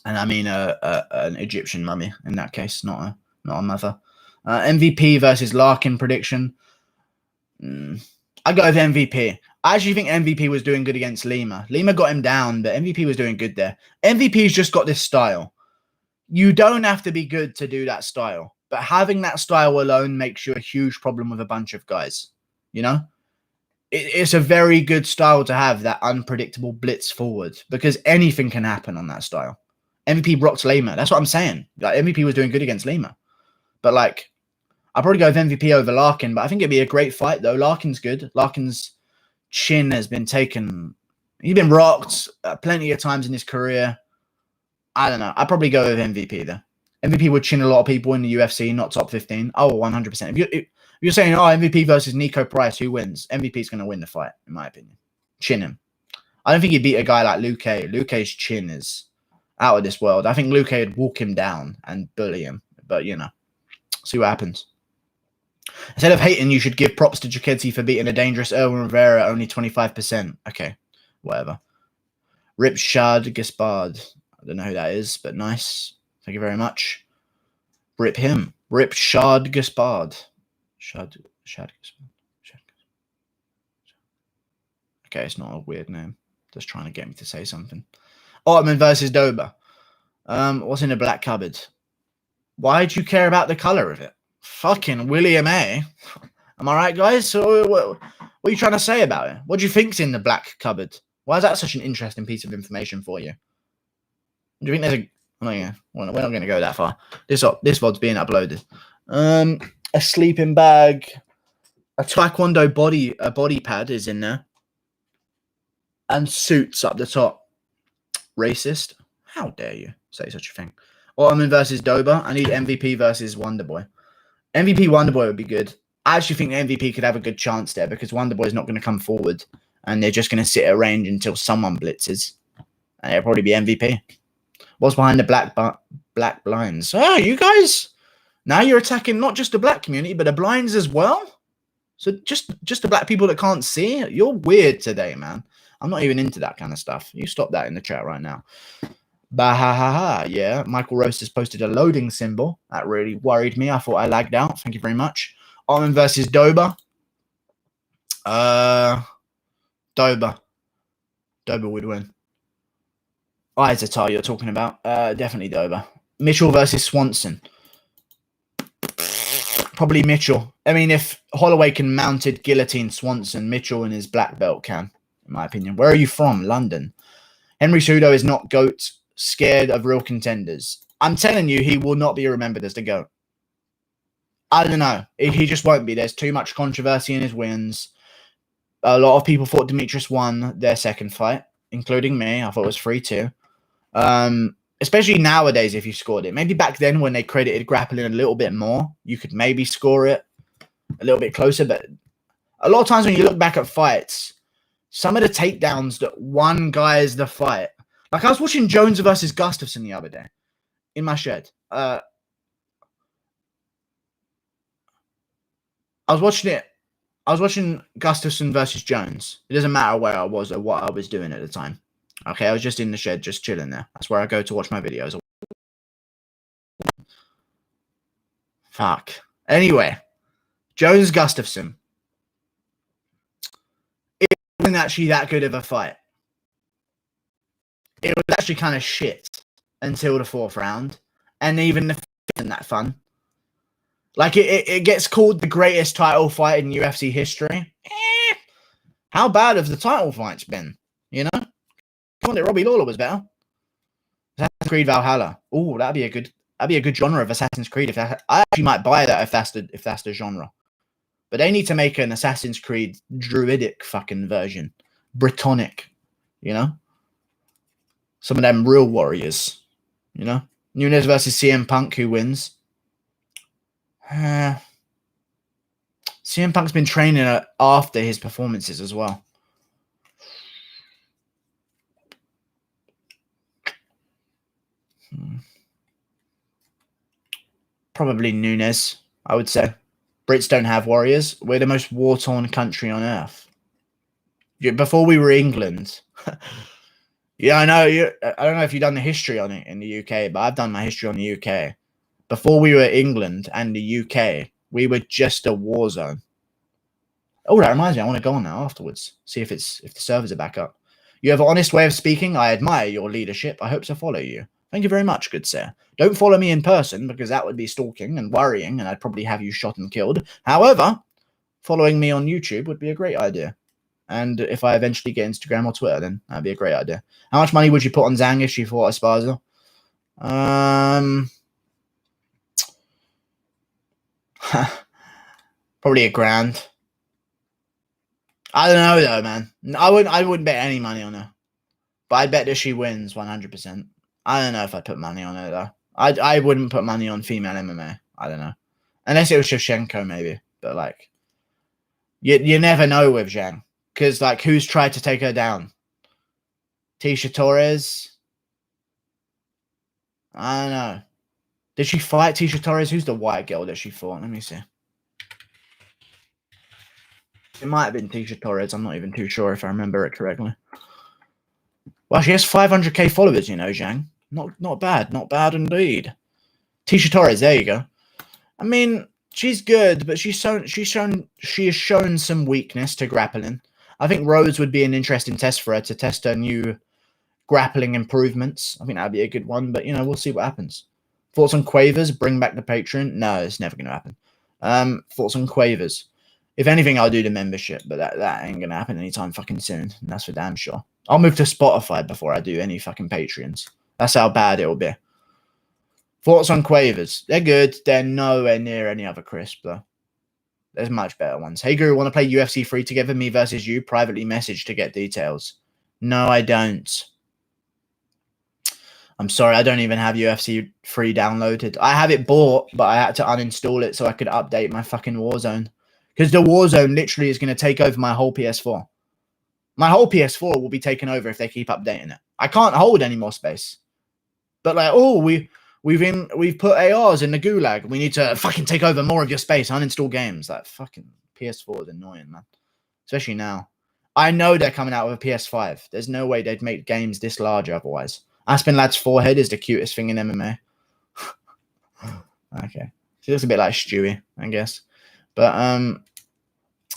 And I mean an Egyptian mummy in that case, not a mother. MVP versus Larkin prediction. I go with MVP. I actually think MVP was doing good against Lima. Lima got him down, but MVP was doing good there. MVP's just got this style. You don't have to be good to do that style, but having that style alone makes you a huge problem with a bunch of guys. You know? it's a very good style to have, that unpredictable blitz forward, because anything can happen on that style. MVP rocked Lima. That's what I'm saying. Like, MVP was doing good against Lima. But, like, I'd probably go with MVP over Larkin, but I think it'd be a great fight, though. Larkin's good. Larkin's chin has been taken. He's been rocked plenty of times in his career. I don't know. I'd probably go with MVP, though. MVP would chin a lot of people in the UFC, not top 15. Oh, 100%. If you're saying, oh, MVP versus Nico Price, who wins? MVP's going to win the fight, in my opinion. Chin him. I don't think he'd beat a guy like Luque. Luque's chin is out of this world. I think Luque would walk him down and bully him. But, you know, see what happens. Instead of hating, you should give props to Jacuzzi for beating a dangerous Erwin Rivera, only 25%. Okay, whatever. Rip Shad Gaspard. I don't know who that is, but nice. Thank you very much. Rip him. Rip Shad Gaspard. Shad Gaspard. Okay, it's not a weird name. Just trying to get me to say something. Ottoman versus Dober. What's in the black cupboard? Why do you care about the color of it? Fucking William A. Am I right, guys? So what are you trying to say about it? What do you think's in the black cupboard? Why is that such an interesting piece of information for you? Do you think there's a... Oh, yeah. We're not going to go that far. This VOD's being uploaded. A sleeping bag. A Taekwondo body pad is in there. And suits up the top. Racist. How dare you say such a thing? Ottoman versus Dober. I need MVP versus Wonderboy. MVP Wonderboy would be good. I actually think the MVP could have a good chance there, because Wonderboy's not going to come forward. And they're just going to sit at range until someone blitzes. And it'll probably be MVP. What's behind the black blinds? Oh, you guys, now you're attacking not just the black community, but the blinds as well? So just the black people that can't see? You're weird today, man. I'm not even into that kind of stuff. You stop that in the chat right now. Bahahaha. Yeah, Michael Rose has posted a loading symbol. That really worried me. I thought I lagged out. Thank you very much. Armin versus Dober. Dober. Dober would win. Izatar you're talking about. Definitely Dober. Mitchell versus Swanson. Probably Mitchell. I mean, if Holloway can mounted guillotine Swanson, Mitchell and his black belt can, in my opinion. Where are you from? London. Henry Cejudo is not GOAT, scared of real contenders. I'm telling you, he will not be remembered as the GOAT. I don't know. He just won't be. There's too much controversy in his wins. A lot of people thought Demetrius won their second fight, including me. I thought it was 3-2. Especially nowadays, if you scored it. Maybe back then when they credited grappling a little bit more, you could maybe score it a little bit closer. But a lot of times when you look back at fights, some of the takedowns that won guys the fight. Like I was watching Jones versus Gustafsson the other day in my shed. I was watching it. I was watching Gustafsson versus Jones. It doesn't matter where I was or what I was doing at the time. Okay, I was just in the shed, just chilling there. That's where I go to watch my videos. Fuck. Anyway, Jones Gustafsson. It wasn't actually that good of a fight. It was actually kind of shit until the fourth round. And even the fifth isn't that fun. Like, it gets called the greatest title fight in UFC history. How bad have the title fights been? You know? Robbie Lawler was better. Assassin's Creed Valhalla. Oh, that'd be a good genre of Assassin's Creed. I actually might buy that if that's the genre. But they need to make an Assassin's Creed druidic fucking version. Brittonic. You know? Some of them real warriors. You know? Nunes versus CM Punk, who wins? CM Punk's been training after his performances as well. Probably Nunes, I would say. Brits don't have warriors. We're the most war-torn country on earth. Before we were England. Yeah, I know. I don't know if you've done the history on it in the UK, but I've done my history on the UK. Before we were England and the UK, we were just a war zone. Oh, that reminds me. I want to go on now afterwards. See if the servers are back up. You have an honest way of speaking. I admire your leadership. I hope to follow you. Thank you very much, good sir. Don't follow me in person because that would be stalking and worrying and I'd probably have you shot and killed. However, following me on YouTube would be a great idea. And if I eventually get Instagram or Twitter, then that'd be a great idea. How much money would you put on Zhang if she fought Esparza? Probably $1,000. I don't know though, man. I wouldn't bet any money on her. But I'd bet that she wins 100%. I don't know if I'd put money on her though. I wouldn't put money on female MMA. I don't know. Unless it was Shevchenko, maybe. But like you never know with Zhang. Because like who's tried to take her down? Tisha Torres? I don't know. Did she fight Tisha Torres? Who's the white girl that she fought? Let me see. It might have been Tisha Torres. I'm not even too sure if I remember it correctly. Well, she has 500k followers, you know, Zhang. Not bad. Not bad indeed. Tisha Torres, there you go. I mean, she's good, but she has shown some weakness to grappling. I think Rhodes would be an interesting test for her to test her new grappling improvements. I think that'd be a good one, but you know, we'll see what happens. Thoughts on Quavers? Bring back the Patreon? No, it's never going to happen. Thoughts on Quavers? If anything, I'll do the membership, but that ain't going to happen anytime fucking soon. That's for damn sure. I'll move to Spotify before I do any fucking Patreons. That's how bad it will be. Thoughts on Quavers? They're good. They're nowhere near any other crisp, though. There's much better ones. Hey, Guru, want to play UFC 3 together? Me versus you? Privately message to get details. No, I don't. I'm sorry, I don't even have UFC 3 downloaded. I have it bought, but I had to uninstall it so I could update my fucking Warzone. Because the Warzone literally is going to take over my whole PS4. My whole PS4 will be taken over if they keep updating it. I can't hold any more space. But like, oh, we've put ARs in the gulag. We need to fucking take over more of your space. Uninstall games. That fucking PS4 is annoying, man. Especially now. I know they're coming out with a PS5. There's no way they'd make games this large otherwise. Aspen Lad's forehead is the cutest thing in MMA. Okay. She looks a bit like Stewie, I guess. But, I don't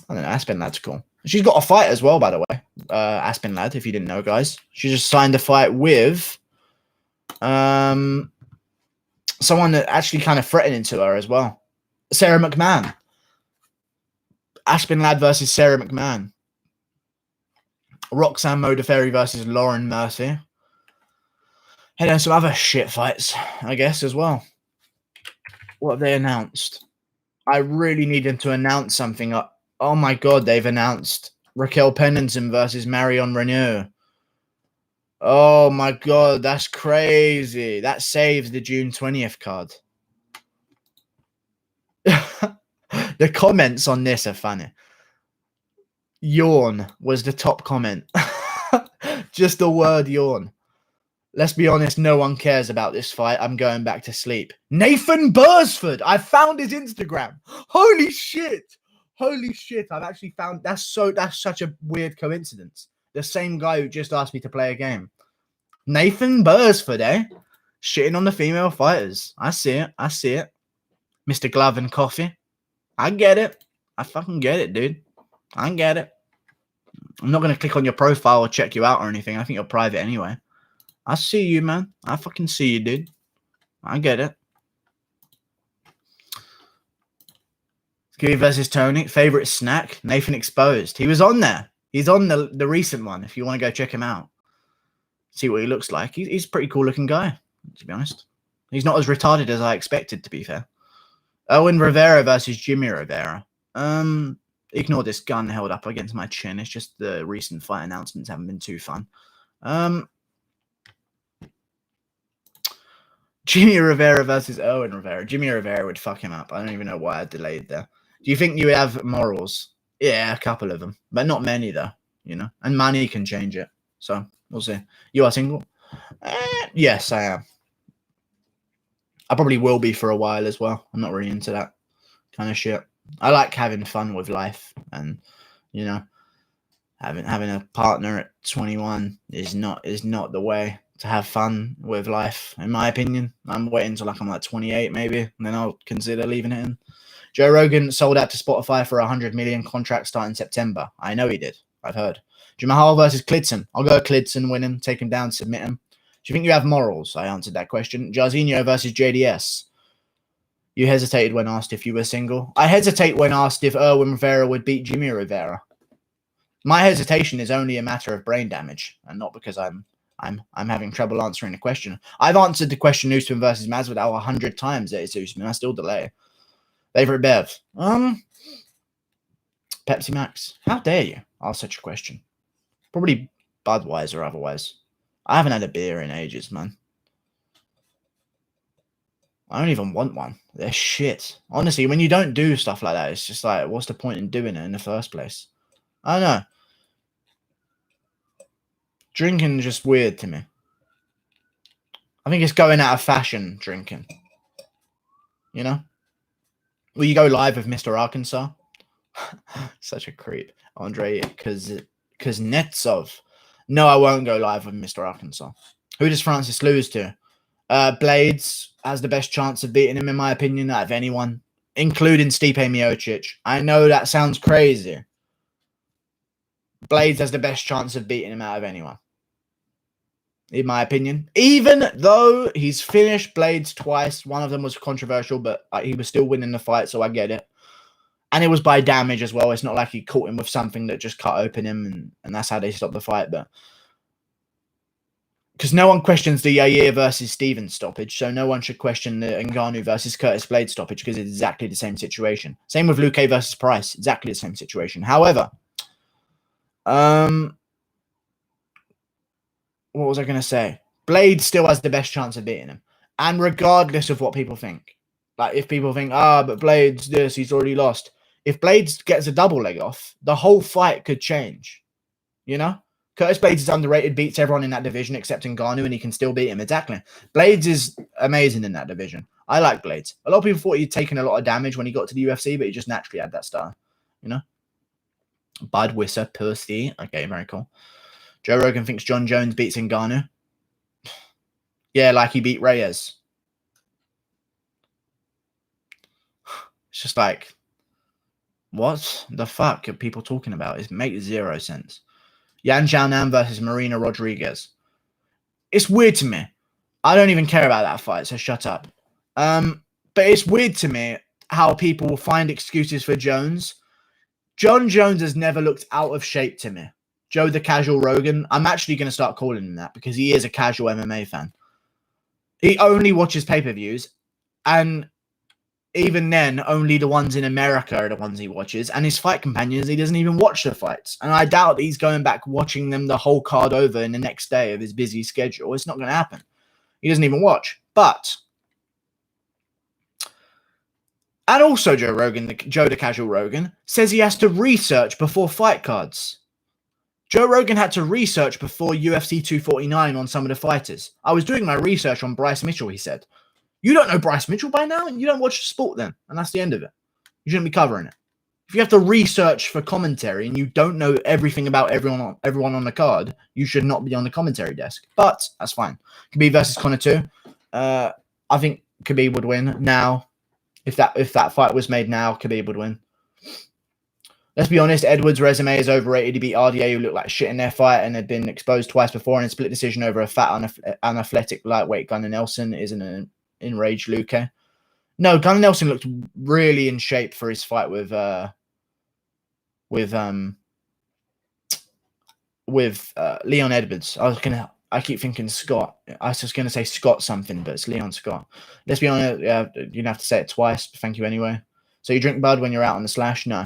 know. Aspen Lad's cool. She's got a fight as well, by the way. Aspen Lad, if you didn't know, guys. She just signed a fight with someone that actually kind of threatening to her as well. Sarah McMahon. Aspen Lad versus Sarah McMahon. Roxanne Modafferi versus Lauren Mercy. And then some other shit fights, I guess, as well. What have they announced? I really need them to announce something. Oh my god, they've announced Raquel Pennington versus Marion Reneau. Oh my god, that's crazy. That saves the June 20th card. The comments on this are funny. Yawn was the top comment. Just the word yawn. Let's be honest, no one cares about this fight. I'm going back to sleep. Nathan Bursford. I found his Instagram. Holy shit. Holy shit. I've actually found that's such a weird coincidence. The same guy who just asked me to play a game. Nathan Bursford, eh? Shitting on the female fighters. I see it. I see it. Mr. Glove and Coffee. I get it. I fucking get it, dude. I get it. I'm not going to click on your profile or check you out or anything. I think you're private anyway. I see you, man. I fucking see you, dude. I get it. Skibby versus Tony. Favorite snack? Nathan Exposed. He was on there. He's on the recent one if you want to go check him out. See what he looks like. He's a pretty cool looking guy, to be honest. He's not as retarded as I expected, to be fair. Owen Rivera versus Jimmy Rivera. Ignore this gun held up against my chin. It's just the recent fight announcements haven't been too fun. Jimmy Rivera versus Owen Rivera. Jimmy Rivera would fuck him up. I don't even know why I delayed there. Do you think you would have morals? Yeah, a couple of them. But not many, though. You know? And money can change it. So, we'll see. You are single? Yes, I am. I probably will be for a while as well. I'm not really into that kind of shit. I like having fun with life. And, you know, having a partner at 21 is not the way to have fun with life, in my opinion. I'm waiting until I'm like 28 maybe, and then I'll consider leaving it in. Joe Rogan sold out to Spotify for 100 million contract starting September. I know he did. I've heard. Jamahal versus Klidson. I'll go Klidson, win him, take him down, submit him. Do you think you have morals? I answered that question. Jarzinho versus JDS. You hesitated when asked if you were single. I hesitate when asked if Erwin Rivera would beat Jimmy Rivera. My hesitation is only a matter of brain damage, and not because I'm having trouble answering the question. I've answered the question Usman versus Masvidal 100 times that it's Usman. I still delay. Favorite Bev? Pepsi Max. How dare you ask such a question? Probably Budweiser otherwise. I haven't had a beer in ages, man. I don't even want one. They're shit. Honestly, when you don't do stuff like that, it's just like, what's the point in doing it in the first place? I don't know. Drinking is just weird to me. I think it's going out of fashion, drinking. You know? Will you go live with Mr. Arkansas? Such a creep. Andre Kuznetsov. No, I won't go live with Mr. Arkansas. Who does Francis lose to? Blades has the best chance of beating him, in my opinion, out of anyone, including Stipe Miocic. I know that sounds crazy. Blades has the best chance of beating him out of anyone, in my opinion. Even though he's finished Blades twice. One of them was controversial, but he was still winning the fight, so I get it. And it was by damage as well. It's not like he caught him with something that just cut open him, and that's how they stopped the fight. But because no one questions the Yair versus Stevens stoppage, so no one should question the Ngannou versus Curtis Blades stoppage because it's exactly the same situation. Same with Luque versus Price, exactly the same situation. However, what was I going to say? Blades still has the best chance of beating him, and regardless of what people think, like if people think, but Blades this, he's already lost. If Blades gets a double leg off, the whole fight could change. You know? Curtis Blades is underrated, beats everyone in that division except Ngannou, and he can still beat him. Exactly. Blades is amazing in that division. I like Blades. A lot of people thought he'd taken a lot of damage when he got to the UFC, but he just naturally had that style. You know? Bud Wisser, Pussy. Okay, very cool. Joe Rogan thinks John Jones beats Ngannou. Yeah, like he beat Reyes. It's just like, what the fuck are people talking about? It makes zero sense. Yan Xiaonan versus Marina Rodriguez. It's weird to me. I don't even care about that fight, so shut up. But it's weird to me how people will find excuses for Jones. John Jones has never looked out of shape to me. Joe the Casual Rogan. I'm actually going to start calling him that because he is a casual MMA fan. He only watches pay-per-views, and even then, only the ones in America are the ones he watches. And his fight companions, he doesn't even watch the fights. And I doubt he's going back watching them the whole card over in the next day of his busy schedule. It's not going to happen. He doesn't even watch. But, and also Joe Rogan, Joe the Casual Rogan, says he has to research before fight cards. Joe Rogan had to research before UFC 249 on some of the fighters. I was doing my research on Bryce Mitchell, he said. You don't know Bryce Mitchell by now, and you don't watch the sport then. And that's the end of it. You shouldn't be covering it. If you have to research for commentary and you don't know everything about everyone on the card, you should not be on the commentary desk. But that's fine. Khabib versus Conor 2. I think Khabib would win now. If that fight was made now, Khabib would win. Let's be honest, Edwards' resume is overrated. He beat RDA, who looked like shit in their fight and had been exposed twice before, and a split decision over a fat, unathletic lightweight Gunnar Nelson isn't an enraged Luque. No, Gunnar Nelson looked really in shape for his fight with Leon Edwards. I keep thinking Scott. I was just gonna say Scott something, but it's Leon Scott. Let's be honest, you didn't have to say it twice, but thank you anyway. So you drink Bud when you're out on the slash? No.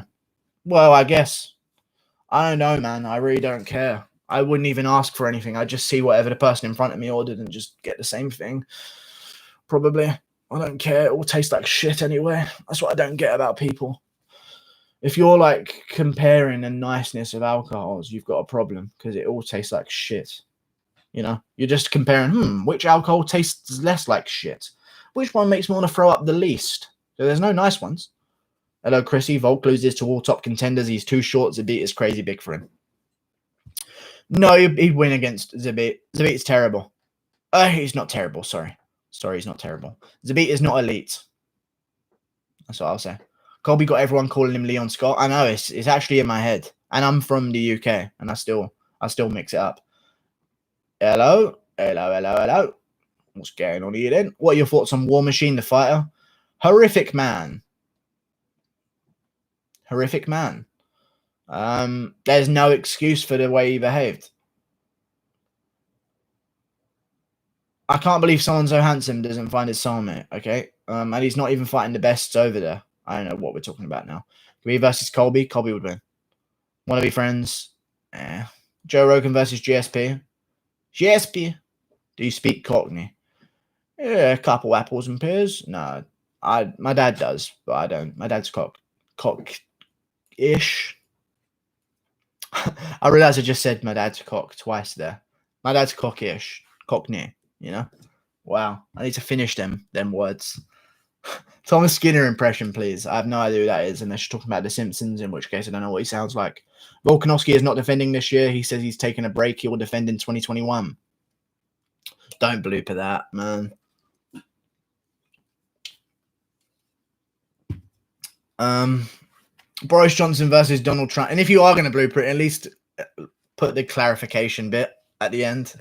Well, I guess. I don't know, man. I really don't care. I wouldn't even ask for anything. I'd just see whatever the person in front of me ordered and just get the same thing. Probably. I don't care. It all tastes like shit anyway. That's what I don't get about people. If you're like comparing the niceness of alcohols, you've got a problem because it all tastes like shit. You know, you're just comparing, which alcohol tastes less like shit? Which one makes me want to throw up the least? So there's no nice ones. Hello, Chrissy. Volk loses to all top contenders. He's too short. Zabit is crazy big for him. No, he'd win against Zabit. Zabit's terrible. He's not terrible. Sorry, he's not terrible. Zabit is not elite. That's what I'll say. Colby got everyone calling him Leon Scott. I know, it's actually in my head. And I'm from the UK, and I still mix it up. Hello. What's going on here then? What are your thoughts on War Machine, the fighter? Horrific man. There's no excuse for the way he behaved. I can't believe someone so handsome doesn't find his soulmate, okay? And he's not even fighting the bests over there. I don't know what we're talking about now. Khabib versus Colby. Colby would win. Want to be friends? Joe Rogan versus GSP. GSP. Do you speak Cockney? Yeah, a couple apples and pears. No, my dad does, but I don't. My dad's cock-ish. I realize I just said my dad's cock twice there. My dad's cock-ish. Cockney, you know? Wow. I need to finish them words. Thomas Skinner impression, please. I have no idea who that is, unless you're talking about The Simpsons, in which case I don't know what he sounds like. Volkanovski is not defending this year. He says he's taking a break. He will defend in 2021. Don't blooper that, man. Boris Johnson versus Donald Trump. And if you are going to blooper it, at least put the clarification bit at the end.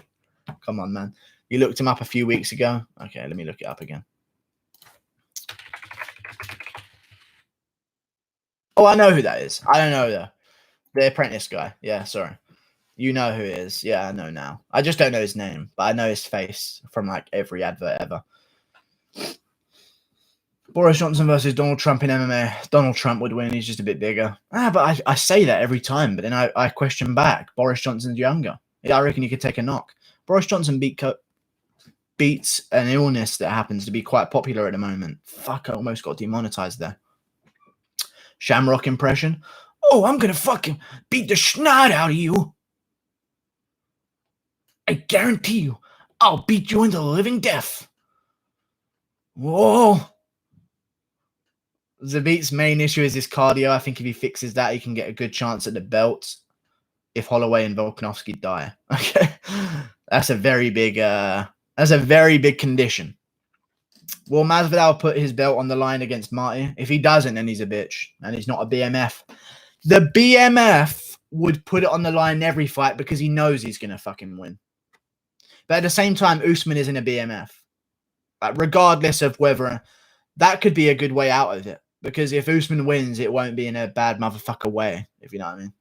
Come on, man. You looked him up a few weeks ago. Okay, let me look it up again. Oh, I know who that is. I don't know, though. The Apprentice guy. Yeah, sorry. You know who it is. Yeah, I know now. I just don't know his name, but I know his face from, like, every advert ever. Boris Johnson versus Donald Trump in MMA. Donald Trump would win. He's just a bit bigger. But I say that every time, but then I question back. Boris Johnson's younger. Yeah, I reckon he could take a knock. Boris Johnson beats an illness that happens to be quite popular at the moment. Fuck, I almost got demonetized there. Shamrock impression. Oh, I'm going to fucking beat the schnout out of you. I guarantee you, I'll beat you into living death. Whoa. Zabit's main issue is his cardio. I think if he fixes that, he can get a good chance at the belt if Holloway and Volkanovski die. Okay. That's a very big condition. Will Masvidal put his belt on the line against Marty? If he doesn't, then he's a bitch. And he's not a BMF. The BMF would put it on the line in every fight because he knows he's going to fucking win. But at the same time, Usman isn't a BMF. Regardless of whether... That could be a good way out of it. Because if Usman wins, it won't be in a bad motherfucker way. If you know what I mean.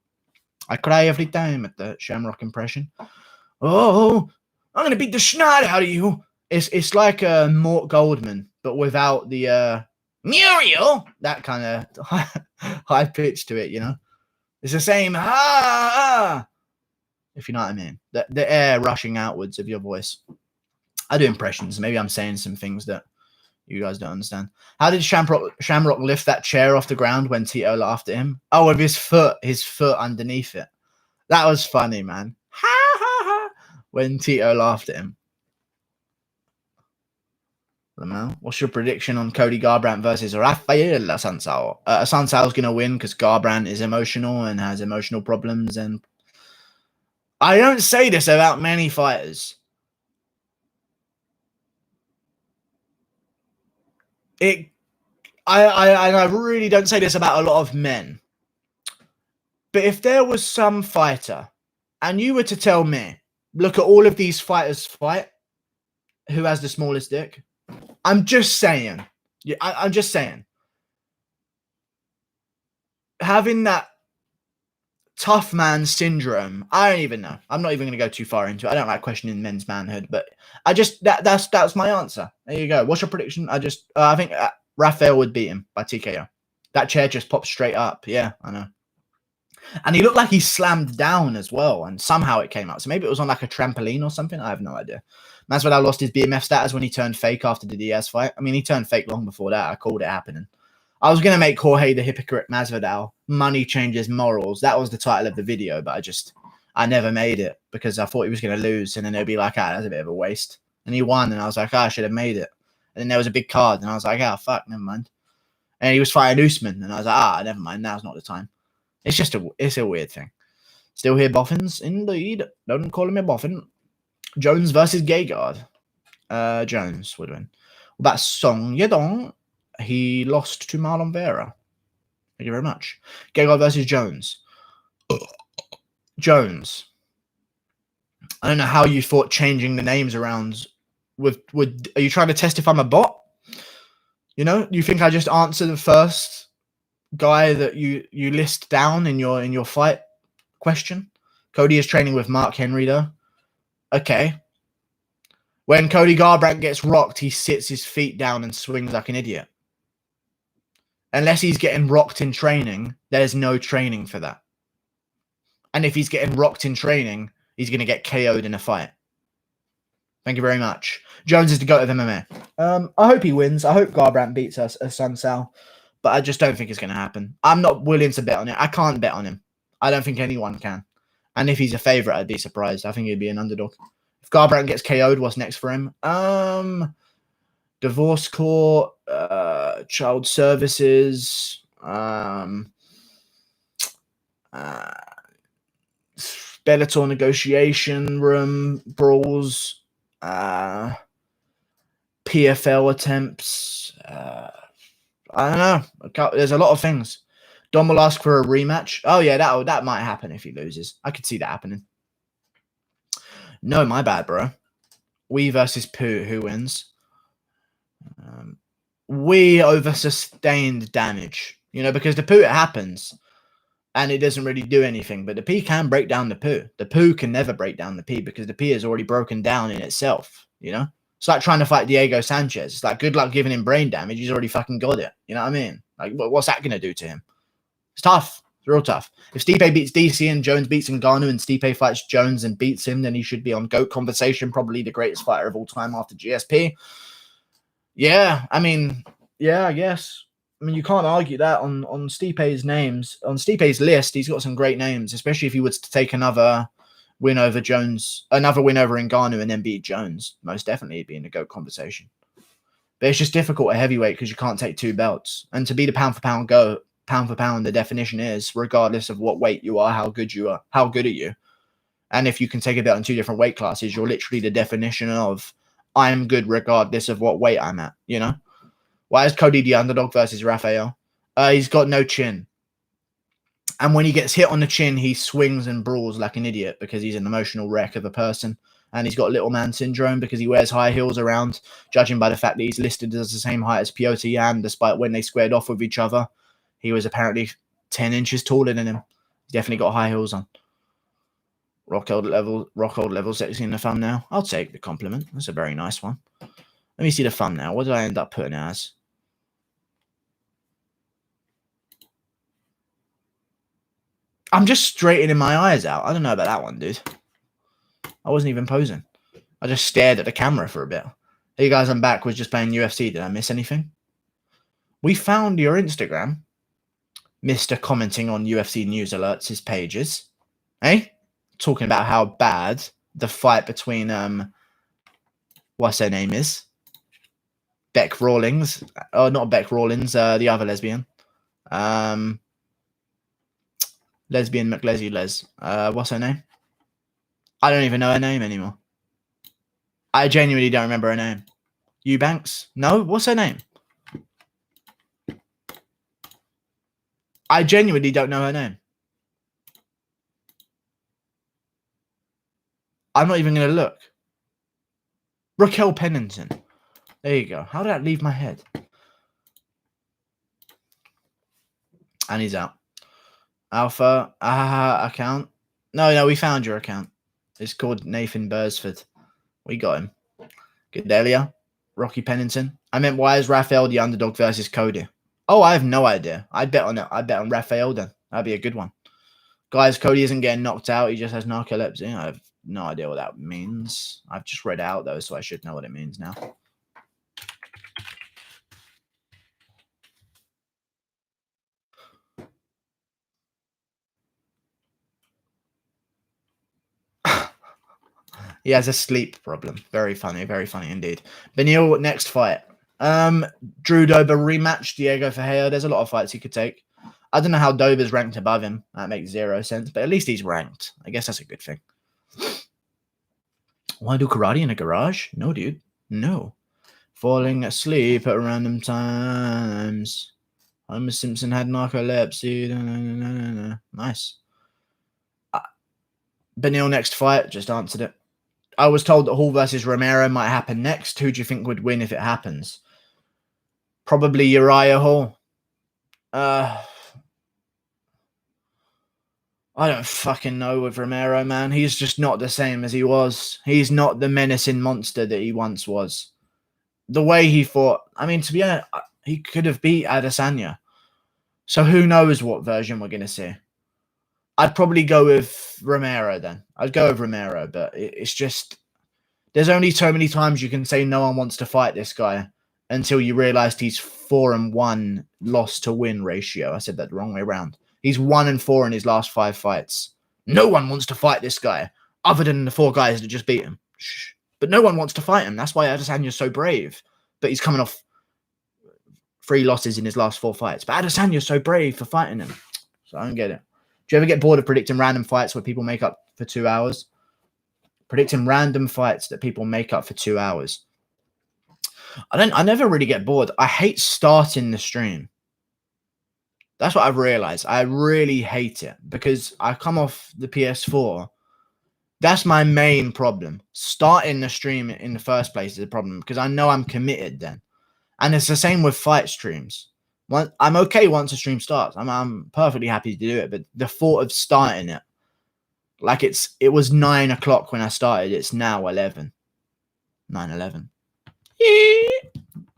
I cry every time at the Shamrock impression. Oh, I'm going to beat the schnout out of you. It's like Mort Goldman, but without the Muriel, that kind of high pitch to it, you know. It's the same, if you know what I mean. The air rushing outwards of your voice. I do impressions. Maybe I'm saying some things that you guys don't understand. How did Shamrock lift that chair off the ground when Tito laughed at him? Oh, with his foot underneath it. That was funny, man. Ha ha ha. When Tito laughed at him. What's your prediction on Cody Garbrandt versus Rafael Assunção? Assunção's going to win because Garbrandt is emotional and has emotional problems. And I don't say this about many fighters. I really don't say this about a lot of men. But if there was some fighter and you were to tell me, look at all of these fighters fight, who has the smallest dick? I'm just saying. I'm just saying. Having that tough man syndrome, I don't even know. I'm not even going to go too far into it. I don't like questioning men's manhood, but I just that's my answer. There you go. What's your prediction? I think Rafael would beat him by TKO. That chair just popped straight up. Yeah, I know. And he looked like he slammed down as well, and somehow it came out. So maybe it was on like a trampoline or something. I have no idea. Masvidal lost his BMF status when he turned fake after the Diaz fight. I mean, he turned fake long before that. I called it happening. I was going to make Jorge the hypocrite Masvidal. Money changes morals. That was the title of the video, but I never made it because I thought he was going to lose, and then they'd be like, that's a bit of a waste. And he won, and I was like, I should have made it. And then there was a big card, and I was like, fuck, never mind. And he was fighting Usman, and I was like, never mind, now's not the time. It's a weird thing. Still here, Boffins, indeed. Don't call him a Boffin. Jones versus Gegard. Jones would win. What about Song Yedong? He lost to Marlon Vera. Thank you very much. Gegard versus Jones. Jones. I don't know how you thought changing the names around are you trying to test if I'm a bot? You know, you think I just answer the first guy that you list down in your fight question. Cody is training with Mark Henry, though. Okay. When Cody Garbrandt gets rocked, he sits his feet down and swings like an idiot. Unless he's getting rocked in training, there's no training for that. And if he's getting rocked in training, he's going to get KO'd in a fight. Thank you very much. Jones is the GOAT of MMA. I hope he wins. I hope Garbrandt beats us Sun Sal. But I just don't think it's going to happen. I'm not willing to bet on it. I can't bet on him. I don't think anyone can. And if he's a favourite, I'd be surprised. I think he'd be an underdog. If Garbrandt gets KO'd, what's next for him? Divorce court, child services, Bellator negotiation room, brawls, PFL attempts. I don't know. There's a lot of things. Don will ask for a rematch. Oh, yeah, that might happen if he loses. I could see that happening. No, my bad, bro. We versus Pooh. Who wins? We over sustained damage. You know, because the Pooh, it happens. And it doesn't really do anything. But the P can break down the Pooh. The Pooh can never break down the P because the P is already broken down in itself. You know? It's like trying to fight Diego Sanchez. It's like, good luck giving him brain damage. He's already fucking got it. You know what I mean? Like, what's that going to do to him? It's tough. It's real tough. If Stipe beats DC and Jones beats Ngannou and Stipe fights Jones and beats him, then he should be on GOAT conversation. Probably the greatest fighter of all time after GSP. Yeah, I mean, yeah, I guess. I mean, you can't argue that on Stipe's names. On Stipe's list, he's got some great names, especially if he was to take another win over Jones, another win over Ngannou and then beat Jones. Most definitely he'd be in the GOAT conversation. But it's just difficult at heavyweight because you can't take two belts. And to be the pound-for-pound GOAT, pound for pound, the definition is, regardless of what weight you are, how good are you? And if you can take a belt in two different weight classes, you're literally the definition of, I'm good regardless of what weight I'm at, you know? Why is Cody the underdog versus Rafael? He's got no chin. And when he gets hit on the chin, he swings and brawls like an idiot because he's an emotional wreck of a person. And he's got little man syndrome because he wears high heels around, judging by the fact that he's listed as the same height as Piotr Jan, despite when they squared off with each other. He was apparently 10 inches taller than him. He's definitely got high heels on. Rock old level sexy in the thumbnail. I'll take the compliment. That's a very nice one. Let me see the thumbnail. What did I end up putting it as? I'm just straightening my eyes out. I don't know about that one, dude. I wasn't even posing. I just stared at the camera for a bit. Hey guys, I'm back. Was just playing UFC. Did I miss anything? We found your Instagram. Mr. commenting on UFC news alerts, his pages. Eh? Talking about how bad the fight between what's her name is? Beck Rawlings. Oh, not Beck Rawlings, the other lesbian. Lesbian McLeslie Les. What's her name? I don't even know her name anymore. I genuinely don't remember her name. Eubanks? No? What's her name? I genuinely don't know her name. I'm not even going to look. Raquel Pennington. There you go. How did that leave my head? And he's out. Alpha account. No, we found your account. It's called Nathan Bursford. We got him. Gedelia. Rocky Pennington. I meant, why is Rafael the underdog versus Cody? Oh, I have no idea. I'd bet on it. I'd bet on Rafael then. That'd be a good one. Guys, Cody isn't getting knocked out. He just has narcolepsy. I have no idea what that means. I've just read it out, though, so I should know what it means now. He has a sleep problem. Very funny indeed. Benil, next fight. Drew Dober rematch, Diego Ferreira. There's a lot of fights he could take. I don't know how Dober's ranked above him. That makes zero sense, but at least he's ranked. I guess that's a good thing. Want to do karate in a garage? No, dude. No. Falling asleep at random times. Homer Simpson had narcolepsy. No. Nice. Benil, next fight. Just answered it. I was told that Hall versus Romero might happen next. Who do you think would win if it happens? Probably Uriah Hall. I don't fucking know with Romero, man. He's just not the same as he was. He's not the menacing monster that he once was. The way he fought, I mean, to be honest, he could have beat Adesanya. So who knows what version we're going to see. I'd probably go with Romero then. I'd go with Romero, but it's just, there's only so many times you can say no one wants to fight this guy until you realized he's 4-1 loss to win ratio. I said that the wrong way around. He's 1-4 in his last 5 fights. No one wants to fight this guy other than the 4 guys that just beat him. Shh. But no one wants to fight him. That's why Adesanya's so brave. But he's coming off 3 losses in his last 4 fights. But Adesanya's so brave for fighting him. So I don't get it. Do you ever get bored of predicting random fights where people make up for 2 hours? Predicting random fights that people make up for 2 hours. I never really get bored. I hate starting the stream. That's what I've realized. I really hate it because I come off the PS4. That's my main problem. Starting the stream in the first place is a problem because I know I'm committed then. And it's the same with fight streams. I'm okay once a stream starts. I'm perfectly happy to do it. But the thought of starting it, like it was 9 o'clock when I started. It's now 11. 9/11.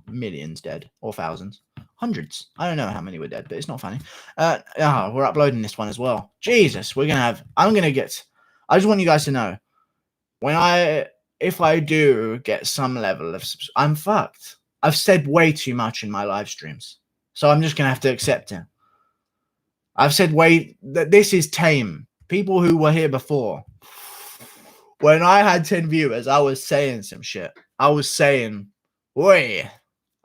Millions dead or thousands. Hundreds. I don't know how many were dead, but it's not funny. We're uploading this one as well. Jesus, I just want you guys to know, if I do get some level of, I'm fucked. I've said way too much in my live streams, so I'm just gonna have to accept it. I've said that this is tame. People who were here before, when I had 10 viewers, I was saying some shit. I was saying, "Oi."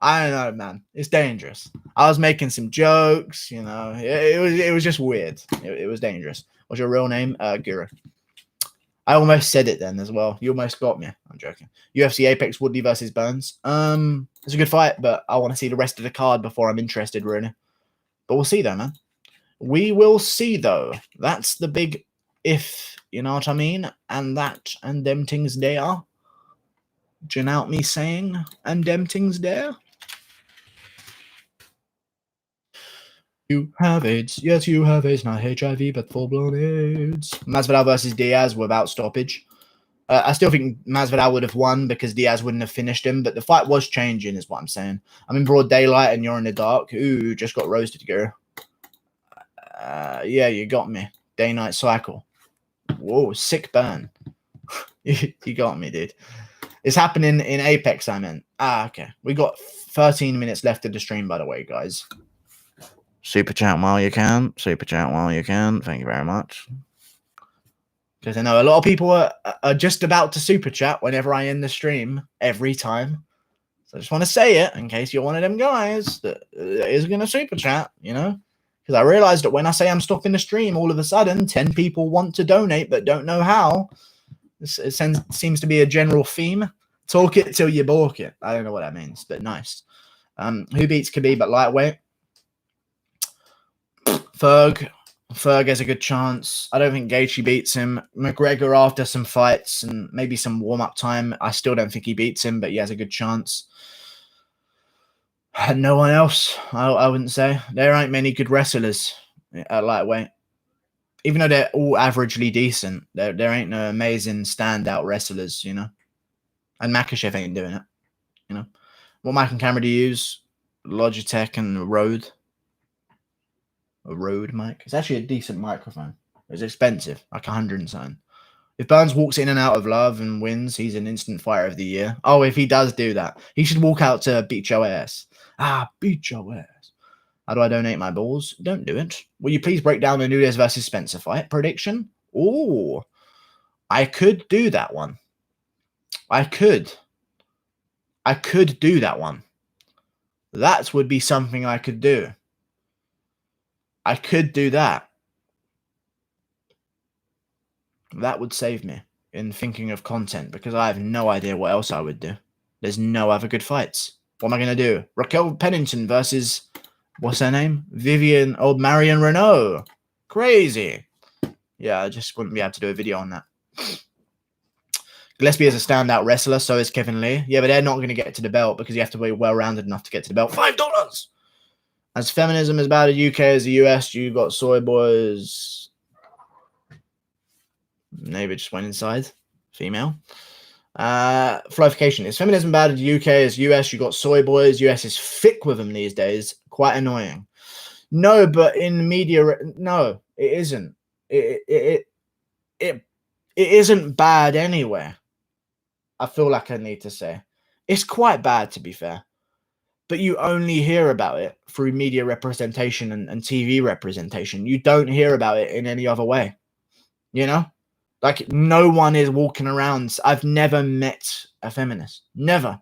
I don't know, man. It's dangerous. I was making some jokes, you know. It was just weird. It was dangerous. What's your real name? Guru. I almost said it then as well. You almost got me. I'm joking. UFC Apex Woodley versus Burns. It's a good fight, but I want to see the rest of the card before I'm interested, really. But we'll see, though, man. We will see, though. That's the big if, you know what I mean? And them things there. Do you know what me saying? And them things there. You have AIDS. Yes, you have AIDS. Not HIV, but full-blown AIDS. Masvidal versus Diaz without stoppage. I still think Masvidal would have won because Diaz wouldn't have finished him, but the fight was changing is what I'm saying. I'm in broad daylight and you're in the dark. Ooh, just got roasted, girl. Yeah, you got me. Day-night cycle. Whoa, sick burn. You got me, dude. It's happening in Apex, I meant. Okay. We got 13 minutes left of the stream, by the way, guys. Super chat while you can. Super chat while you can. Thank you very much. Because I know a lot of people are just about to super chat whenever I end the stream every time. So I just want to say it in case you're one of them guys that is going to super chat, you know. Because I realized that when I say I'm stopping the stream, all of a sudden 10 people want to donate but don't know how. It seems to be a general theme. Talk it till you balk it. I don't know what that means, but nice. Who beats Khabib at lightweight? Ferg has a good chance. I don't think Gaethje beats him. McGregor after some fights and maybe some warm-up time, I still don't think he beats him, but he has a good chance. No one else, I wouldn't say. There aren't many good wrestlers at lightweight. Even though they're all averagely decent, there ain't no amazing standout wrestlers, you know. And Makachev ain't doing it, you know. What mic and camera do you use? Logitech and Rode. A Rode mic. It's actually a decent microphone. It's expensive, like 100 and something. If Burns walks in and out of love and wins, he's an instant fighter of the year. Oh, if he does do that, he should walk out to beat your ass. Beat your ass. How do I donate my balls? Don't do it. Will you please break down the Nunes versus Spencer fight prediction? Oh, I could do that one. I could do that one. That would be something I could do. I could do that. That would save me in thinking of content because I have no idea what else I would do. There's no other good fights. What am I going to do? Raquel Pennington versus, what's her name? Marion Renault. Crazy. Yeah, I just wouldn't be able to do a video on that. Gillespie is a standout wrestler, so is Kevin Lee. Yeah, but they're not going to get to the belt because you have to be well-rounded enough to get to the belt. $5! As feminism is about the UK as the US, you got soy boys. Maybe just went inside. Female. Flyification. Is feminism bad in the UK? As US, you got soy boys. US is thick with them these days. Quite annoying. No, but in media, no, it isn't. It isn't bad anywhere. I feel like I need to say it's quite bad, to be fair. But you only hear about it through media representation and TV representation. You don't hear about it in any other way. You know? Like, no one is walking around. I've never met a feminist. Never.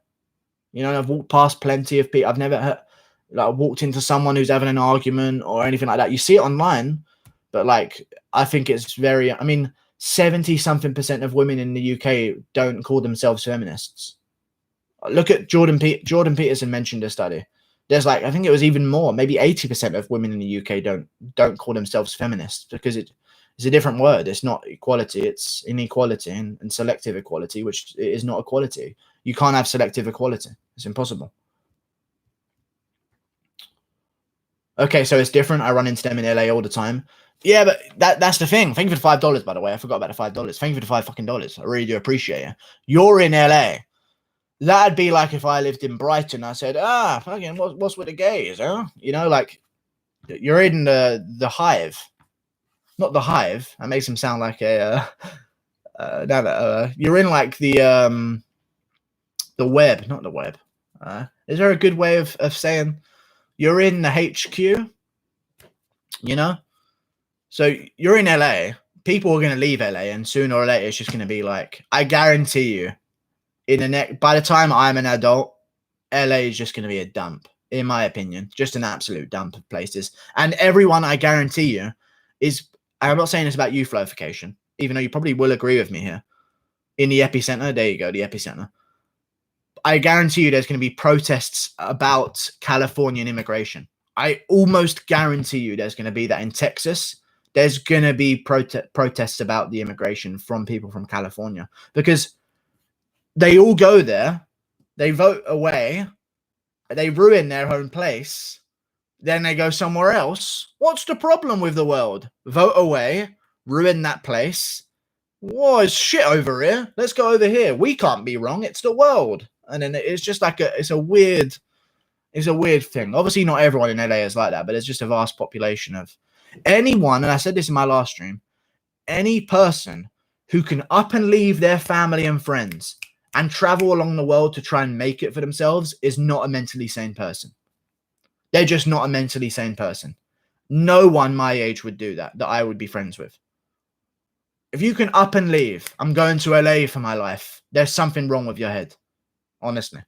You know, I've walked past plenty of people. I've never walked into someone who's having an argument or anything like that. You see it online, but like, I think it's very, 70-something% of women in the UK don't call themselves feminists. Look at Jordan Peterson mentioned a study. There's like, I think it was even more, maybe 80% of women in the UK don't call themselves feminists because it's a different word. It's not equality, it's inequality and selective equality, which is not equality. You can't have selective equality. It's impossible. Okay, so it's different. I run into them in LA all the time. Yeah, but that's the thing. Thank you for the $5, by the way. I forgot about the $5. Thank you for the $5 I really do appreciate it. You're in LA. That'd be like if I lived in Brighton. I said, fucking, what's with the gays, huh? You know, like, you're in the hive. Not the hive. That makes him sound like a... you're in, like, the web. Not the web. Is there a good way of saying you're in the HQ? You know? So you're in LA. People are going to leave LA, and sooner or later, it's just going to be like, I guarantee you, by the time I'm an adult, LA is just going to be a dump, in my opinion. Just an absolute dump of places. And everyone, I guarantee you, is... I'm not saying this about youth flyification, even though you probably will agree with me here. In the epicenter, there you go, the epicenter. I guarantee you there's going to be protests about Californian immigration. I almost guarantee you there's going to be that in Texas. There's going to be protests about the immigration from people from California because they all go there, they vote away, they ruin their own place, then they go somewhere else. What's the problem with the world? Vote away, ruin that place. Whoa, it's shit over here. Let's go over here. We can't be wrong. It's the world. And then it's just like it's a weird thing. Obviously, not everyone in LA is like that, but it's just a vast population of anyone. And I said this in my last stream. Any person who can up and leave their family and friends and travel along the world to try and make it for themselves is not a mentally sane person. They're just not a mentally sane person. No one my age would do that I would be friends with. If you can up and leave, I'm going to LA for my life, there's something wrong with your head. Honestly.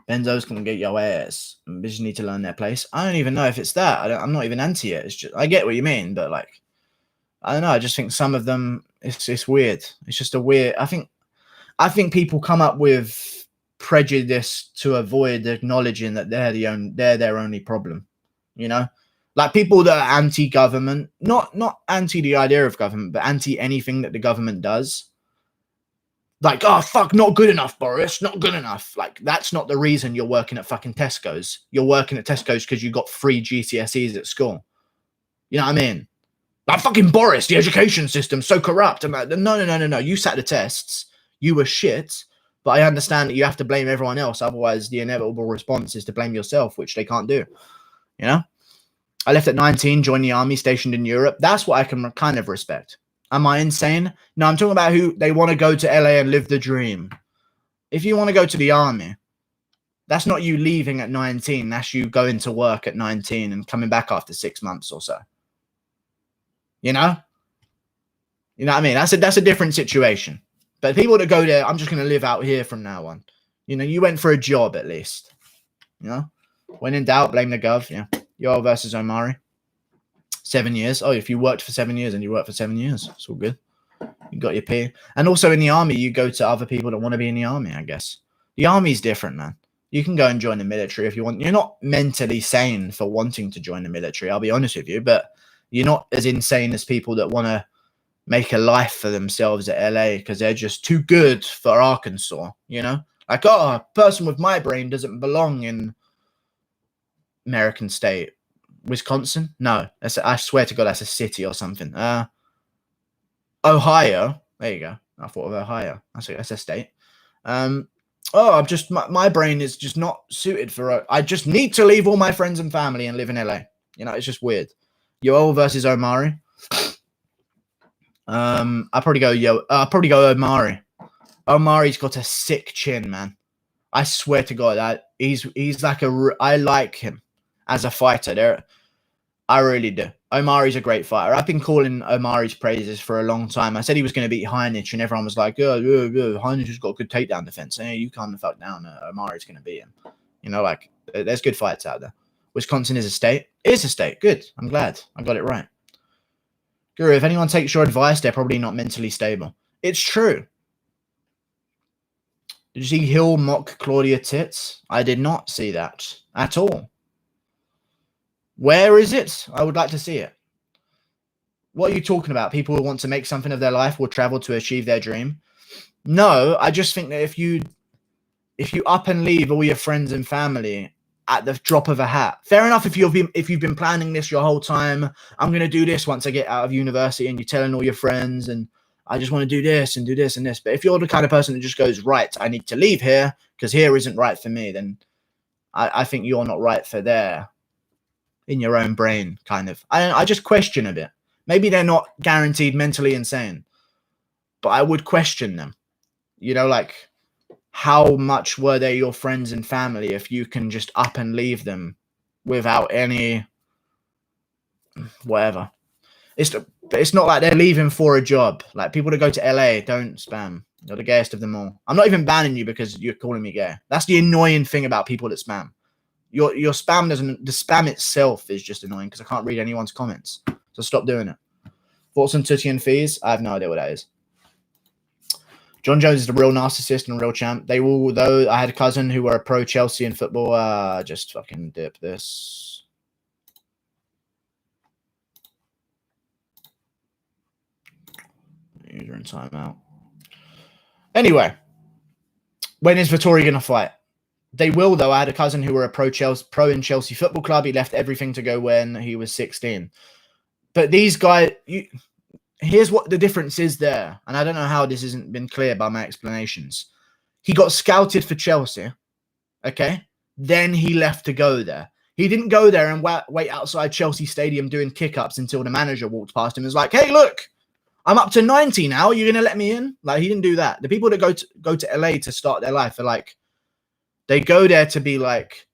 Benzos can get your ass. You just need to learn their place. I don't even know if it's that. I'm not even anti it. It's just, I get what you mean, but like, I don't know. I just think some of them, it's weird. It's just a weird... I think people come up with prejudice to avoid acknowledging that they're their only problem, you know, like people that are anti-government, not anti the idea of government, but anti anything that the government does. Like, oh fuck, not good enough, Boris, not good enough. Like, that's not the reason you're working at fucking Tesco's. You're working at Tesco's because you got free GCSEs at school. You know what I mean? Like, fucking Boris, the education system's so corrupt. I'm like, no. You sat the tests. You were shit. But I understand that you have to blame everyone else. Otherwise, the inevitable response is to blame yourself, which they can't do. You know? I left at 19, joined the army, stationed in Europe. That's what I can kind of respect. Am I insane? No, I'm talking about who they want to go to LA and live the dream. If you want to go to the army, that's not you leaving at 19. That's you going to work at 19 and coming back after 6 months or so. You know? You know what I mean? That's a different situation. But people that go there, I'm just going to live out here from now on. You know, you went for a job at least. You know? When in doubt, blame the gov. Yeah. Yo versus Omari. 7 years. Oh, if you worked for 7 years and you worked for 7 years, it's all good. You got your pay. And also in the army, you go to other people that want to be in the army, I guess. The army's different, man. You can go and join the military if you want. You're not mentally sane for wanting to join the military, I'll be honest with you. But you're not as insane as people that want to make a life for themselves at LA because they're just too good for Arkansas, you know? Like, oh, a person with my brain doesn't belong in American state. Wisconsin? No, I swear to God, that's a city or something. Ohio. There you go. I thought of Ohio. That's a state. I'm just my brain is just not suited for. I just need to leave all my friends and family and live in LA. You know, it's just weird. Yoel versus Omari. I'll probably go Omari. Omari's got a sick chin, man. I swear to God, that he's like I like him as a fighter. I really do. Omari's a great fighter. I've been calling Omari's praises for a long time. I said he was going to beat Heinich, and everyone was like, Heinich has got good takedown defense. Hey, you calm the fuck down. Omari's going to beat him. You know, like, there's good fights out there. Wisconsin is a state. It is a state. Good. I'm glad I got it right. Guru, if anyone takes your advice, they're probably not mentally stable. It's true. Did you see Hill mock Claudia Tits? I did not see that at all. Where is it? I would like to see it. What are you talking about? People who want to make something of their life will travel to achieve their dream. No, I just think that if you up and leave all your friends and family at the drop of a hat, fair enough. If you've been planning this your whole time, I'm going to do this once I get out of university, and you're telling all your friends, and I just want to do this and do this and this. But if you're the kind of person that just goes, right, I need to leave here because here isn't right for me, then I think you're not right for there in your own brain, kind of. I just question a bit. Maybe they're not guaranteed mentally insane, but I would question them. You know, like, how much were they your friends and family if you can just up and leave them without any whatever? It's not like they're leaving for a job. Like, people that go to LA, don't spam. You're the gayest of them all. I'm not even banning you because you're calling me gay. That's the annoying thing about people that spam. Your spam doesn't. The spam itself is just annoying because I can't read anyone's comments. So stop doing it. Thoughts on Tutti and Fees? I have no idea what that is. John Jones is the real narcissist and real champ. They will, though. I had a cousin who were a pro Chelsea in football. Just fucking dip this. User in timeout. Anyway, when is Vettori going to fight? They will, though. I had a cousin who were a pro in Chelsea Football Club. He left everything to go when he was 16. But these guys, here's what the difference is there. And I don't know how this hasn't been clear by my explanations. He got scouted for Chelsea. Okay. Then he left to go there. He didn't go there and wait outside Chelsea Stadium doing kick-ups until the manager walked past him and was like, hey, look, I'm up to 90 now. You're going to let me in? Like, he didn't do that. The people that go to LA to start their life are like, they go there to be like,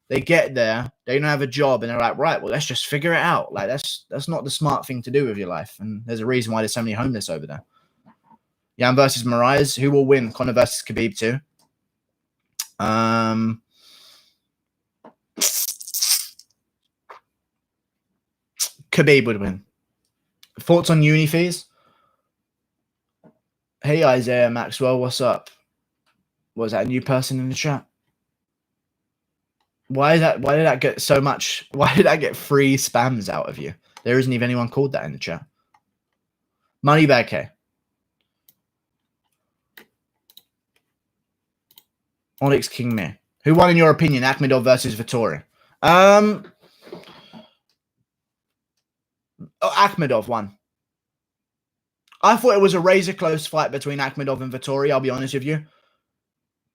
they get there, they don't have a job, and they're like, right, well, let's just figure it out. Like, that's not the smart thing to do with your life. And there's a reason why there's so many homeless over there. Jan versus Moraes. Who will win? Conor versus Khabib too. Khabib would win. Thoughts on uni fees? Hey, Isaiah Maxwell, what's up? Was that a new person in the chat? Why did that get so much? Why did I get 3 spams out of you? There isn't even anyone called that in the chat. Moneybag K. Onyx King Me. Who won in your opinion? Akhmedov versus Vettori. Akhmedov won. I thought it was a razor close fight between Akhmedov and Vettori, I'll be honest with you.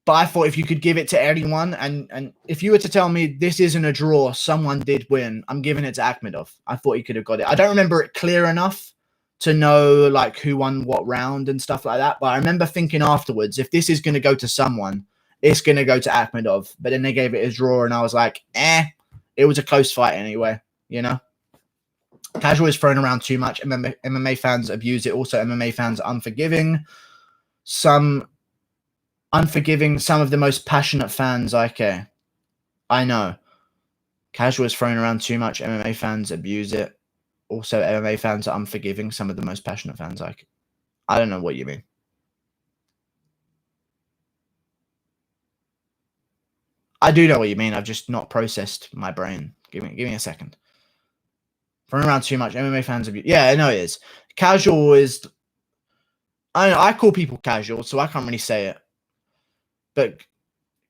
But I thought if you could give it to anyone, and if you were to tell me this isn't a draw, someone did win, I'm giving it to Akhmedov. I thought he could have got it. I don't remember it clear enough to know like who won what round and stuff like that. But I remember thinking afterwards, if this is going to go to someone, it's going to go to Akhmedov. But then they gave it a draw, and I was like, it was a close fight anyway, you know? Casual is thrown around too much. MMA fans abuse it. Also, MMA fans are unforgiving. Some of the most passionate fans I care. I know. Casual is thrown around too much. MMA fans abuse it. Also, MMA fans are unforgiving. Some of the most passionate fans I care. I don't know what you mean. I do know what you mean. I've just not processed my brain. Give me a second. Thrown around too much. MMA fans abuse. Yeah, I know it is. Casual is. I call people casual, so I can't really say it. But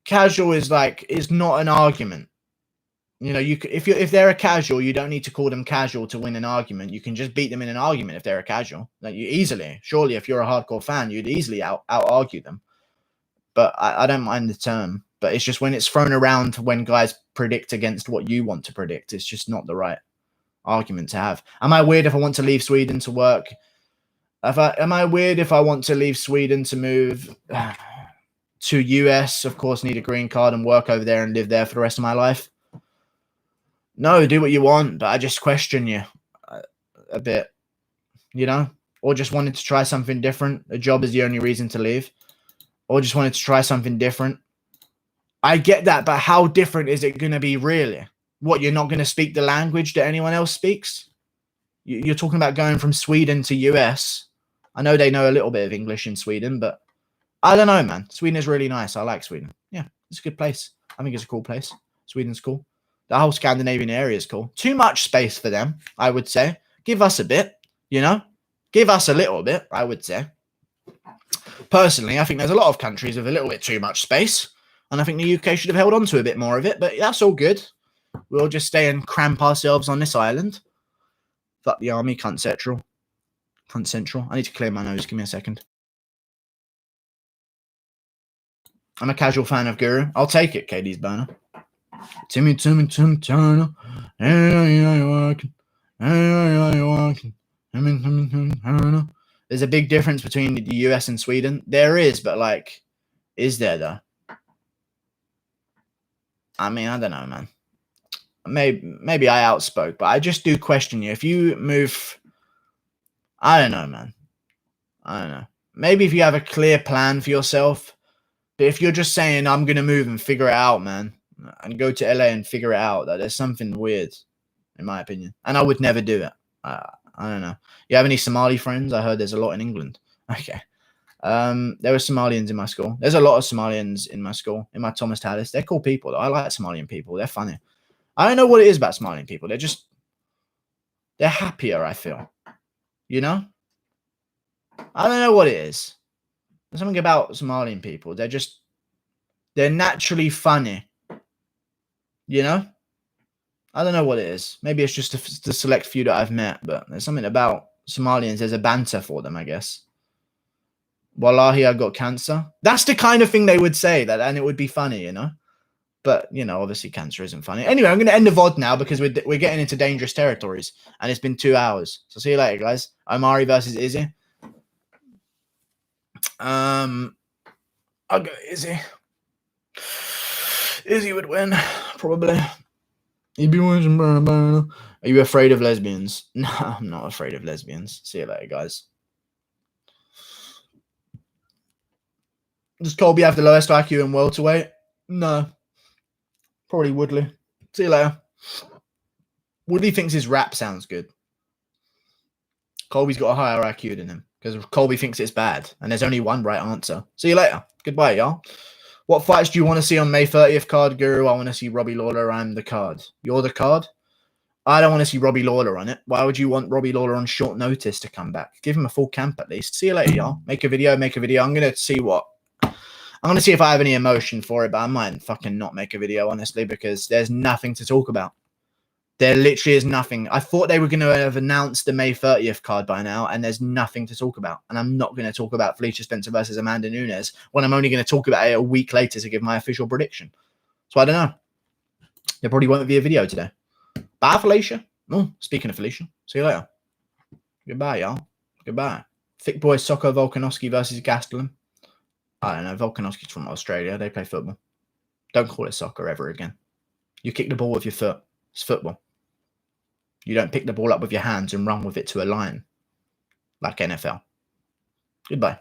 casual is like, it's not an argument. You know, if they're a casual, you don't need to call them casual to win an argument. You can just beat them in an argument if they're a casual. Like you easily, surely, if you're a hardcore fan, you'd easily out argue them. But I don't mind the term. But it's just when it's thrown around when guys predict against what you want to predict, it's just not the right argument to have. Am I weird if I want to leave Sweden to work? Am I weird if I want to leave Sweden to move to US? Of course, need a green card and work over there and live there for the rest of my life. No, do what you want, but I just question you a bit, you know? Or just wanted to try something different. A job is the only reason to leave. Or just wanted to try something different. I get that, but how different is it going to be really? What, you're not going to speak the language that anyone else speaks? You're talking about going from Sweden to US. I know they know a little bit of English in Sweden, but I don't know, man. Sweden is really nice. I like Sweden. Yeah, it's a good place. I think it's a cool place. Sweden's cool. The whole Scandinavian area is cool. Too much space for them, I would say. Give us a bit, you know? Give us a little bit, I would say. Personally, I think there's a lot of countries with a little bit too much space. And I think the UK should have held on to a bit more of it. But that's all good. We'll just stay and cramp ourselves on this island. Fuck the army, cunt central. Cunt central. I need to clear my nose. Give me a second. I'm a casual fan of Guru. I'll take it, KD's burner. Timmy Turner. There's a big difference between the US and Sweden. There is, but like, is there though? I mean, I don't know, man. Maybe I outspoke, but I just do question you. If you move, I don't know, man. I don't know. Maybe if you have a clear plan for yourself, but if you're just saying, I'm going to move and figure it out, man, and go to LA and figure it out, that there's something weird, in my opinion. And I would never do it. I don't know. You have any Somali friends? I heard there's a lot in England. Okay. There were Somalians in my school. There's a lot of Somalians in my school, in my Thomas Tallis. They're cool people, though. I like Somalian people. They're funny. I don't know what it is about Somalian people. They're happier, I feel. You know? I don't know what it is. There's something about Somalian people. They're naturally funny. You know? I don't know what it is. Maybe it's just the select few that I've met, but there's something about Somalians. There's a banter for them, I guess. Wallahi, I got cancer. That's the kind of thing they would say, and it would be funny, you know? But, you know, obviously cancer isn't funny. Anyway, I'm going to end the VOD now because we're getting into dangerous territories, and it's been 2 hours. So see you later, guys. Omari versus Izzy. I'll go Izzy. Izzy would win, probably. He'd be watching Burner. Are you afraid of lesbians? No, I'm not afraid of lesbians. See you later, guys. Does Colby have the lowest IQ in welterweight? No. Probably Woodley. See you later. Woodley thinks his rap sounds good. Colby's got a higher IQ than him because Colby thinks it's bad, and there's only one right answer. See you later. Goodbye, y'all. What fights do you want to see on May 30th card, Guru? I want to see Robbie Lawler. I'm the card. You're the card? I don't want to see Robbie Lawler on it. Why would you want Robbie Lawler on short notice to come back? Give him a full camp at least. See you later, y'all. Make a video. I'm going to see what. I'm going to see if I have any emotion for it, but I might fucking not make a video, honestly, because there's nothing to talk about. There literally is nothing. I thought they were going to have announced the May 30th card by now, and there's nothing to talk about. And I'm not going to talk about Felicia Spencer versus Amanda Nunes when I'm only going to talk about it a week later to give my official prediction. So I don't know. There probably won't be a video today. Bye, Felicia. Oh, speaking of Felicia, see you later. Goodbye, y'all. Goodbye. Thick boy Soccer Volkanovski versus Gastelum. I don't know. Volkanovski's from Australia. They play football. Don't call it soccer ever again. You kick the ball with your foot. It's football. You don't pick the ball up with your hands and run with it to a line like NFL. Goodbye.